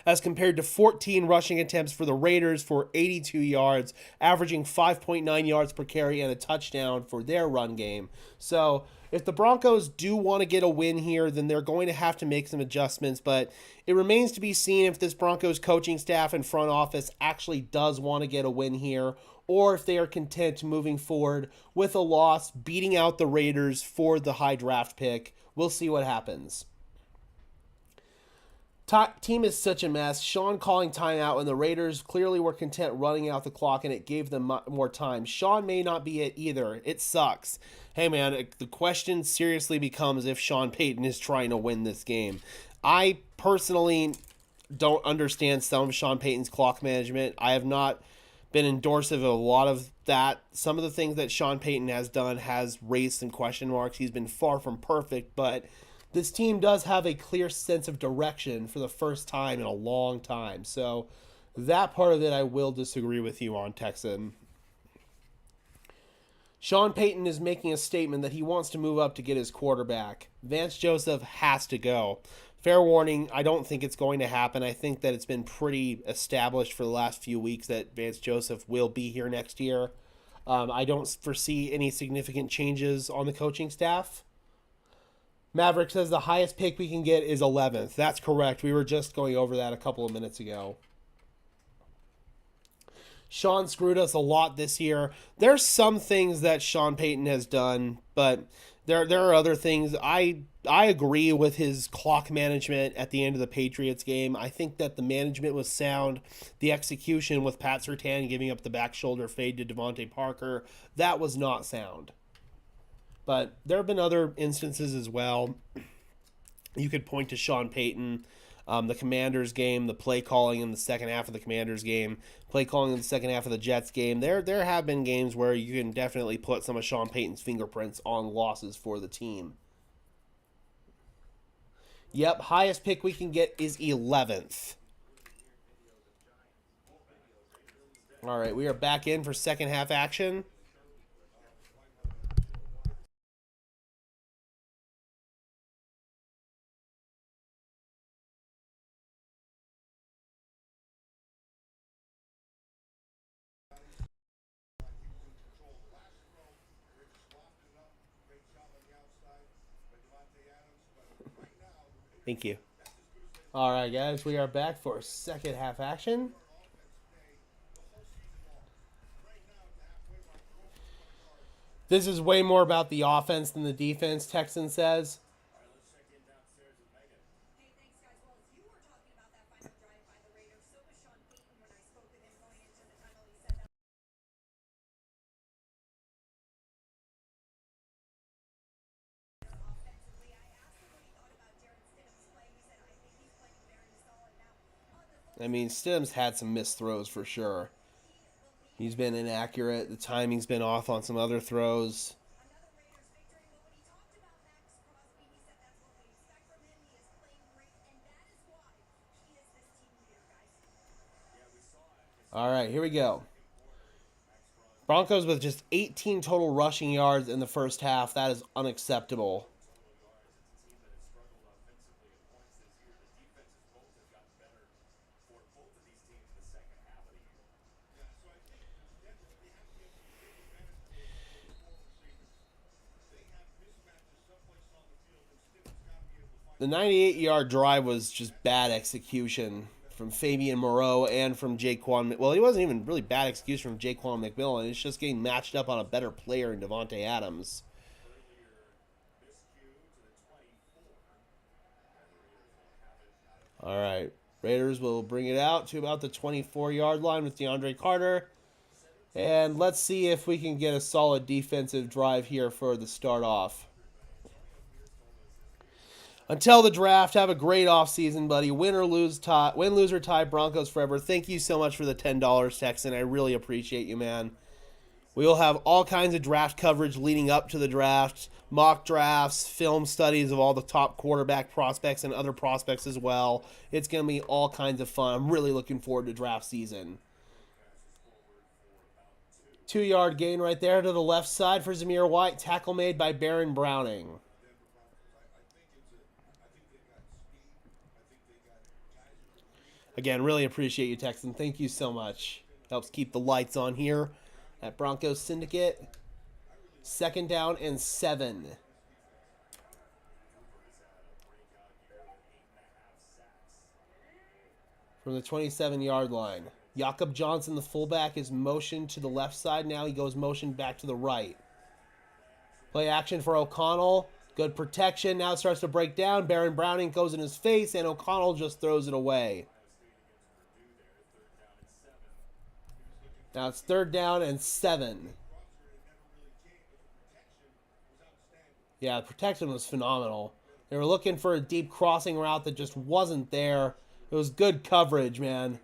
as compared to 14 rushing attempts for the Raiders for 82 yards, averaging 5.9 yards per carry and a touchdown for their run game. So if the Broncos do want to get a win here, then they're going to have to make some adjustments, but it remains to be seen if this Broncos coaching staff and front office actually does want to get a win here, or if they are content moving forward with a loss, beating out the Raiders for the high draft pick. We'll see what happens. Team is such a mess. Sean calling timeout when the Raiders clearly were content running out the clock, and it gave them more time. Sean may not be it either. It sucks. Hey, man, the question seriously becomes if Sean Payton is trying to win this game. I personally don't understand some of Sean Payton's clock management. I have not been endorsed of a lot of that. Some of the things that Sean Payton has done has raised some question marks. He's been far from perfect, but this team does have a clear sense of direction for the first time in a long time. So that part of it I will disagree with you on, Texan. Sean Payton is making a statement that he wants to move up to get his quarterback. Vance Joseph has to go. Fair warning, I don't think it's going to happen. I think that it's been pretty established for the last few weeks that Vance Joseph will be here next year. I don't foresee any significant changes on the coaching staff. Maverick says the highest pick we can get is 11th. That's correct. We were just going over that a couple of minutes ago. Sean screwed us a lot this year. There's some things that Sean Payton has done, but there are other things. I agree with his clock management at the end of the Patriots game. I think that the management was sound. The execution with Pat Surtain giving up the back shoulder fade to Devontae Parker, that was not sound. But there have been other instances as well. You could point to Sean Payton, the Commanders game, the play calling in the second half of the Commanders game, play calling in the second half of the Jets game. There have been games where you can definitely put some of Sean Payton's fingerprints on losses for the team. Yep, highest pick we can get is 11th. All right, we are back in for second half action. Thank you. All right, guys, we are back for second half action. This is way more about the offense than the defense, Texan says. I mean, Stidham's had some missed throws for sure. He's been inaccurate. The timing's been off on some other throws. All right, here we go. Broncos with just 18 total rushing yards in the first half. That is unacceptable. The 98-yard drive was just bad execution from Fabian Moreau and from Jaquan. Well, he wasn't even really bad execution from Jaquan McMillan. It's just getting matched up on a better player in Davante Adams. All right. Raiders will bring it out to about the 24-yard line with DeAndre Carter. And let's see if we can get a solid defensive drive here for the start off. Until the draft, have a great offseason, buddy. Win, lose, or tie, Broncos forever. Thank you so much for the $10, Texan. I really appreciate you, man. We will have all kinds of draft coverage leading up to the draft, mock drafts, film studies of all the top quarterback prospects and other prospects as well. It's going to be all kinds of fun. I'm really looking forward to draft season. 2-yard gain right there to the left side for Zamir White. Tackle made by Baron Browning. Again, really appreciate you, Texan. Thank you so much. Helps keep the lights on here at Broncos Syndicate. 2nd down and 7. From the 27-yard line. Jakob Johnson, the fullback, is motioned to the left side. Now he goes motion back to the right. Play action for O'Connell. Good protection. Now it starts to break down. Baron Browning goes in his face, and O'Connell just throws it away. Now it's 3rd down and 7. Yeah, the protection was phenomenal. They were looking for a deep crossing route that just wasn't there. It was good coverage, man.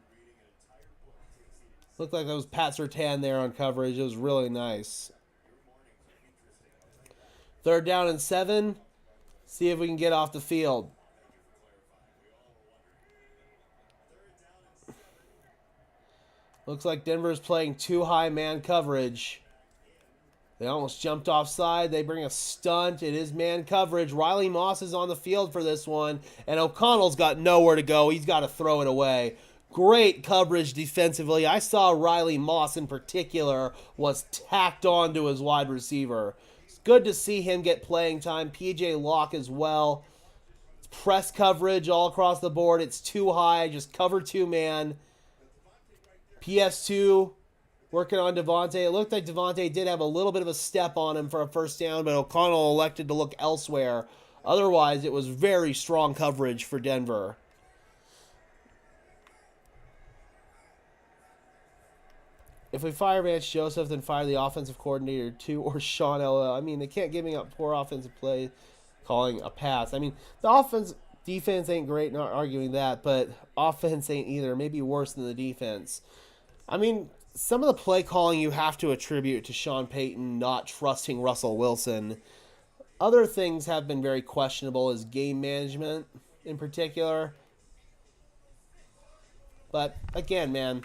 Looked like that was Pat Surtain there on coverage. It was really nice. 3rd down and 7. See if we can get off the field. Looks like Denver's playing too high man coverage. They almost jumped offside. They bring a stunt. It is man coverage. Riley Moss is on the field for this one. And O'Connell's got nowhere to go. He's got to throw it away. Great coverage defensively. I saw Riley Moss in particular was tacked on to his wide receiver. It's good to see him get playing time. P.J. Locke as well. It's press coverage all across the board. It's too high. Just cover 2-man. PS2 working on Devontae. It looked like Devontae did have a little bit of a step on him for a 1st down, but O'Connell elected to look elsewhere. Otherwise, it was very strong coverage for Denver. If we fire Vance Joseph, then fire the offensive coordinator too, or Sean Ella. I mean, they can't give me up poor offensive play calling a pass. I mean, the defense ain't great, not arguing that, but offense ain't either. Maybe worse than the defense. I mean, some of the play calling you have to attribute to Sean Payton not trusting Russell Wilson. Other things have been very questionable as game management in particular. But again, man,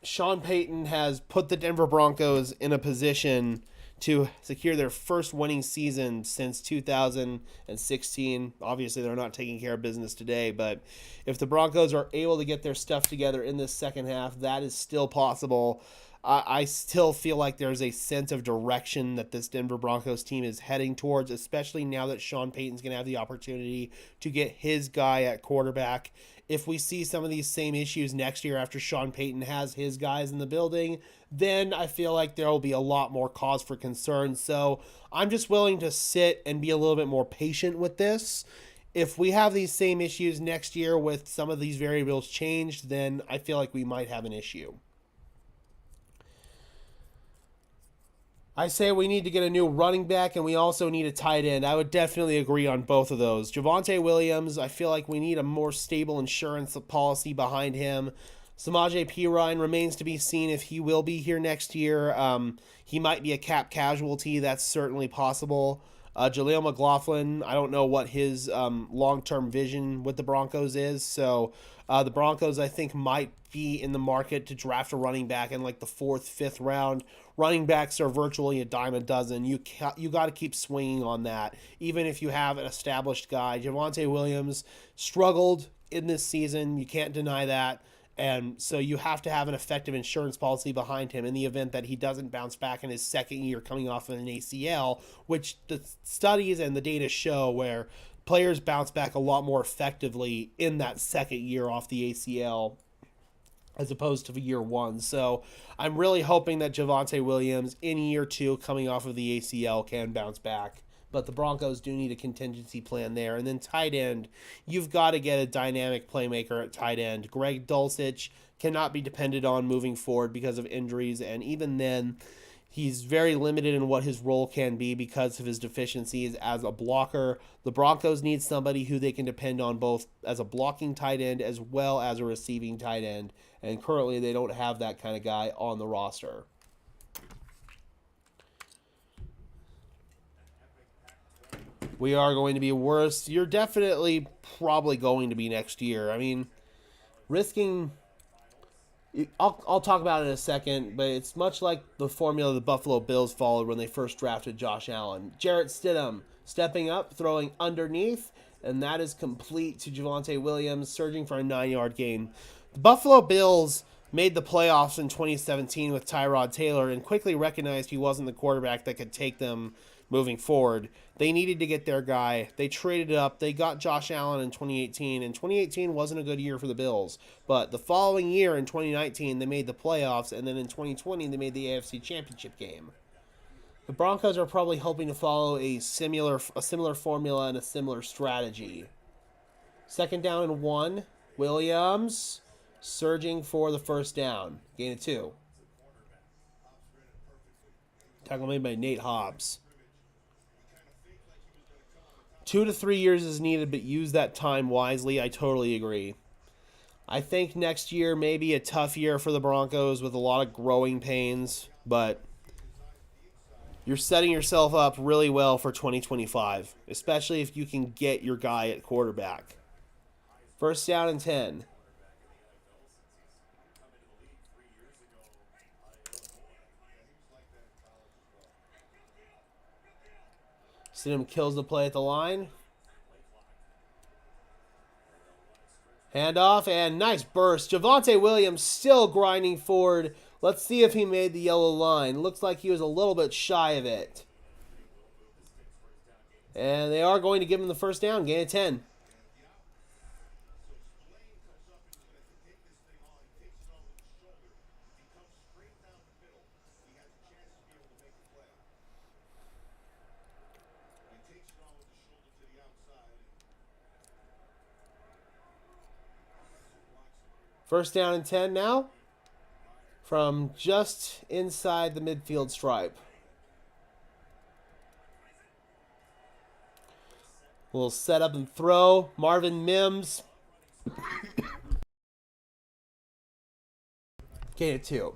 Sean Payton has put the Denver Broncos in a position to secure their first winning season since 2016. Obviously, they're not taking care of business today, but if the Broncos are able to get their stuff together in this second half, that is still possible. I still feel like there's a sense of direction that this Denver Broncos team is heading towards, especially now that Sean Payton's going to have the opportunity to get his guy at quarterback. If we see some of these same issues next year after Sean Payton has his guys in the building, then I feel like there will be a lot more cause for concern. So I'm just willing to sit and be a little bit more patient with this. If we have these same issues next year with some of these variables changed, then I feel like we might have an issue. I say we need to get a new running back, and we also need a tight end. I would definitely agree on both of those. Javonte Williams, I feel like we need a more stable insurance policy behind him. Samaje Perine remains to be seen if he will be here next year. He might be a cap casualty. That's certainly possible. Jaleel McLaughlin, I don't know what his long-term vision with the Broncos is. So the Broncos, I think, might be in the market to draft a running back in like the 4th, 5th round. Running backs are virtually a dime a dozen. You got to keep swinging on that, even if you have an established guy. Javonte Williams struggled in this season. You can't deny that. And so you have to have an effective insurance policy behind him in the event that he doesn't bounce back in his second year coming off of an ACL, which the studies and the data show where players bounce back a lot more effectively in that second year off the ACL as opposed to year one. So I'm really hoping that Javonte Williams in year 2 coming off of the ACL can bounce back. But the Broncos do need a contingency plan there. And then tight end, you've got to get a dynamic playmaker at tight end. Greg Dulcich cannot be depended on moving forward because of injuries. And even then, he's very limited in what his role can be because of his deficiencies as a blocker. The Broncos need somebody who they can depend on both as a blocking tight end as well as a receiving tight end. And currently, they don't have that kind of guy on the roster. We are going to be worse. You're definitely probably going to be next year. I mean, risking... I'll talk about it in a second, but it's much like the formula the Buffalo Bills followed when they first drafted Josh Allen. Jarrett Stidham stepping up, throwing underneath, and that is complete to Javonte Williams, surging for a 9-yard gain. The Buffalo Bills made the playoffs in 2017 with Tyrod Taylor and quickly recognized he wasn't the quarterback that could take them moving forward. They needed to get their guy. They traded up. They got Josh Allen in 2018, and 2018 wasn't a good year for the Bills. But the following year, in 2019, they made the playoffs, and then in 2020, they made the AFC Championship game. The Broncos are probably hoping to follow a similar formula and a similar strategy. 2nd down and 1. Williams surging for the first down. Gain of 2. Tackle made by Nate Hobbs. 2 to 3 years is needed, but use that time wisely. I totally agree. I think next year may be a tough year for the Broncos with a lot of growing pains, but you're setting yourself up really well for 2025, especially if you can get your guy at quarterback. 1st down and 10. Stidham kills the play at the line. Handoff and nice burst. Javonte Williams still grinding forward. Let's see if he made the yellow line. Looks like he was a little bit shy of it. And they are going to give him the first down. Gain of 10. First down and 10 now from just inside the midfield stripe. We'll set up and throw. Marvin Mims. Gain of 2.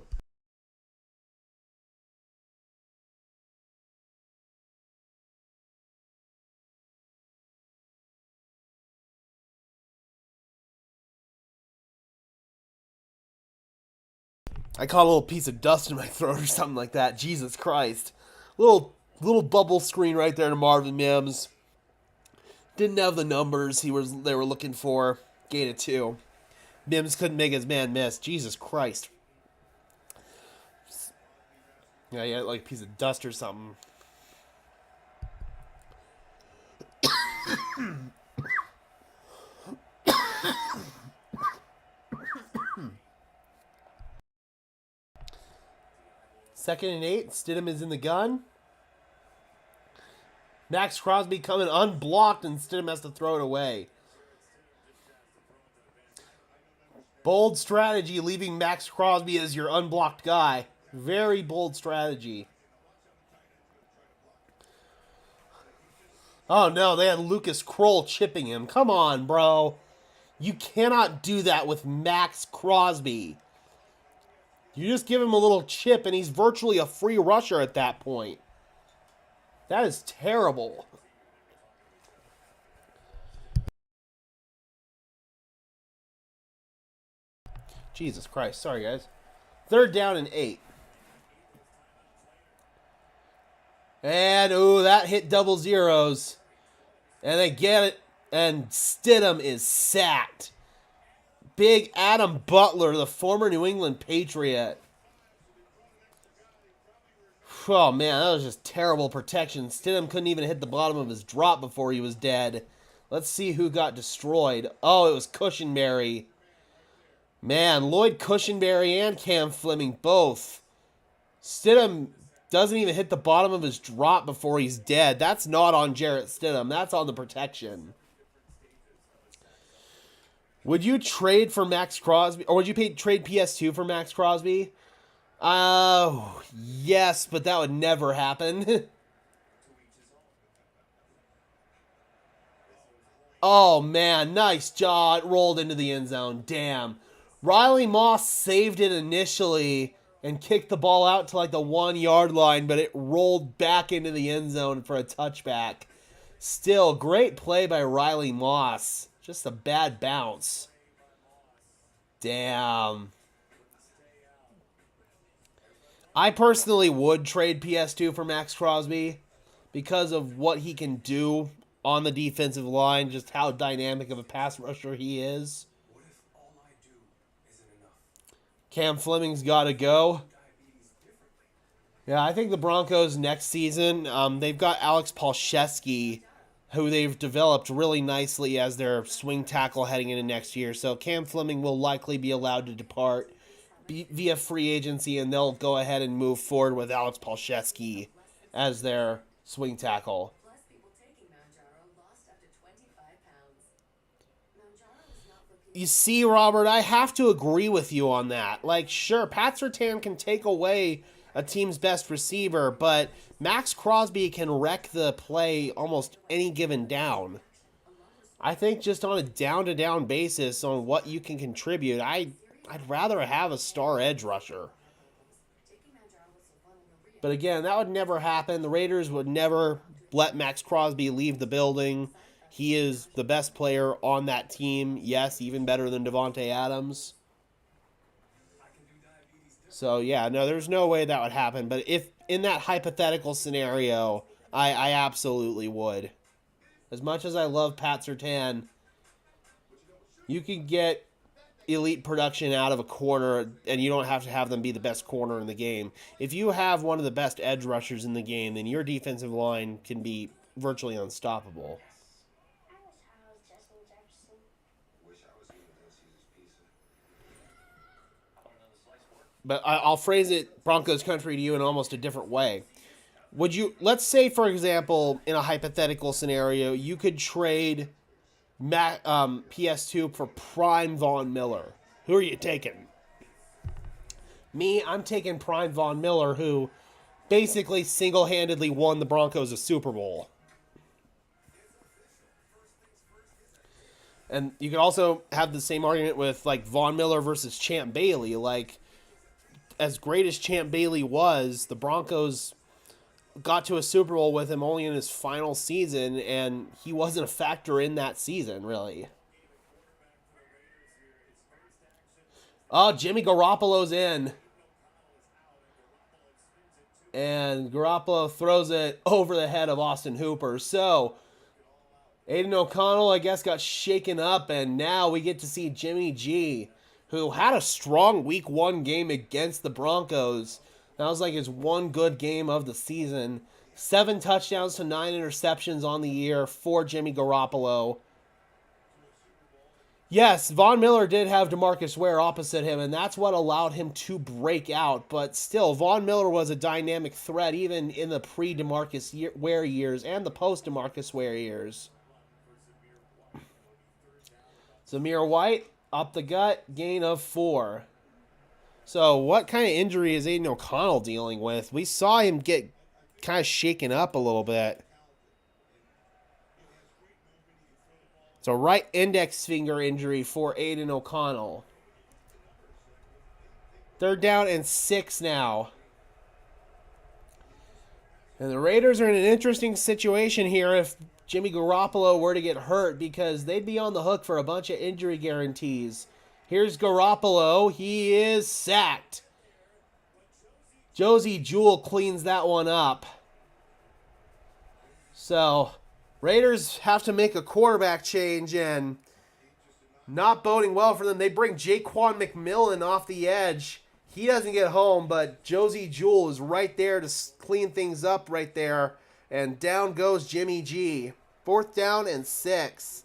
I caught a little piece of dust in my throat or something like that. Jesus Christ. Little bubble screen right there to Marvin Mims. Didn't have the numbers they were looking for. Gain of 2. Mims couldn't make his man miss. Jesus Christ. Yeah, yeah, like a piece of dust or something. Second and 8. Stidham is in the gun. Max Crosby coming unblocked, and Stidham has to throw it away. Bold strategy, leaving Max Crosby as your unblocked guy. Very bold strategy. Oh no, they had Lucas Kroll chipping him. Come on, bro. You cannot do that with Max Crosby. You just give him a little chip, and he's virtually a free rusher at that point. That is terrible. Jesus Christ. Sorry, guys. Third down and 8. And, ooh, that hit double zeros. And they get it, and Stidham is sacked. Big Adam Butler, the former New England Patriot. Oh, man, that was just terrible protection. Stidham couldn't even hit the bottom of his drop before he was dead. Let's see who got destroyed. Oh, it was Cushenberry. Man, Lloyd Cushenberry and Cam Fleming both. Stidham doesn't even hit the bottom of his drop before he's dead. That's not on Jarrett Stidham. That's on the protection. Would you trade for Max Crosby? Or would you trade PS2 for Max Crosby? Yes, but that would never happen. Oh, man. Nice jaw. It rolled into the end zone. Damn. Riley Moss saved it initially and kicked the ball out to like the 1 yard line, but it rolled back into the end zone for a touchback. Still, great play by Riley Moss. Just a bad bounce. Damn. I personally would trade PS2 for Max Crosby because of what he can do on the defensive line, just how dynamic of a pass rusher he is. Cam Fleming's got to go. Yeah, I think the Broncos next season, they've got Alex Palczewski, who they've developed really nicely as their swing tackle heading into next year. So Cam Fleming will likely be allowed to depart via free agency, and they'll go ahead and move forward with Alex Palczewski as their swing tackle. You see, Robert, I have to agree with you on that. Like, sure, Pat Surtain can take away a team's best receiver, but Max Crosby can wreck the play almost any given down. I think just on a down-to-down basis on what you can contribute, I'd rather have a star edge rusher. But again, that would never happen. The Raiders would never let Max Crosby leave the building. He is the best player on that team. Yes, even better than Devontae Adams. So, yeah, no, there's no way that would happen. But if in that hypothetical scenario, I absolutely would. As much as I love Pat Surtain, you can get elite production out of a corner, and you don't have to have them be the best corner in the game. If you have one of the best edge rushers in the game, then your defensive line can be virtually unstoppable. But I'll phrase it Broncos country to you in almost a different way. Would you, let's say, for example, in a hypothetical scenario, you could trade PS2 for prime Von Miller. Who are you taking? Me, I'm taking prime Von Miller, who basically single-handedly won the Broncos a Super Bowl. And you could also have the same argument with, like, Von Miller versus Champ Bailey. Like, as great as Champ Bailey was, the Broncos got to a Super Bowl with him only in his final season, and he wasn't a factor in that season, really. Oh, Jimmy Garoppolo's in. And Garoppolo throws it over the head of Austin Hooper. So, Aiden O'Connell, I guess, got shaken up, and now we get to see Jimmy G, who had a strong Week 1 game against the Broncos, That was like his one good game of the season. 7 touchdowns to 9 interceptions on the year for Jimmy Garoppolo. Yes, Von Miller did have DeMarcus Ware opposite him, and that's what allowed him to break out. But still, Von Miller was a dynamic threat even in the pre-DeMarcus Ware years and the post-DeMarcus Ware years. Zamir White, up the gut, gain of 4. So what kind of injury is Aiden O'Connell dealing with? We saw him get kind of shaken up a little bit. It's a right index finger injury for Aiden O'Connell. 3rd down and 6 now. And the Raiders are in an interesting situation here if Jimmy Garoppolo were to get hurt, because they'd be on the hook for a bunch of injury guarantees. Here's Garoppolo. He is sacked. Josie Jewell cleans that one up. So, Raiders have to make a quarterback change, and not boding well for them. They bring Jaquan McMillan off the edge. He doesn't get home, but Josie Jewell is right there to clean things up right there. And down goes Jimmy G. 4th down and 6.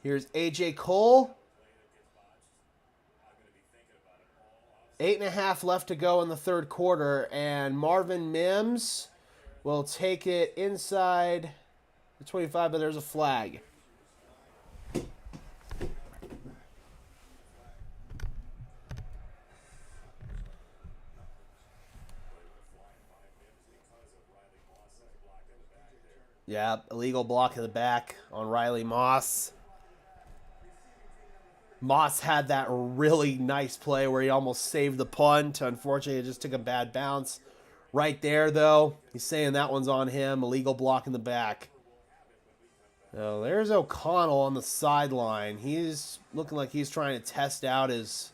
Here's A.J. Cole. 8.5 left to go in the 3rd quarter, and Marvin Mims will take it inside the 25, but there's a flag. Yeah, illegal block in the back on Riley Moss. Moss had that really nice play where he almost saved the punt. Unfortunately, it just took a bad bounce. Right there, though, he's saying that one's on him. Illegal block in the back. So there's O'Connell on the sideline. He's looking like he's trying to test out his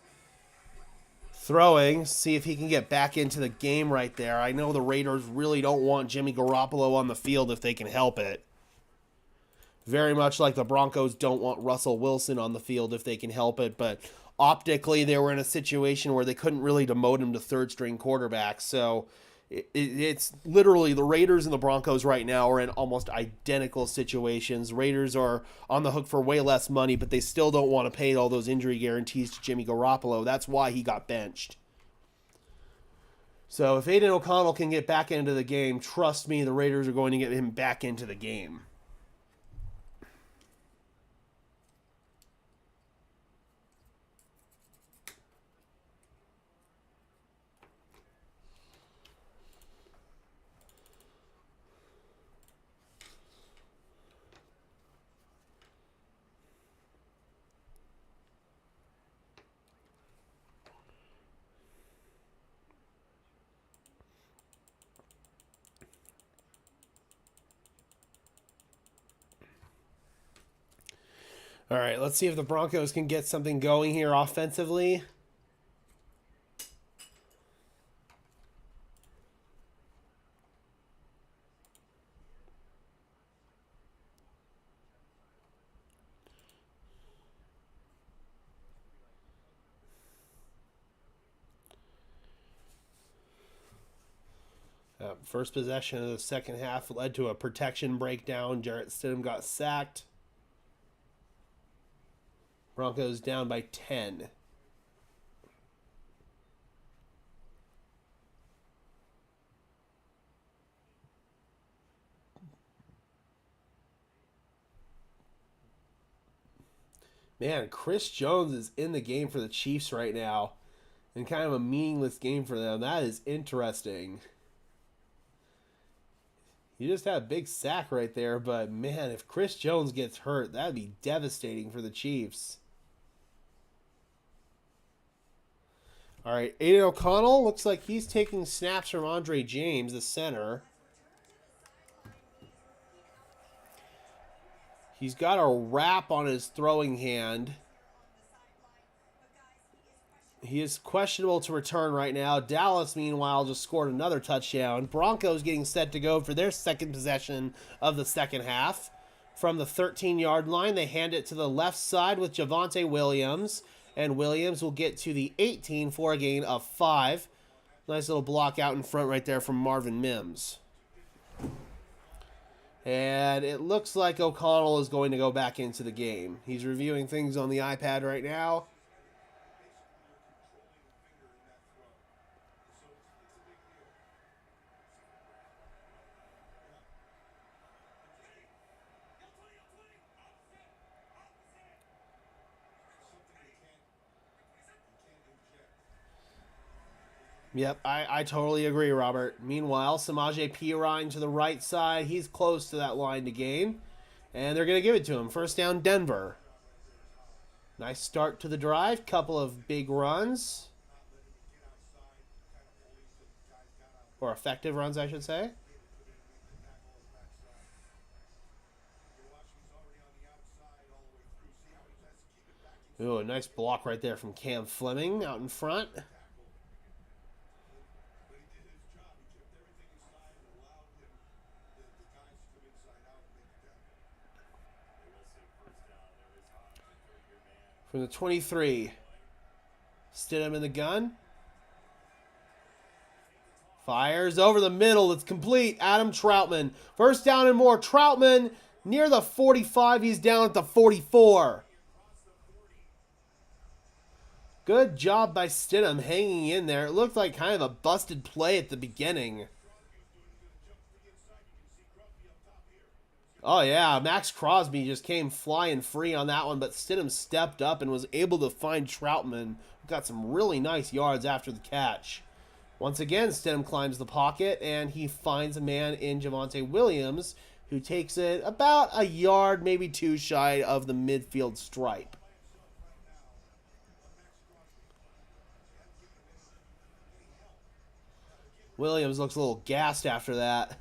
throwing, see if he can get back into the game right there. I know the Raiders really don't want Jimmy Garoppolo on the field if they can help it. Very much like the Broncos don't want Russell Wilson on the field if they can help it, but optically they were in a situation where they couldn't really demote him to 3rd-string quarterback. So it's literally the Raiders and the Broncos right now are in almost identical situations. Raiders are on the hook for way less money, but they still don't want to pay all those injury guarantees to Jimmy Garoppolo. That's why he got benched. So if Aiden O'Connell can get back into the game, trust me, the Raiders are going to get him back into the game. All right, let's see if the Broncos can get something going here offensively. First possession of the second half led to a protection breakdown. Jarrett Stidham got sacked. Broncos down by 10. Man, Chris Jones is in the game for the Chiefs right now. In kind of a meaningless game for them. That is interesting. You just had a big sack right there, but man, if Chris Jones gets hurt, that'd be devastating for the Chiefs. All right, Aiden O'Connell looks like he's taking snaps from Andre James, the center. He's got a wrap on his throwing hand. He is questionable to return right now. Dallas, meanwhile, just scored another touchdown. Broncos getting set to go for their second possession of the second half. From the 13-yard line, they hand it to the left side with Javonte Williams. And Williams will get to the 18 for a gain of 5. Nice little block out in front right there from Marvin Mims. And it looks like O'Connell is going to go back into the game. He's reviewing things on the iPad right now. Yep, I totally agree, Robert. Meanwhile, Samaje Perine to the right side. He's close to that line to gain. And they're going to give it to him. First down, Denver. Nice start to the drive. Couple of big runs. Or effective runs, I should say. Ooh, a nice block right there from Cam Fleming out in front. From the 23. Stidham in the gun. Fires over the middle. It's complete. Adam Troutman. First down and more. Troutman near the 45. He's down at the 44. Good job by Stidham hanging in there. It looked like kind of a busted play at the beginning. Oh, yeah. Max Crosby just came flying free on that one, but Stidham stepped up and was able to find Troutman. Got some really nice yards after the catch. Once again, Stidham climbs the pocket, and he finds a man in Javonte Williams, who takes it about a yard, maybe 2 shy of the midfield stripe. Williams looks a little gassed after that.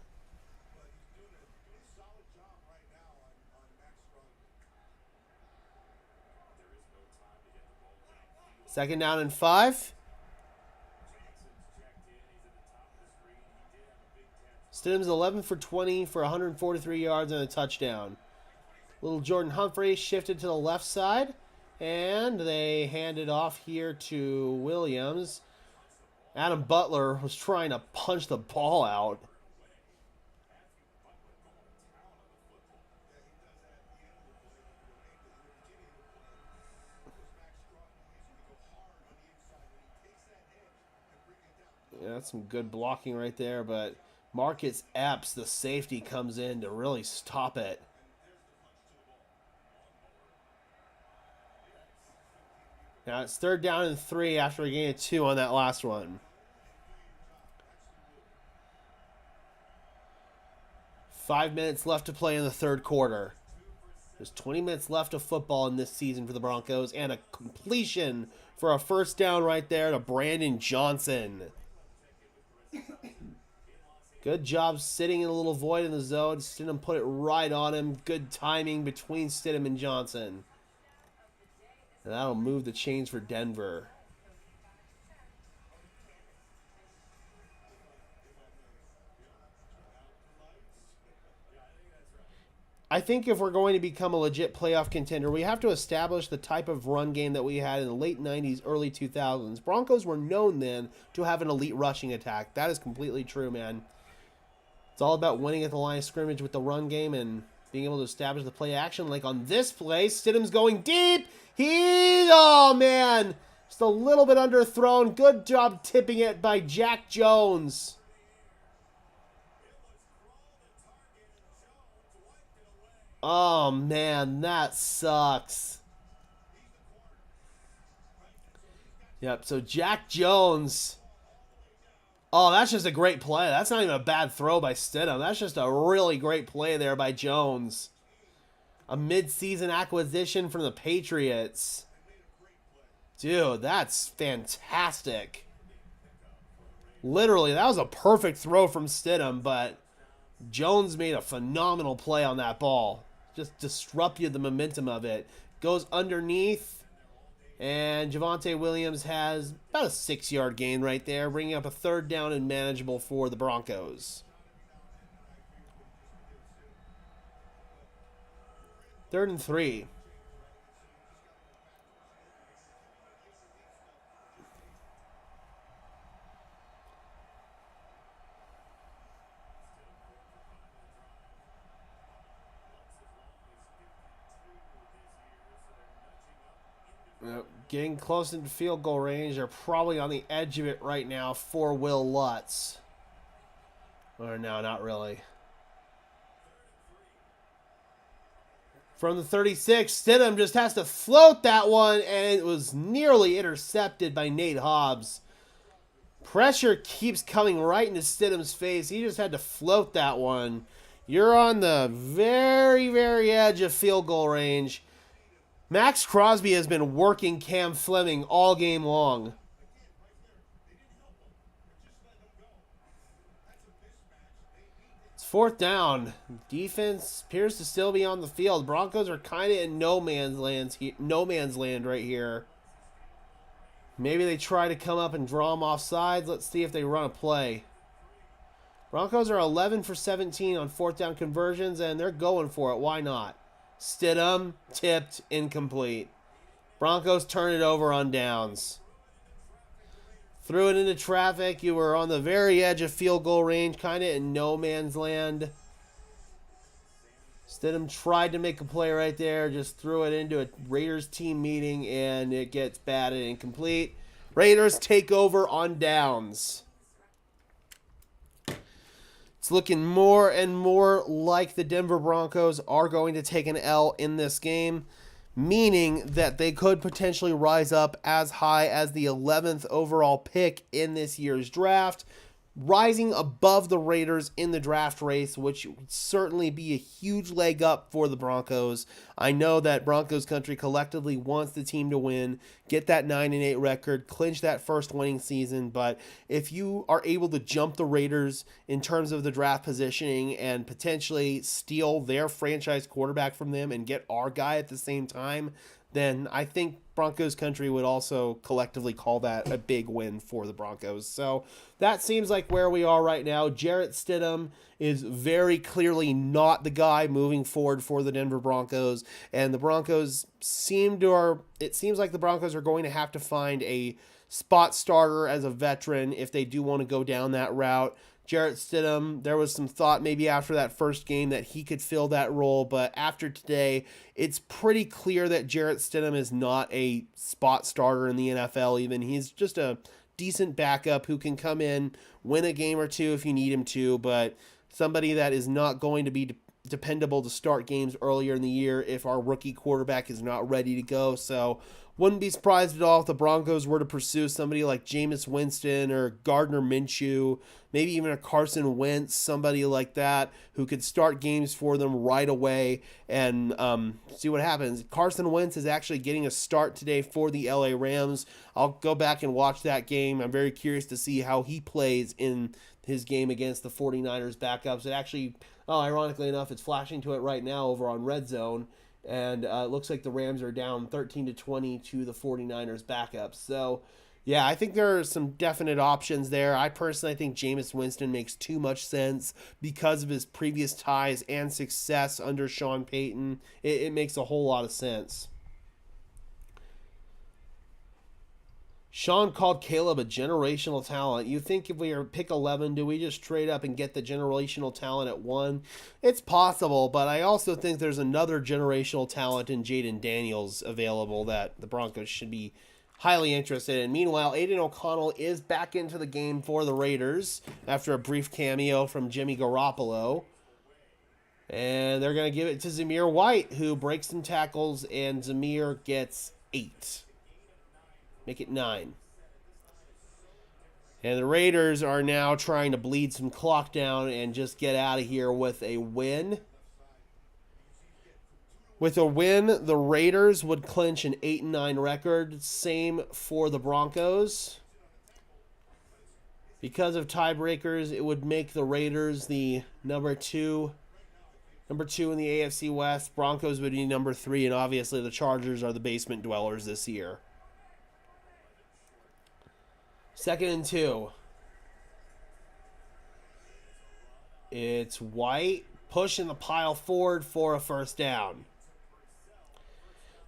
Second down and 5. Stidham's 11 for 20 for 143 yards and a touchdown. Little Jordan Humphrey shifted to the left side, and they hand it off here to Williams. Adam Butler was trying to punch the ball out. Yeah, that's some good blocking right there, but Marcus Epps, the safety, comes in to really stop it. Now it's third down and 3 after a gain of 2 on that last one. 5 minutes left to play in the third quarter. There's 20 minutes left of football in this season for the Broncos, and a completion for a first down right there to Brandon Johnson. Good job sitting in a little void in the zone. Stidham put it right on him. Good timing between Stidham and Johnson. And that'll move the chains for Denver. I think if we're going to become a legit playoff contender, we have to establish the type of run game that we had in the late 90s, early 2000s. Broncos were known then to have an elite rushing attack. That is completely true, man. It's all about winning at the line of scrimmage with the run game and being able to establish the play action. Like on this play, Stidham's going deep. Oh, man. Just a little bit underthrown. Good job tipping it by Jack Jones. Oh, man, that sucks. Yep, so Jack Jones. Oh, that's just a great play. That's not even a bad throw by Stidham. That's just a really great play there by Jones. A mid-season acquisition from the Patriots. Dude, that's fantastic. Literally, that was a perfect throw from Stidham, but Jones made a phenomenal play on that ball. Just disrupted the momentum of it. Goes underneath. And Javonte Williams has about a 6-yard gain right there, bringing up a 3rd down and manageable for the Broncos. 3rd and 3. Getting close into field goal range. They're probably on the edge of it right now for Will Lutz. Or no, not really. From the 36, Stidham just has to float that one, and it was nearly intercepted by Nate Hobbs. Pressure keeps coming right into Stidham's face. He just had to float that one. You're on the very, very edge of field goal range. Max Crosby has been working Cam Fleming all game long. It's 4th down. Defense appears to still be on the field. Broncos are kind of in no man's land right here. Maybe they try to come up and draw them off sides. Let's see if they run a play. Broncos are 11 for 17 on 4th down conversions, and they're going for it. Why not? Stidham, tipped, incomplete. Broncos turn it over on downs. Threw it into traffic. You were on the very edge of field goal range, kind of in no man's land. Stidham tried to make a play right there, just threw it into a Raiders team meeting, and it gets batted incomplete. Raiders take over on downs. It's looking more and more like the Denver Broncos are going to take an L in this game, meaning that they could potentially rise up as high as the 11th overall pick in this year's draft, rising above the Raiders in the draft race, which would certainly be a huge leg up for the Broncos. I know that Broncos country collectively wants the team to win, get that 9-8 record, clinch that first winning season, but if you are able to jump the Raiders in terms of the draft positioning and potentially steal their franchise quarterback from them and get our guy at the same time, then I think Broncos country would also collectively call that a big win for the Broncos. So that seems like where we are right now. Jarrett Stidham is very clearly not the guy moving forward for the Denver Broncos, and the Broncos it seems like the Broncos are going to have to find a spot starter as a veteran if they do want to go down that route. Jarrett Stidham, there was some thought maybe after that first game that he could fill that role, but after today, it's pretty clear that Jarrett Stidham is not a spot starter in the NFL even. He's just a decent backup who can come in, win a game or two if you need him to, but somebody that is not going to be dependable to start games earlier in the year if our rookie quarterback is not ready to go. So wouldn't be surprised at all if the Broncos were to pursue somebody like Jameis Winston or Gardner Minshew, maybe even a Carson Wentz, somebody like that who could start games for them right away and see what happens. Carson Wentz is actually getting a start today for the LA Rams. I'll go back and watch that game. I'm very curious to see how he plays in his game against the 49ers backups. It actually, ironically enough, it's flashing to it right now over on Red Zone. And it looks like the Rams are down 13-20 to the 49ers backups. So, yeah, I think there are some definite options there. I personally think Jameis Winston makes too much sense because of his previous ties and success under Sean Payton. It makes a whole lot of sense. Sean called Caleb a generational talent. You think if we are pick 11, do we just trade up and get the generational talent at 1? It's possible, but I also think there's another generational talent in Jaden Daniels available that the Broncos should be highly interested in. Meanwhile, Aiden O'Connell is back into the game for the Raiders after a brief cameo from Jimmy Garoppolo. And they're going to give it to Zamir White, who breaks some tackles, and Zamir gets 8. Make it 9. And the Raiders are now trying to bleed some clock down and just get out of here with a win. With a win, the Raiders would clinch an 8-9 record. Same for the Broncos. Because of tiebreakers, it would make the Raiders the number 2 in the AFC West. Broncos would be number 3, and obviously the Chargers are the basement dwellers this year. Second and 2. It's White pushing the pile forward for a first down.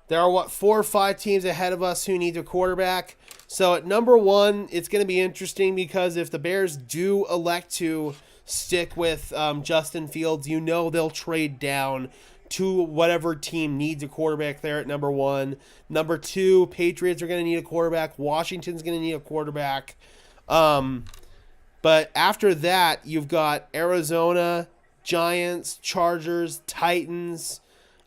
There are, 4 or 5 teams ahead of us who need a quarterback. So at number 1, it's going to be interesting because if the Bears do elect to stick with Justin Fields, you know they'll trade down to whatever team needs a quarterback there at number 1. Number 2, Patriots are going to need a quarterback. Washington's going to need a quarterback. But after that, you've got Arizona, Giants, Chargers, Titans.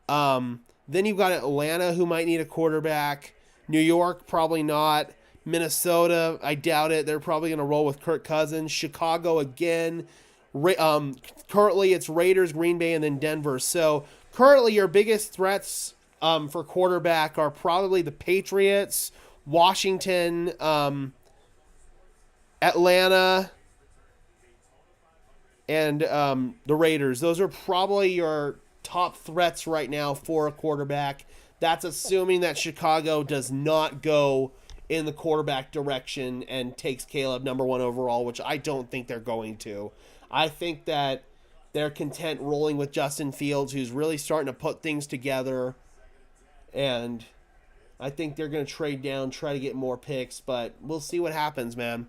Then you've got Atlanta, who might need a quarterback. New York, probably not. Minnesota, I doubt it. They're probably going to roll with Kirk Cousins. Chicago again. Currently, it's Raiders, Green Bay, and then Denver. So currently, your biggest threats for quarterback are probably the Patriots, Washington, Atlanta, and the Raiders. Those are probably your top threats right now for a quarterback. That's assuming that Chicago does not go in the quarterback direction and takes Caleb number 1 overall, which I don't think they're going to. I think that they're content rolling with Justin Fields, who's really starting to put things together. And I think they're going to trade down, try to get more picks, but we'll see what happens, man.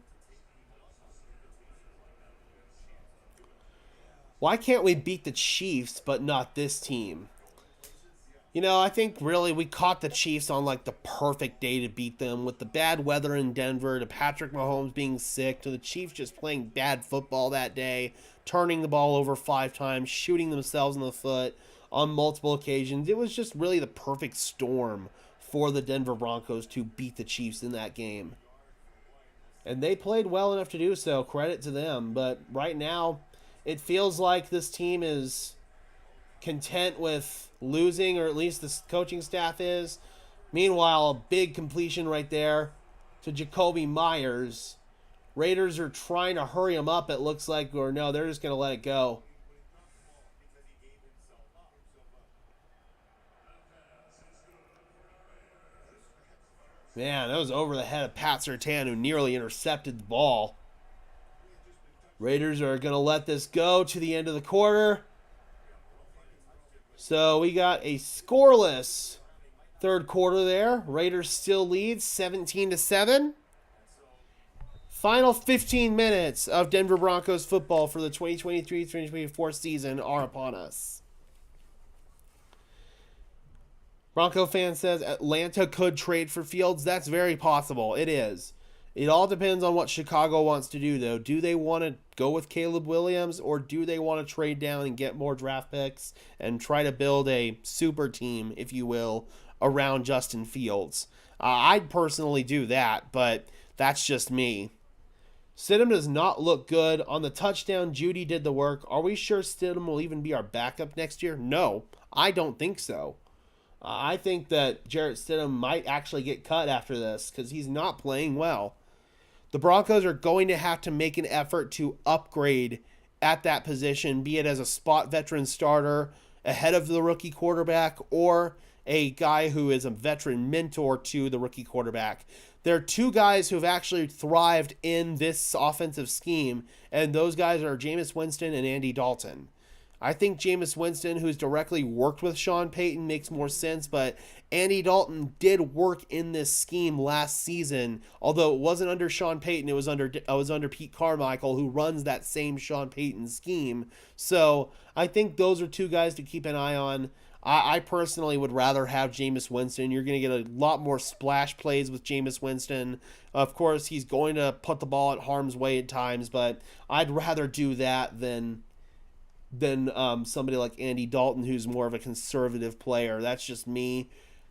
Why can't we beat the Chiefs but not this team? You know, I think really we caught the Chiefs on like the perfect day to beat them with the bad weather in Denver, to Patrick Mahomes being sick, to the Chiefs just playing bad football that day, turning the ball over 5 times, shooting themselves in the foot on multiple occasions. It was just really the perfect storm for the Denver Broncos to beat the Chiefs in that game. And they played well enough to do so. Credit to them. But right now, it feels like this team is content with losing, or at least the coaching staff is. Meanwhile, a big completion right there to Jacoby Myers. Raiders are trying to hurry him up, it looks like, or no, they're just going to let it go. Man, that was over the head of Pat Surtain, who nearly intercepted the ball. Raiders are going to let this go to the end of the quarter. So we got a scoreless third quarter there. Raiders still lead 17-7. Final 15 minutes of Denver Broncos football for the 2023-2024 season are upon us. Bronco fan says Atlanta could trade for Fields. That's very possible. It is. It all depends on what Chicago wants to do, though. Do they want to go with Caleb Williams, or do they want to trade down and get more draft picks and try to build a super team, if you will, around Justin Fields? I'd personally do that, but that's just me. Stidham does not look good. On the touchdown, Judy did the work. Are we sure Stidham will even be our backup next year? No, I don't think so. I think that Jarrett Stidham might actually get cut after this because he's not playing well. The Broncos are going to have to make an effort to upgrade at that position, be it as a spot veteran starter ahead of the rookie quarterback or a guy who is a veteran mentor to the rookie quarterback. There are 2 guys who have actually thrived in this offensive scheme, and those guys are Jameis Winston and Andy Dalton. I think Jameis Winston, who's directly worked with Sean Payton, makes more sense, but Andy Dalton did work in this scheme last season, although it wasn't under Sean Payton, it was under Pete Carmichael, who runs that same Sean Payton scheme. So I think those are 2 guys to keep an eye on. I personally would rather have Jameis Winston. You're going to get a lot more splash plays with Jameis Winston. Of course, he's going to put the ball at harm's way at times, but I'd rather do that than somebody like Andy Dalton, who's more of a conservative player. That's just me.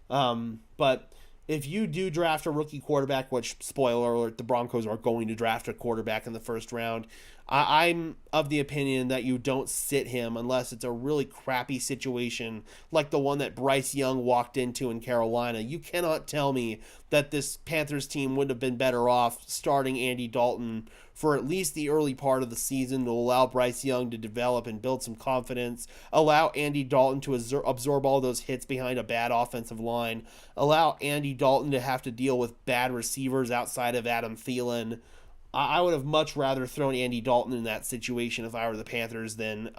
But if you do draft a rookie quarterback, which, spoiler alert, the Broncos are going to draft a quarterback in the first round, I'm of the opinion that you don't sit him unless it's a really crappy situation like the one that Bryce Young walked into in Carolina. You cannot tell me that this Panthers team would have been better off starting Andy Dalton for at least the early part of the season to allow Bryce Young to develop and build some confidence, allow Andy Dalton to absorb all those hits behind a bad offensive line, allow Andy Dalton to have to deal with bad receivers outside of Adam Thielen. I would have much rather thrown Andy Dalton in that situation if I were the Panthers than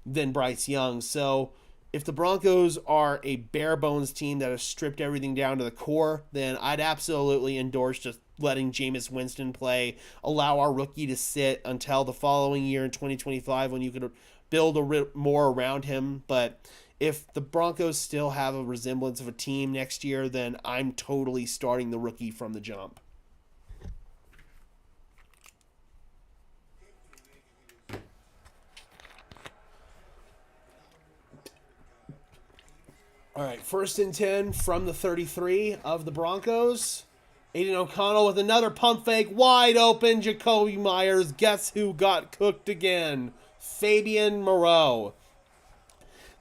Bryce Young. So if the Broncos are a bare bones team that has stripped everything down to the core, then I'd absolutely endorse just letting Jameis Winston play, allow our rookie to sit until the following year in 2025 when you could build more around him. But if the Broncos still have a resemblance of a team next year, then I'm totally starting the rookie from the jump. All right, 1st and 10 from the 33 of the Broncos. Aiden O'Connell with another pump fake. Wide open, Jacoby Myers. Guess who got cooked again? Fabian Moreau.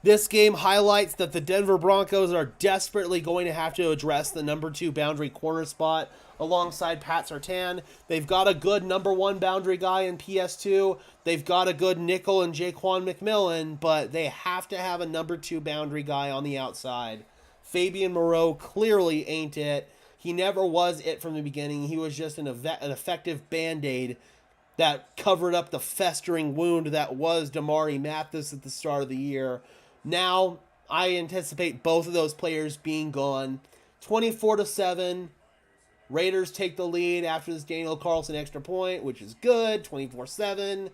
This game highlights that the Denver Broncos are desperately going to have to address the number 2 boundary corner spot alongside Pat Surtain. They've got a good number 1 boundary guy in PS2. They've got a good nickel in Jaquan McMillan, but they have to have a number 2 boundary guy on the outside. Fabian Moreau clearly ain't it. He never was it from the beginning. He was just an effective Band-Aid that covered up the festering wound that was Damari Mathis at the start of the year. Now, I anticipate both of those players being gone. 24-7. Raiders take the lead after this Daniel Carlson extra point, which is good. 24-7.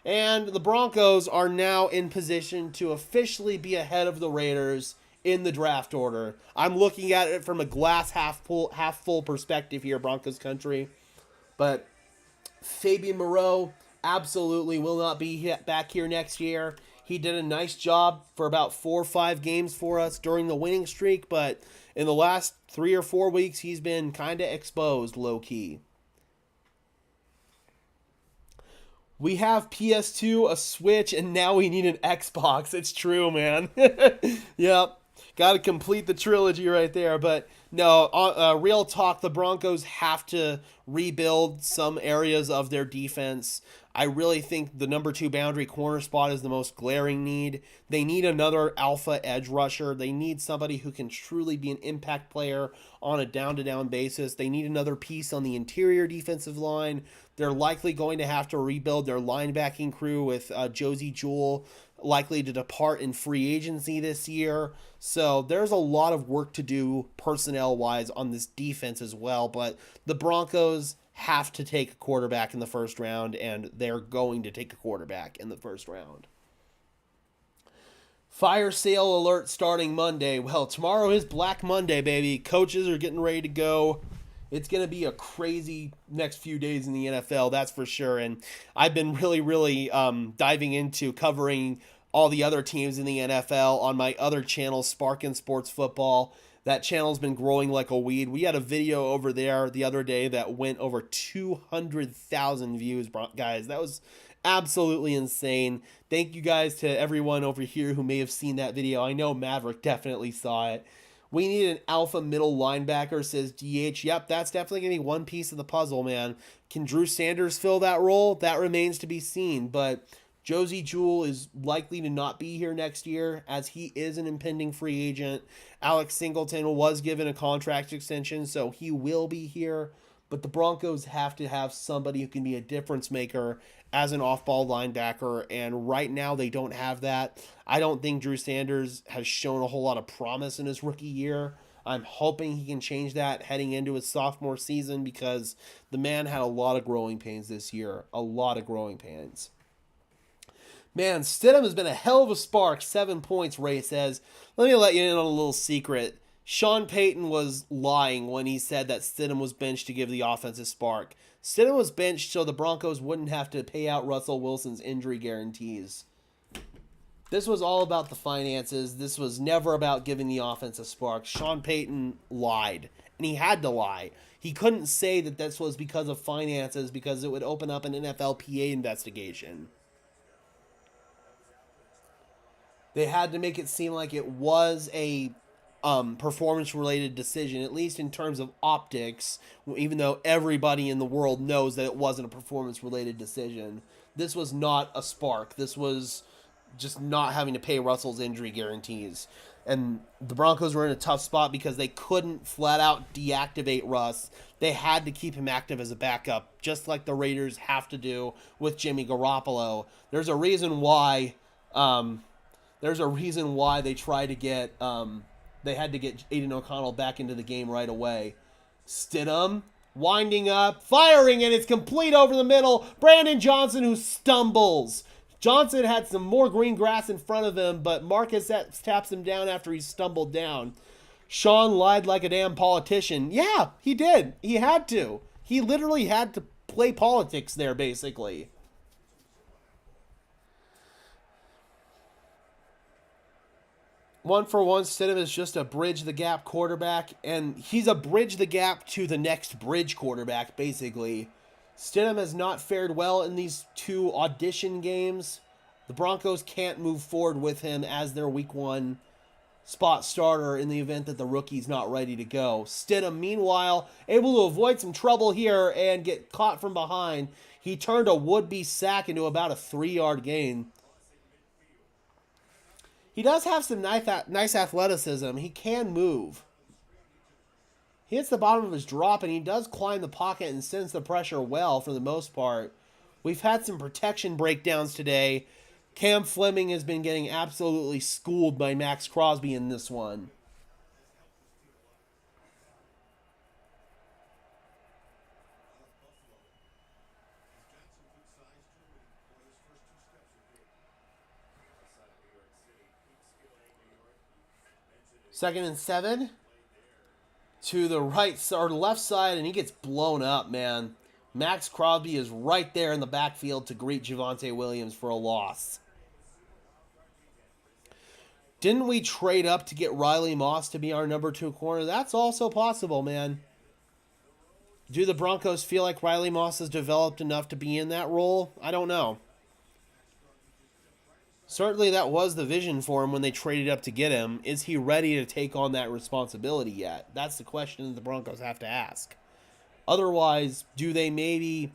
And the Broncos are now in position to officially be ahead of the Raiders in the draft order. I'm looking at it from a glass half full perspective here, Broncos country. But Fabian Moreau absolutely will not be back here next year. He did a nice job for about 4 or 5 games for us during the winning streak, but in the last 3 or 4 weeks, he's been kind of exposed low-key. We have PS2, a Switch, and now we need an Xbox. It's true, man. Yep. Got to complete the trilogy right there. But no, real talk, the Broncos have to rebuild some areas of their defense. I really think the number 2 boundary corner spot is the most glaring need. They need another alpha edge rusher. They need somebody who can truly be an impact player on a down-to-down basis. They need another piece on the interior defensive line. They're likely going to have to rebuild their linebacking crew with Josie Jewell likely to depart in free agency this year. So there's a lot of work to do personnel-wise on this defense as well. But the Broncos have to take a quarterback in the first round, and they're going to take a quarterback in the first round. Fire sale alert starting Monday. Well, tomorrow is Black Monday, baby. Coaches are getting ready to go. It's going to be a crazy next few days in the NFL, that's for sure. And I've been really diving into covering all the other teams in the NFL on my other channel, Sparkin Sports Football. That channel's been growing like a weed. We had a video over there the other day that went over 200,000 views, guys. That was absolutely insane. Thank you guys to everyone over here who may have seen that video. I know Maverick definitely saw it. We need an alpha middle linebacker, says DH. Yep, that's definitely going to be one piece of the puzzle, man. Can Drew Sanders fill that role? That remains to be seen, but Josie Jewell is likely to not be here next year as he is an impending free agent. Alex Singleton was given a contract extension, so he will be here. But the Broncos have to have somebody who can be a difference maker as an off-ball linebacker, and right now they don't have that. I don't think Drew Sanders has shown a whole lot of promise in his rookie year. I'm hoping he can change that heading into his sophomore season because the man had a lot of growing pains this year. A lot of growing pains. Man, Stidham has been a hell of a spark. 7 points, Ray says. Let me let you in on a little secret. Sean Payton was lying when he said that Stidham was benched to give the offense a spark. Stidham was benched so the Broncos wouldn't have to pay out Russell Wilson's injury guarantees. This was all about the finances. This was never about giving the offense a spark. Sean Payton lied, and he had to lie. He couldn't say that this was because of finances because it would open up an NFLPA investigation. They had to make it seem like it was a performance-related decision, at least in terms of optics, even though everybody in the world knows that it wasn't a performance-related decision. This was not a spark. This was just not having to pay Russell's injury guarantees. And the Broncos were in a tough spot because they couldn't flat out deactivate Russ. They had to keep him active as a backup, just like the Raiders have to do with Jimmy Garoppolo. There's a reason why. They tried to get. They had to get Aiden O'Connell back into the game right away. Stidham winding up, firing, and it's complete over the middle. Brandon Johnson, who stumbles. Johnson had some more green grass in front of him, but Marcus taps him down after he stumbled down. Sean lied like a damn politician. Yeah, he did. He had to. He literally had to play politics there, basically. One for one, Stidham is just a bridge the gap quarterback, and he's a bridge the gap to the next bridge quarterback, basically. Stidham has not fared well in these 2 audition games. The Broncos can't move forward with him as their week 1 spot starter in the event that the rookie's not ready to go. Stidham, meanwhile, able to avoid some trouble here and get caught from behind. He turned a would-be sack into about a 3-yard gain. He does have some nice athleticism. He can move. He hits the bottom of his drop, and he does climb the pocket and sends the pressure well for the most part. We've had some protection breakdowns today. Cam Fleming has been getting absolutely schooled by Max Crosby in this one. Second and 7. To the right or left side, and he gets blown up, man. Max Crosby is right there in the backfield to greet Javonte Williams for a loss. Didn't we trade up to get Riley Moss to be our number 2 corner? That's also possible, man. Do the Broncos feel like Riley Moss has developed enough to be in that role? I don't know. Certainly that was the vision for him when they traded up to get him. Is he ready to take on that responsibility yet? That's the question that the Broncos have to ask. Otherwise, do they maybe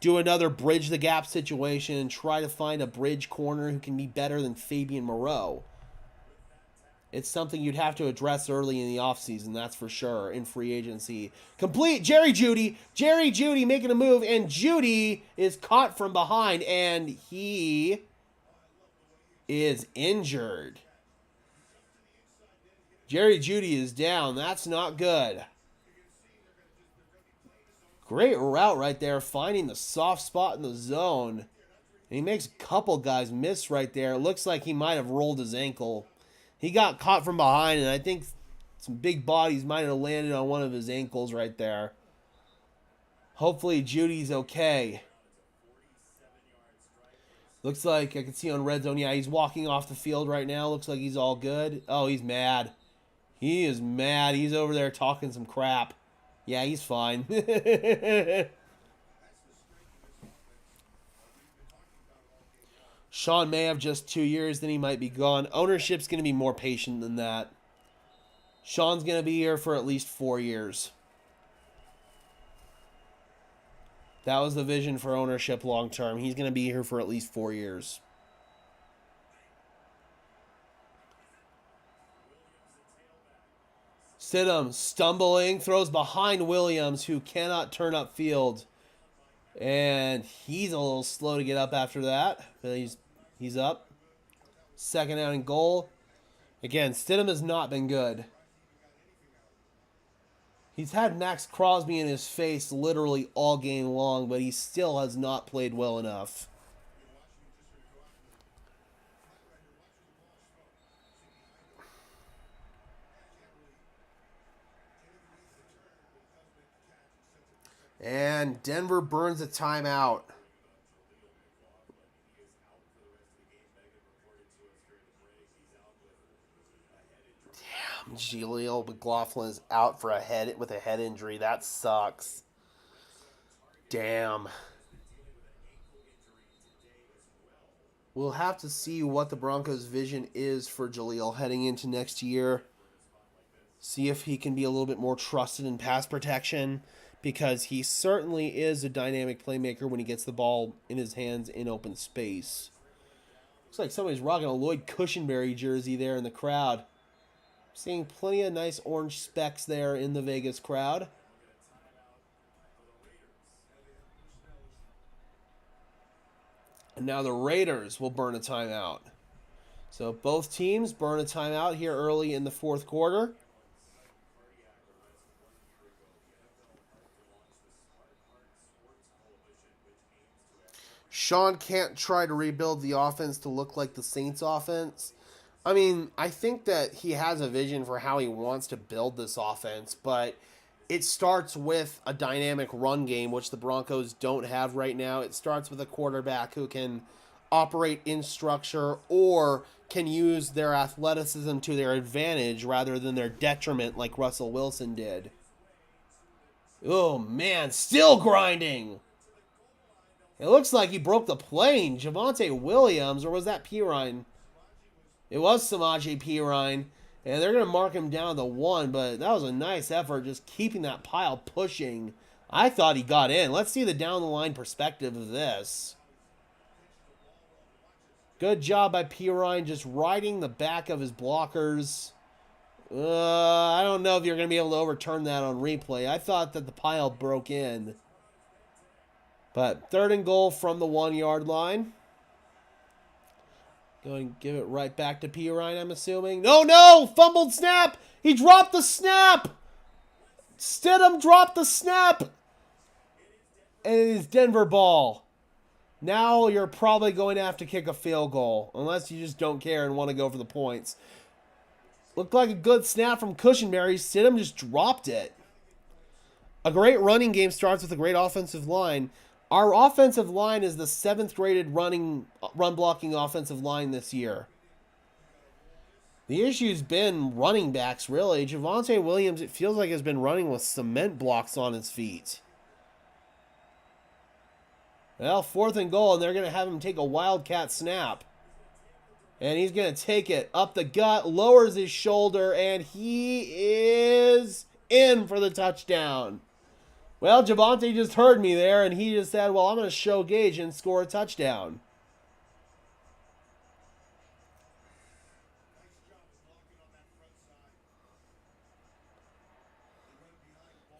do another bridge the gap situation and try to find a bridge corner who can be better than Fabian Moreau? It's something you'd have to address early in the offseason, that's for sure, in free agency. Complete Jerry Jeudy. Jerry Jeudy making a move, and Jeudy is caught from behind, and he is injured. Jerry Jeudy is down. That's not good. Great route right there, finding the soft spot in the zone. And he makes a couple guys miss right there. It looks like he might have rolled his ankle. He got caught from behind, and I think some big bodies might have landed on one of his ankles right there. Hopefully Judy's okay. Looks like I can see on red zone. Yeah, he's walking off the field right now. Looks like he's all good. Oh, he's mad. He is mad. He's over there talking some crap. Yeah, he's fine. Sean may have just 2 years, then he might be gone. Ownership's going to be more patient than that. Sean's going to be here for at least 4 years. That was the vision for ownership long term. He's going to be here for at least 4 years. Stidham stumbling, throws behind Williams, who cannot turn upfield. And he's a little slow to get up after that. But he's up. Second down and goal. Again, Stidham has not been good. He's had Max Crosby in his face literally all game long, but he still has not played well enough. And Denver burns a timeout. Damn, Jaleel McLaughlin is out for a head injury. That sucks. Damn. We'll have to see what the Broncos' vision is for Jaleel heading into next year. See if he can be a little bit more trusted in pass protection, because he certainly is a dynamic playmaker when he gets the ball in his hands in open space. Looks like somebody's rocking a Lloyd Cushenberry jersey there in the crowd. Seeing plenty of nice orange specks there in the Vegas crowd. And now the Raiders will burn a timeout. So both teams burn a timeout here early in the fourth quarter. Sean can't try to rebuild the offense to look like the Saints offense. I mean, I think that he has a vision for how he wants to build this offense, but it starts with a dynamic run game, which the Broncos don't have right now. It starts with a quarterback who can operate in structure or can use their athleticism to their advantage rather than their detriment like Russell Wilson did. Oh, man, still grinding. It looks like he broke the plane. Javonte Williams, or was that Pirine? It was Samaje Pirine. And they're going to mark him down to 1, but that was a nice effort just keeping that pile pushing. I thought he got in. Let's see the down-the-line perspective of this. Good job by Pirine just riding the back of his blockers. I don't know if you're going to be able to overturn that on replay. I thought that the pile broke in. But 3rd and goal from the 1-yard line. Going to give it right back to Pirine, I'm assuming. No! Fumbled snap! He dropped the snap! Stidham dropped the snap! And it is Denver ball. Now you're probably going to have to kick a field goal. Unless you just don't care and want to go for the points. Looked like a good snap from Cushenberry. Stidham just dropped it. A great running game starts with a great offensive line. Our offensive line is the 7th rated run blocking offensive line this year. The issue's been running backs, really. Javonte Williams, it feels like, has been running with cement blocks on his feet. Well, 4th and goal, and they're going to have him take a wildcat snap. And he's going to take it up the gut, lowers his shoulder, and he is in for the touchdown. Well, Javonte just heard me there, and he just said, well, I'm going to show Gage and score a touchdown.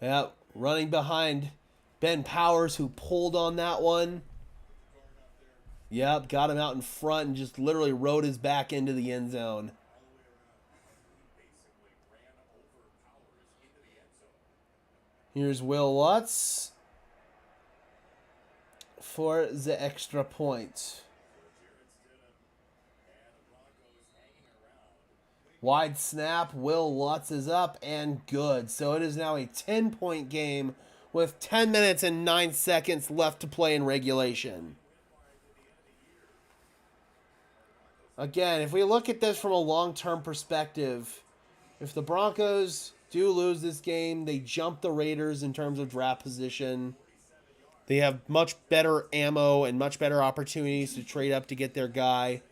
Yep, running behind Ben Powers, who pulled on that one. Yep, got him out in front and just literally rode his back into the end zone. Here's Will Lutz for the extra point. Wide snap. Will Lutz is up and good. So it is now a 10-point game with 10 minutes and 9 seconds left to play in regulation. Again, if we look at this from a long-term perspective, if the Broncos do lose this game, they jump the Raiders in terms of draft position. They have much better ammo and much better opportunities to trade up to get their guy.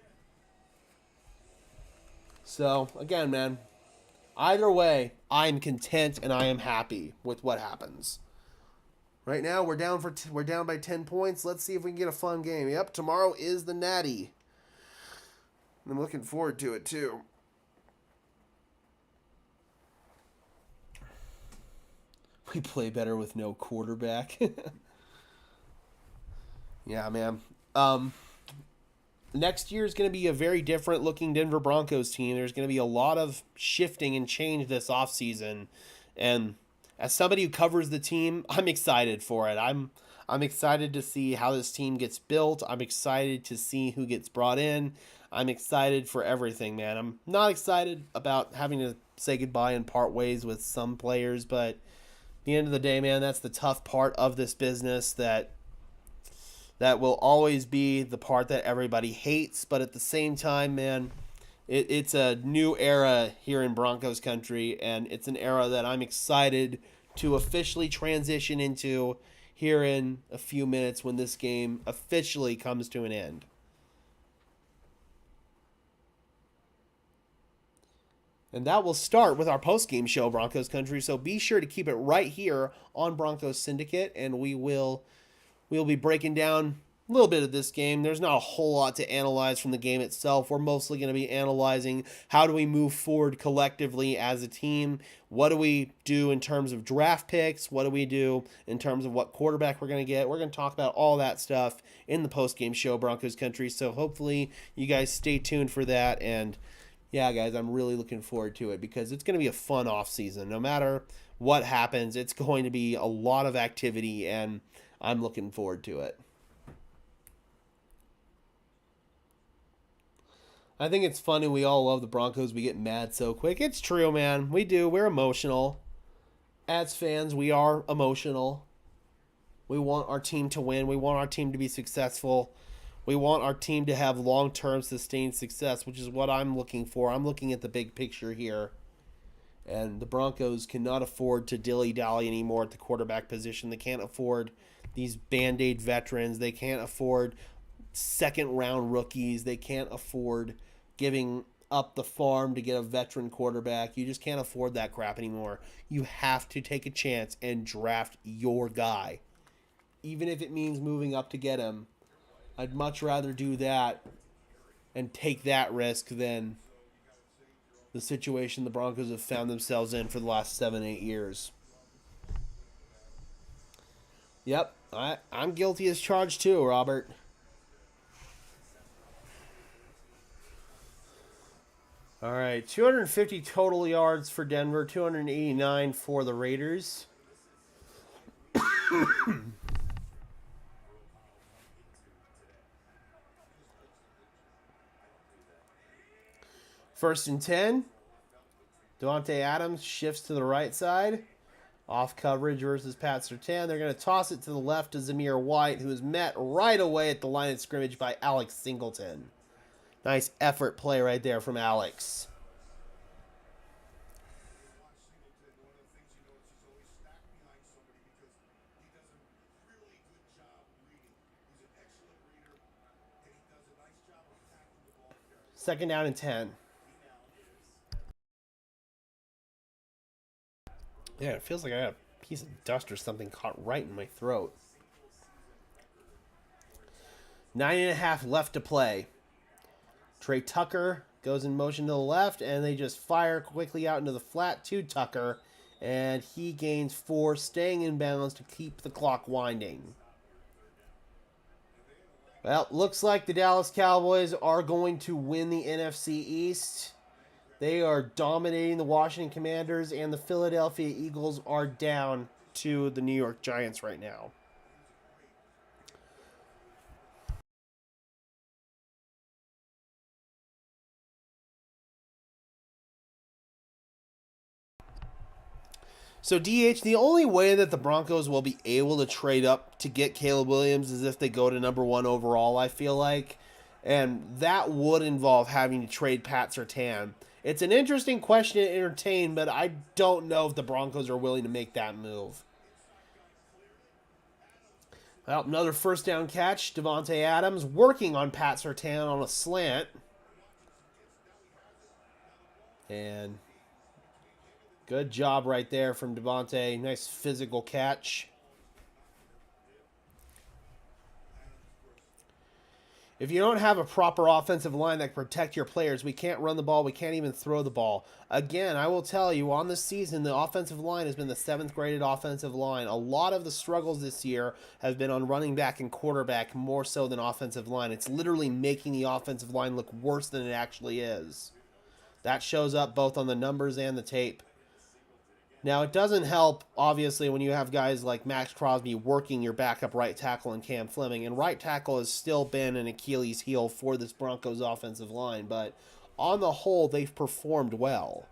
So, again, man, either way, I'm content and I am happy with what happens. Right now, we're down by 10 points. Let's see if we can get a fun game. Yep, tomorrow is the Natty. I'm looking forward to it, too. We play better with no quarterback. Yeah, man. Next year is going to be a very different looking Denver Broncos team. There's going to be a lot of shifting and change this offseason. And as somebody who covers the team, I'm excited for it. I'm excited to see how this team gets built. I'm excited to see who gets brought in. I'm excited for everything, man. I'm not excited about having to say goodbye and part ways with some players, but at the end of the day, man, that's the tough part of this business that will always be the part that everybody hates. But at the same time, man, it's a new era here in Broncos country, and it's an era that I'm excited to officially transition into here in a few minutes when this game officially comes to an end. And that will start with our post-game show, Broncos Country. So be sure to keep it right here on Broncos Syndicate, and we'll be breaking down a little bit of this game. There's not a whole lot to analyze from the game itself. We're mostly going to be analyzing how do we move forward collectively as a team. What do we do in terms of draft picks? What do we do in terms of what quarterback we're going to get? We're going to talk about all that stuff in the post-game show, Broncos Country. So hopefully you guys stay tuned for that. And yeah, guys, I'm really looking forward to it because it's going to be a fun off season. No matter what happens, it's going to be a lot of activity, and I'm looking forward to it. I think it's funny we all love the Broncos. We get mad so quick. It's true, man. We do. We're emotional. As fans, we are emotional. We want our team to win. We want our team to be successful. We want our team to have long-term sustained success, which is what I'm looking for. I'm looking at the big picture here. And the Broncos cannot afford to dilly-dally anymore at the quarterback position. They can't afford these Band-Aid veterans. They can't afford second-round rookies. They can't afford giving up the farm to get a veteran quarterback. You just can't afford that crap anymore. You have to take a chance and draft your guy. Even if it means moving up to get him. I'd much rather do that and take that risk than the situation the Broncos have found themselves in for the last 7-8 years. Yep, I'm guilty as charged too, Robert. All right, 250 total yards for Denver, 289 for the Raiders. First and 10. Davante Adams shifts to the right side. Off coverage versus Pat Surtain. They're going to toss it to the left to Zamir White, who is met right away at the line of scrimmage by Alex Singleton. Nice effort play right there from Alex. Second down and 10. Yeah, it feels like I got a piece of dust or something caught right in my throat. 9.5 left to play. Trey Tucker goes in motion to the left, and they just fire quickly out into the flat to Tucker, and he gains 4, staying in bounds to keep the clock winding. Well, looks like the Dallas Cowboys are going to win the NFC East. They are dominating the Washington Commanders, and the Philadelphia Eagles are down to the New York Giants right now. So, DH, the only way that the Broncos will be able to trade up to get Caleb Williams is if they go to number 1 overall, I feel like. And that would involve having to trade Pat Surtain. It's an interesting question to entertain, but I don't know if the Broncos are willing to make that move. Well, another first down catch. Davante Adams working on Pat Surtain on a slant. And good job right there from Davante. Nice physical catch. If you don't have a proper offensive line that can protect your players, we can't run the ball. We can't even throw the ball. Again, I will tell you, on this season, the offensive line has been the 7th graded offensive line. A lot of the struggles this year have been on running back and quarterback more so than offensive line. It's literally making the offensive line look worse than it actually is. That shows up both on the numbers and the tape. Now, it doesn't help, obviously, when you have guys like Max Crosby working your backup right tackle and Cam Fleming. And right tackle has still been an Achilles heel for this Broncos offensive line. But on the whole, they've performed well.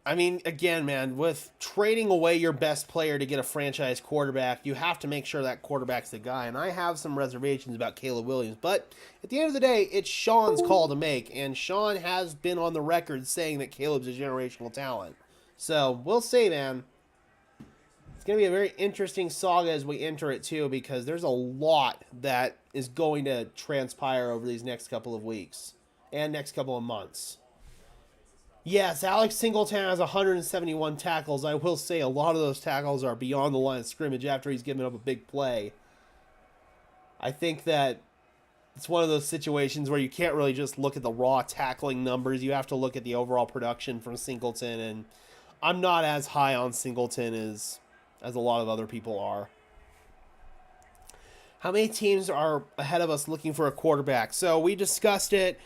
I mean, again, man, with trading away your best player to get a franchise quarterback, you have to make sure that quarterback's the guy. And I have some reservations about Caleb Williams. But at the end of the day, it's Sean's call to make. And Sean has been on the record saying that Caleb's a generational talent. So we'll see, man. It's going to be a very interesting saga as we enter it, too, because there's a lot that is going to transpire over these next couple of weeks and next couple of months. Yes, Alex Singleton has 171 tackles. I will say a lot of those tackles are beyond the line of scrimmage after he's given up a big play. I think that it's one of those situations where you can't really just look at the raw tackling numbers. You have to look at the overall production from Singleton, and I'm not as high on Singleton as a lot of other people are. How many teams are ahead of us looking for a quarterback? So we discussed it.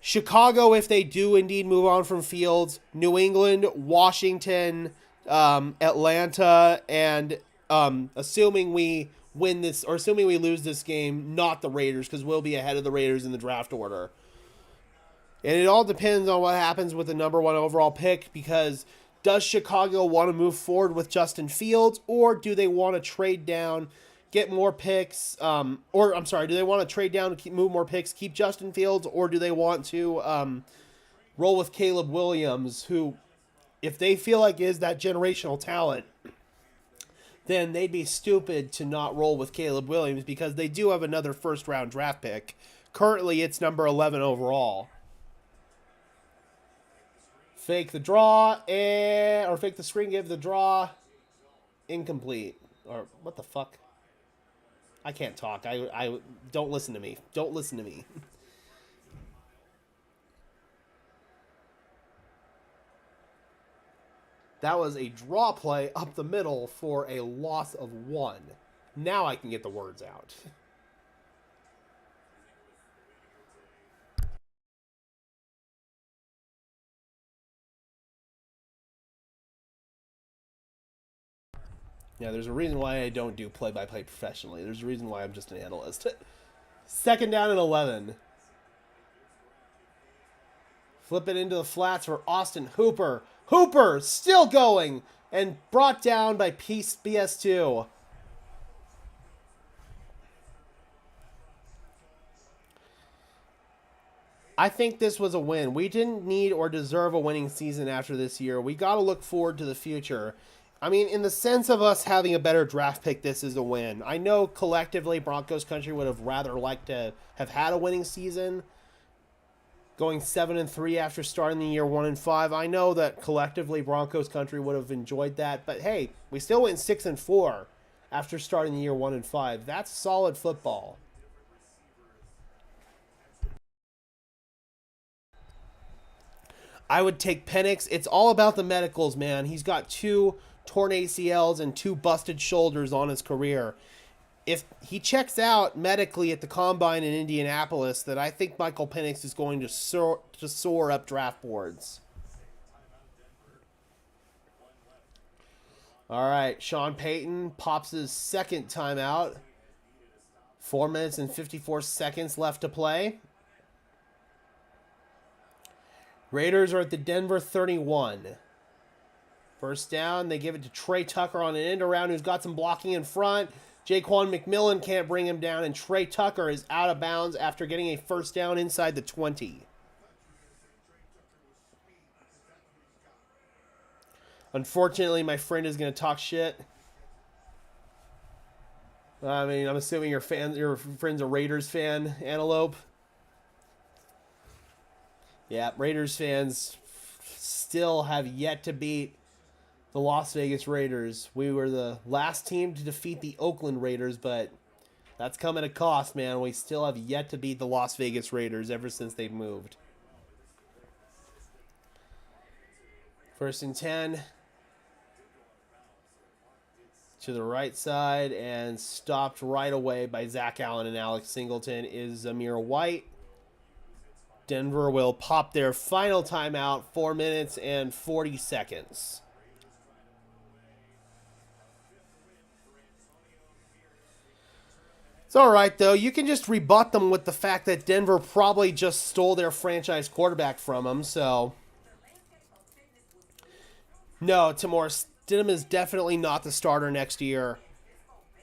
Chicago, if they do indeed move on from Fields, New England, Washington, Atlanta, and assuming we win this, or assuming we lose this game, not the Raiders, because we'll be ahead of the Raiders in the draft order. And it all depends on what happens with the number 1 overall pick, because does Chicago want to move forward with Justin Fields, or do they want to trade down, get more picks, do they want to trade down, move more picks, keep Justin Fields, or do they want to roll with Caleb Williams, who, if they feel like is that generational talent, then they'd be stupid to not roll with Caleb Williams, because they do have another first-round draft pick. Currently, it's number 11 overall. Fake the draw, or fake the screen, give the draw, incomplete. Or, what the fuck? I can't talk. I don't listen to me. Don't listen to me. That was a draw play up the middle for a loss of 1. Now I can get the words out. Yeah, there's a reason why I don't do play-by-play professionally. There's a reason why I'm just an analyst. 2nd down and 11. Flip it into the flats for Austin Hooper. Hooper still going and brought down by BS2. I think this was a win. We didn't need or deserve a winning season after this year. We got to look forward to the future. I mean, in the sense of us having a better draft pick, this is a win. I know collectively Broncos country would have rather liked to have had a winning season, going 7-3 after starting the year 1-5. I know that collectively Broncos country would have enjoyed that, but hey, we still went 6-4 after starting the year 1-5. That's solid football. I would take Penix. It's all about the medicals, man. He's got 2 torn ACLs and 2 busted shoulders on his career. If he checks out medically at the Combine in Indianapolis, then I think Michael Penix is going to soar up draft boards. All right, Sean Payton pops his 2nd timeout. 4 minutes and 54 seconds left to play. Raiders are at the Denver 31. First down, they give it to Trey Tucker on an end around who's got some blocking in front. Jaquan McMillan can't bring him down, and Trey Tucker is out of bounds after getting a first down inside the 20. Unfortunately, my friend is going to talk shit. I mean, I'm assuming your friend's a Raiders fan, Antelope. Yeah, Raiders fans still have yet to beat the Las Vegas Raiders. We were the last team to defeat the Oakland Raiders, but that's come at a cost, man. We still have yet to beat the Las Vegas Raiders ever since they've moved. 1st and 10. To the right side, and stopped right away by Zach Allen and Alex Singleton is Zamir White. Denver will pop their final timeout, 4 minutes and 40 seconds. It's all right, though. You can just rebut them with the fact that Denver probably just stole their franchise quarterback from them, so... No, Timor, Stidham is definitely not the starter next year.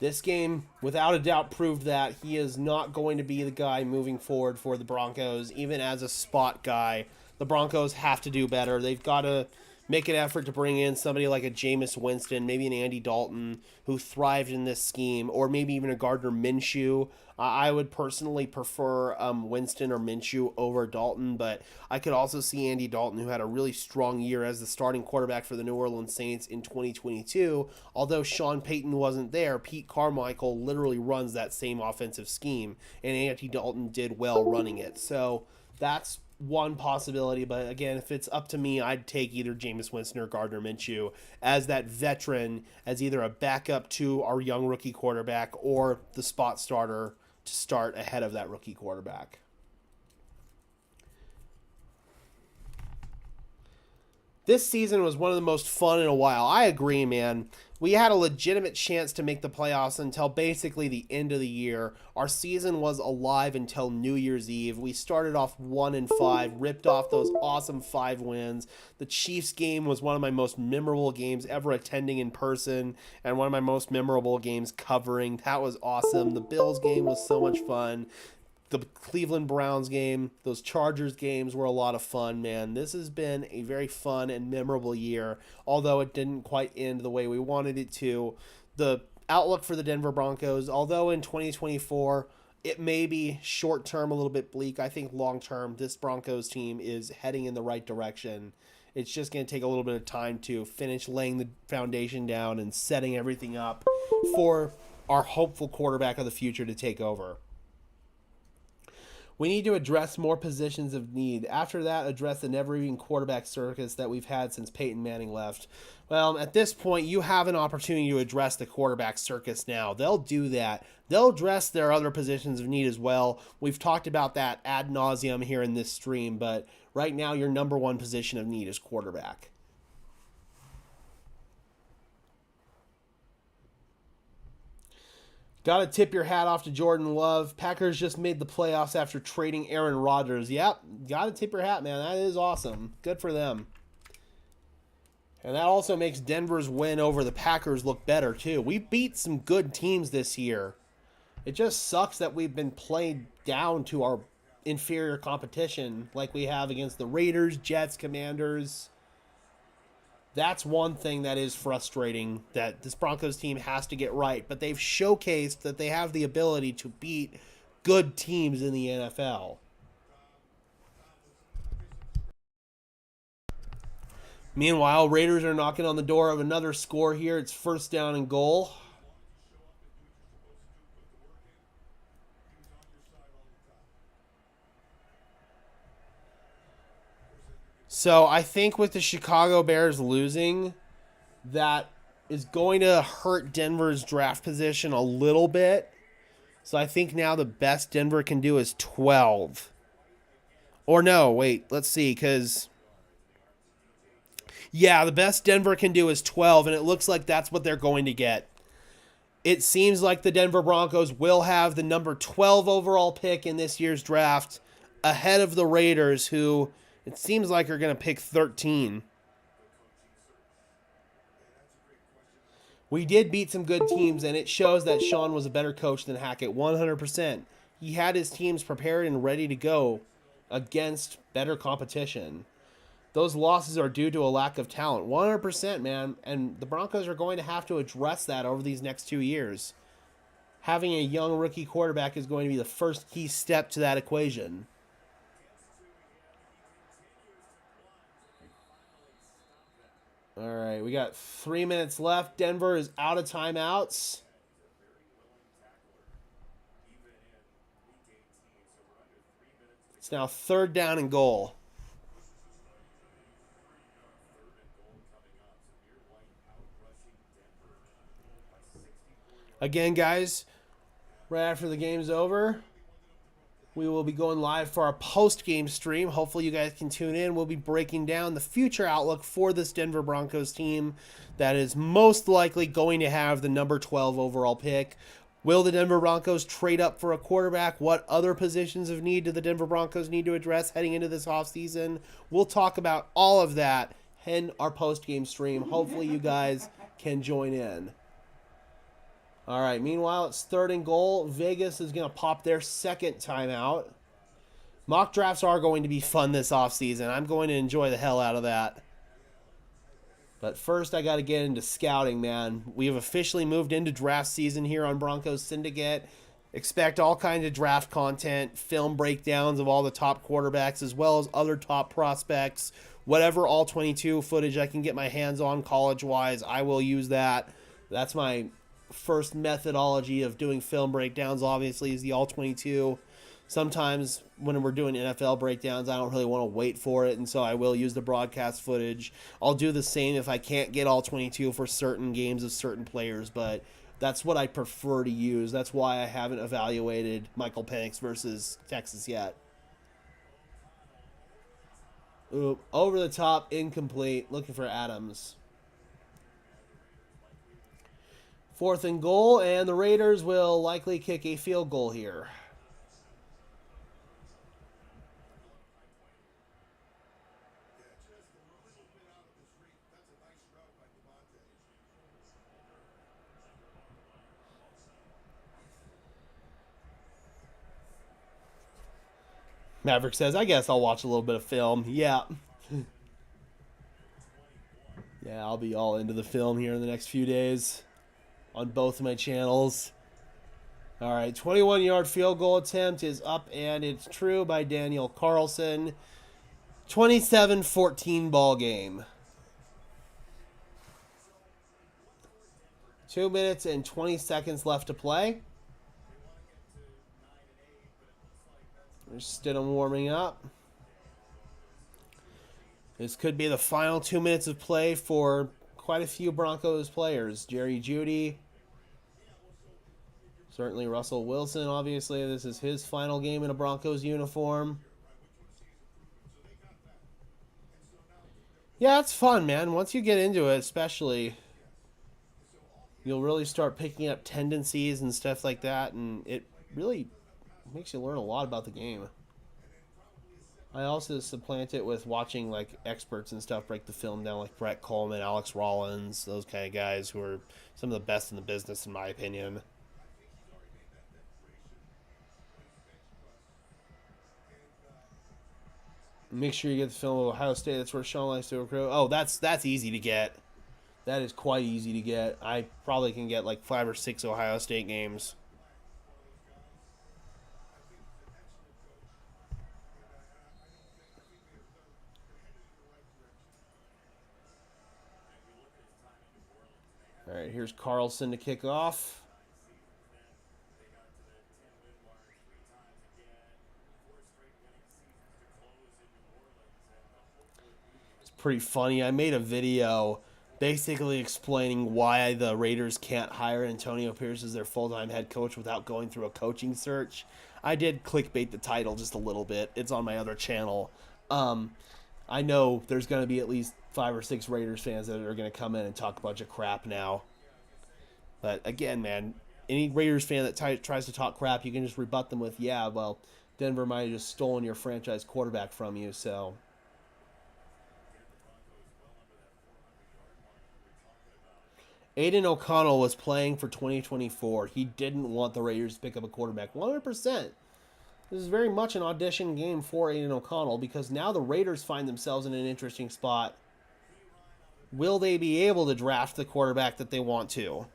This game, without a doubt, proved that he is not going to be the guy moving forward for the Broncos, even as a spot guy. The Broncos have to do better. They've got to make an effort to bring in somebody like a Jameis Winston, maybe an Andy Dalton who thrived in this scheme, or maybe even a Gardner Minshew. I would personally prefer Winston or Minshew over Dalton, but I could also see Andy Dalton, who had a really strong year as the starting quarterback for the New Orleans Saints in 2022. Although Sean Payton wasn't there, Pete Carmichael literally runs that same offensive scheme, and Andy Dalton did well running it. So that's one possibility, but again, if it's up to me, I'd take either Jameis Winston or Gardner Minshew as that veteran, as either a backup to our young rookie quarterback or the spot starter to start ahead of that rookie quarterback. This season was one of the most fun in a while. I agree, man. We had a legitimate chance to make the playoffs until basically the end of the year. Our season was alive until New Year's Eve. We started off 1-5, ripped off those awesome 5 wins. The Chiefs game was one of my most memorable games ever attending in person, and one of my most memorable games covering. That was awesome. The Bills game was so much fun. The Cleveland Browns game, those Chargers games were a lot of fun, man. This has been a very fun and memorable year, although it didn't quite end the way we wanted it to. The outlook for the Denver Broncos, although in 2024 it may be short-term a little bit bleak, I think long-term this Broncos team is heading in the right direction. It's just going to take a little bit of time to finish laying the foundation down and setting everything up for our hopeful quarterback of the future to take over. We need to address more positions of need. After that, address the never-ending quarterback circus that we've had since Peyton Manning left. Well, at this point, you have an opportunity to address the quarterback circus now. They'll do that. They'll address their other positions of need as well. We've talked about that ad nauseum here in this stream, but right now your number one position of need is quarterback. Got to tip your hat off to Jordan Love. Packers just made the playoffs after trading Aaron Rodgers. Yep, got to tip your hat, man. That is awesome. Good for them. And that also makes Denver's win over the Packers look better, too. We beat some good teams this year. It just sucks that we've been played down to our inferior competition like we have against the Raiders, Jets, Commanders. That's one thing that is frustrating that this Broncos team has to get right. But they've showcased that they have the ability to beat good teams in the NFL. Meanwhile, Raiders are knocking on the door of another score here. It's first down and goal. So I think with the Chicago Bears losing, that is going to hurt Denver's draft position a little bit. So I think now the best Denver can do is 12. Or no, wait, let's see, because... yeah, the best Denver can do is 12, and it looks like that's what they're going to get. It seems like the Denver Broncos will have the number 12 overall pick in this year's draft ahead of the Raiders, who... it seems like they're going to pick 13. We did beat some good teams, and it shows that Sean was a better coach than Hackett, 100%. He had his teams prepared and ready to go against better competition. Those losses are due to a lack of talent, 100%, man. And the Broncos are going to have to address that over these next 2 years. Having a young rookie quarterback is going to be the first key step to that equation. All right, we got 3 minutes left. Denver is out of timeouts. It's now third down and goal. Again, guys, right after the game's over, we will be going live for our post-game stream. Hopefully you guys can tune in. We'll be breaking down the future outlook for this Denver Broncos team that is most likely going to have the number 12 overall pick. Will the Denver Broncos trade up for a quarterback? What other positions of need do the Denver Broncos need to address heading into this offseason? We'll talk about all of that in our post-game stream. Hopefully you guys can join in. All right, meanwhile, it's third and goal. Vegas is going to pop their second timeout. Mock drafts are going to be fun this offseason. I'm going to enjoy the hell out of that. But first, I got to get into scouting, man. We have officially moved into draft season here on Broncos Syndicate. Expect all kinds of draft content, film breakdowns of all the top quarterbacks, as well as other top prospects. Whatever all 22 footage I can get my hands on college wise, I will use that. That's my first methodology of doing film breakdowns, obviously, is the all 22. Sometimes when we're doing NFL breakdowns, I don't really want to wait for it, and so I will use the broadcast footage. I'll do the same if I can't get all 22 for certain games of certain players, but that's what I prefer to use. That's why I haven't evaluated Michael Penix versus Texas yet. Ooh, over the top, incomplete. Looking for Adams. 4th and goal, and the Raiders will likely kick a field goal here. Maverick says, I guess I'll watch a little bit of film. Yeah. Yeah, I'll be all into the film here in the next few days on both of my channels. All right, 21-yard field goal attempt is up, and it's true by Daniel Carlson. 27-14 ball game. 2 minutes and 20 seconds left to play. There's Stidham warming up. This could be the final 2 minutes of play for quite a few Broncos players. Jerry Jeudy. Certainly Russell Wilson, obviously. This is his final game in a Broncos uniform. Yeah, it's fun, man. Once you get into it, especially, you'll really start picking up tendencies and stuff like that, and it really makes you learn a lot about the game. I also supplant it with watching like experts and stuff break the film down, like Brett Coleman, Alex Rollins, those kind of guys who are some of the best in the business, in my opinion. Make sure you get the film of Ohio State. That's where Sean likes to recruit. Oh, that's easy to get. That is quite easy to get. I probably can get like 5 or 6 Ohio State games. All right, here's Carlson to kick off. It's pretty funny. I made a video basically explaining why the Raiders can't hire Antonio Pierce as their full-time head coach without going through a coaching search. I did clickbait the title just a little bit. It's on my other channel. I know there's going to be at least 5 or 6 Raiders fans that are going to come in and talk a bunch of crap now. But again, man, any Raiders fan that tries to talk crap, you can just rebut them with, yeah, well, Denver might have just stolen your franchise quarterback from you, so. Aiden O'Connell was playing for 2024. He didn't want the Raiders to pick up a quarterback. 100%. This is very much an audition game for Aiden O'Connell because now the Raiders find themselves in an interesting spot. Will they be able to draft the quarterback that they want to?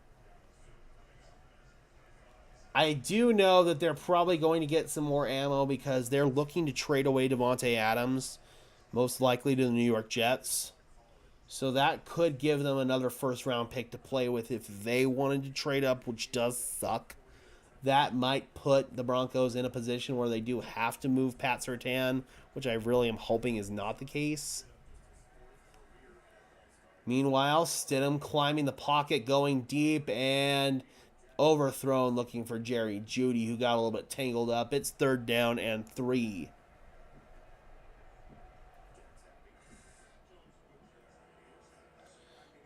I do know that they're probably going to get some more ammo because they're looking to trade away Devontae Adams, most likely to the New York Jets. So that could give them another first-round pick to play with if they wanted to trade up, which does suck. That might put the Broncos in a position where they do have to move Pat Surtain, which I really am hoping is not the case. Meanwhile, Stidham climbing the pocket, going deep, and overthrown, looking for Jerry Jeudy, who got a little bit tangled up. It's 3rd down and 3.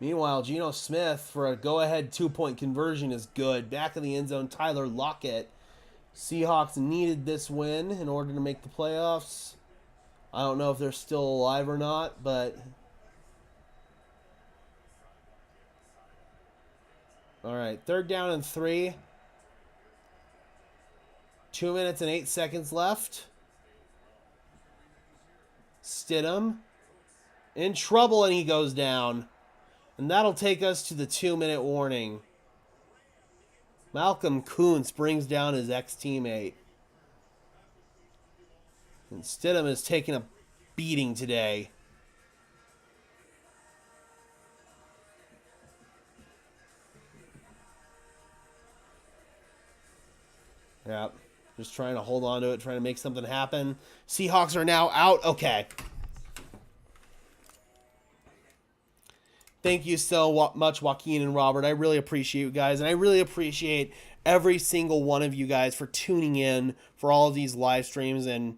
Meanwhile, Geno Smith for a go-ahead 2-point conversion is good. Back in the end zone, Tyler Lockett. Seahawks needed this win in order to make the playoffs. I don't know if they're still alive or not, but all right, 3rd down and 3. 2 minutes and 8 seconds left. Stidham in trouble, and he goes down. And that'll take us to the 2-minute warning. Malcolm Kuntz brings down his ex-teammate. And Stidham is taking a beating today. Yep. Just trying to hold on to it, trying to make something happen. Seahawks are now out. Okay. Thank you so much, Joaquin and Robert. I really appreciate you guys. And I really appreciate every single one of you guys for tuning in for all of these live streams and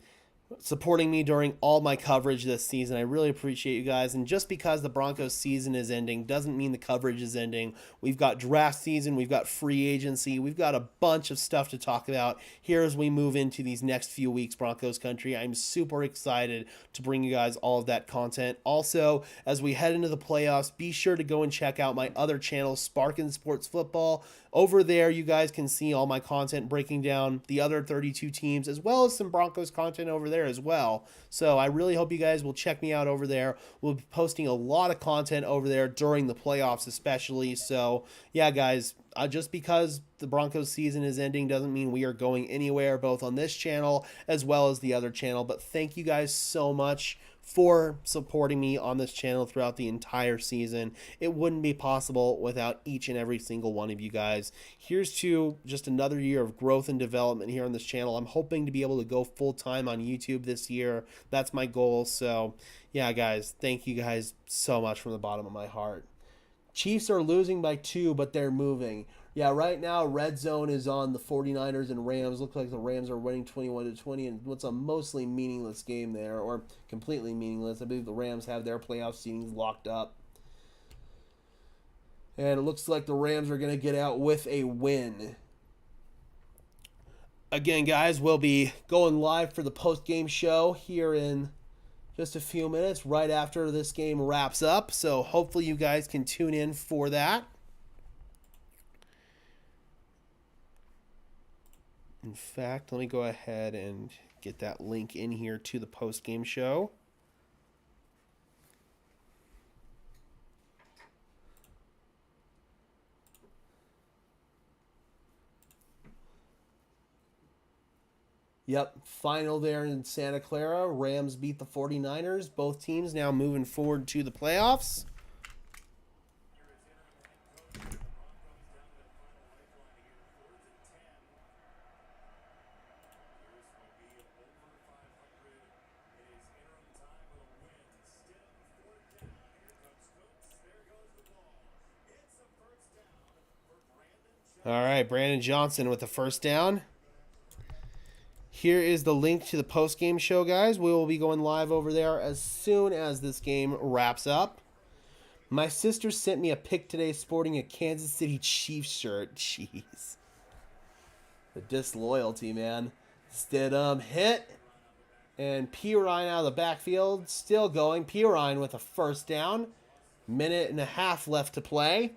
supporting me during all my coverage this season. I really appreciate you guys. And just because the Broncos season is ending doesn't mean the coverage is ending. We've got draft season, we've got free agency, we've got a bunch of stuff to talk about here as we move into these next few weeks, Broncos country. I'm super excited to bring you guys all of that content. Also, as we head into the playoffs, be sure to go and check out my other channel, Sparkin Sports Football. Over there, you guys can see all my content breaking down the other 32 teams, as well as some Broncos content over there as well. So I really hope you guys will check me out over there. We'll be posting a lot of content over there during the playoffs especially. So, yeah, guys, just because the Broncos season is ending doesn't mean we are going anywhere, both on this channel as well as the other channel. But thank you guys so much for supporting me on this channel throughout the entire season. It wouldn't be possible without each and every single one of you guys. Here's to just another year of growth and development here on this channel. I'm hoping to be able to go full-time on YouTube this year. That's my goal. So, yeah, guys, thank you guys so much from the bottom of my heart. Chiefs are losing by 2, but they're moving. Yeah, right now, red zone is on the 49ers and Rams. Looks like the Rams are winning 21-20 in what's a mostly meaningless game there, or completely meaningless. I believe the Rams have their playoff seedings locked up. And it looks like the Rams are going to get out with a win. Again, guys, we'll be going live for the post-game show here in just a few minutes right after this game wraps up. So hopefully you guys can tune in for that. In fact, let me go ahead and get that link in here to the post-game show. Yep, final there in Santa Clara. Rams beat the 49ers. Both teams now moving forward to the playoffs. All right, Brandon Johnson with the first down. Here is the link to the post-game show, guys. We will be going live over there as soon as this game wraps up. My sister sent me a pic today sporting a Kansas City Chiefs shirt. Jeez. The disloyalty, man. Stidham hit. And Pirine out of the backfield. Still going. Pirine with a first down. Minute and a half left to play.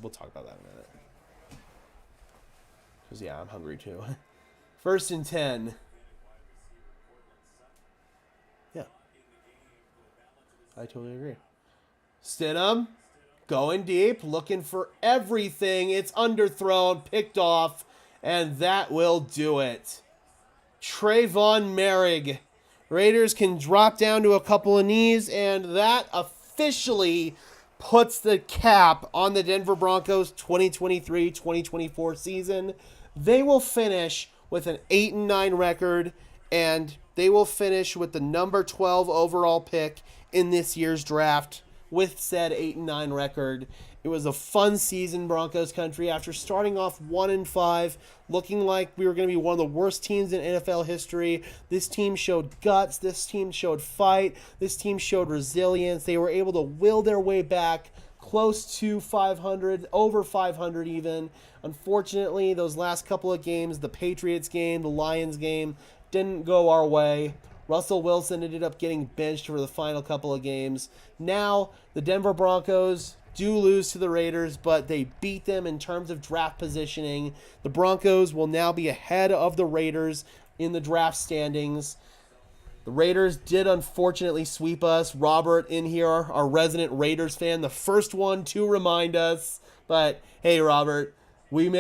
We'll talk about that in a minute. Because, yeah, I'm hungry too. 1st and 10. Yeah. I totally agree. Stidham going deep, looking for everything. It's underthrown, picked off, and that will do it. Trayvon Merrick. Raiders can drop down to a couple of knees, and that officially puts the cap on the Denver Broncos 2023-2024 season. They will finish with an 8-9 record, and they will finish with the number 12 overall pick in this year's draft with said 8-9 record. It was a fun season, Broncos country. After starting off 1-5, looking like we were going to be one of the worst teams in NFL history, this team showed guts. This team showed fight. This team showed resilience. They were able to will their way back close to 500, over 500 even. Unfortunately, those last couple of games, the Patriots game, the Lions game, didn't go our way. Russell Wilson ended up getting benched for the final couple of games. Now, the Denver Broncos do lose to the Raiders, but they beat them in terms of draft positioning. The Broncos will now be ahead of the Raiders in the draft standings. The Raiders did unfortunately sweep us. Robert in here, our resident Raiders fan, the first one to remind us. But hey, Robert, you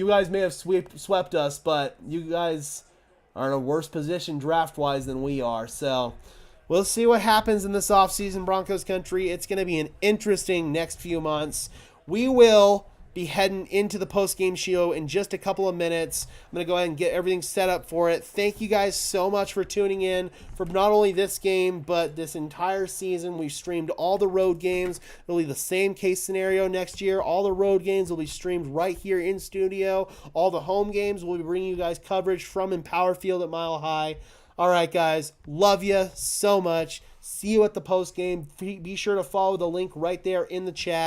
guys may have swept us, but you guys are in a worse position draft-wise than we are. So we'll see what happens in this offseason, Broncos country. It's going to be an interesting next few months. We will be heading into the post-game show in just a couple of minutes. I'm going to go ahead and get everything set up for it. Thank you guys so much for tuning in for not only this game, but this entire season. We've streamed all the road games. It'll be the same case scenario next year. All the road games will be streamed right here in studio. All the home games will be bringing you guys coverage from Empower Field at Mile High. All right, guys. Love you so much. See you at the post game. Be sure to follow the link right there in the chat.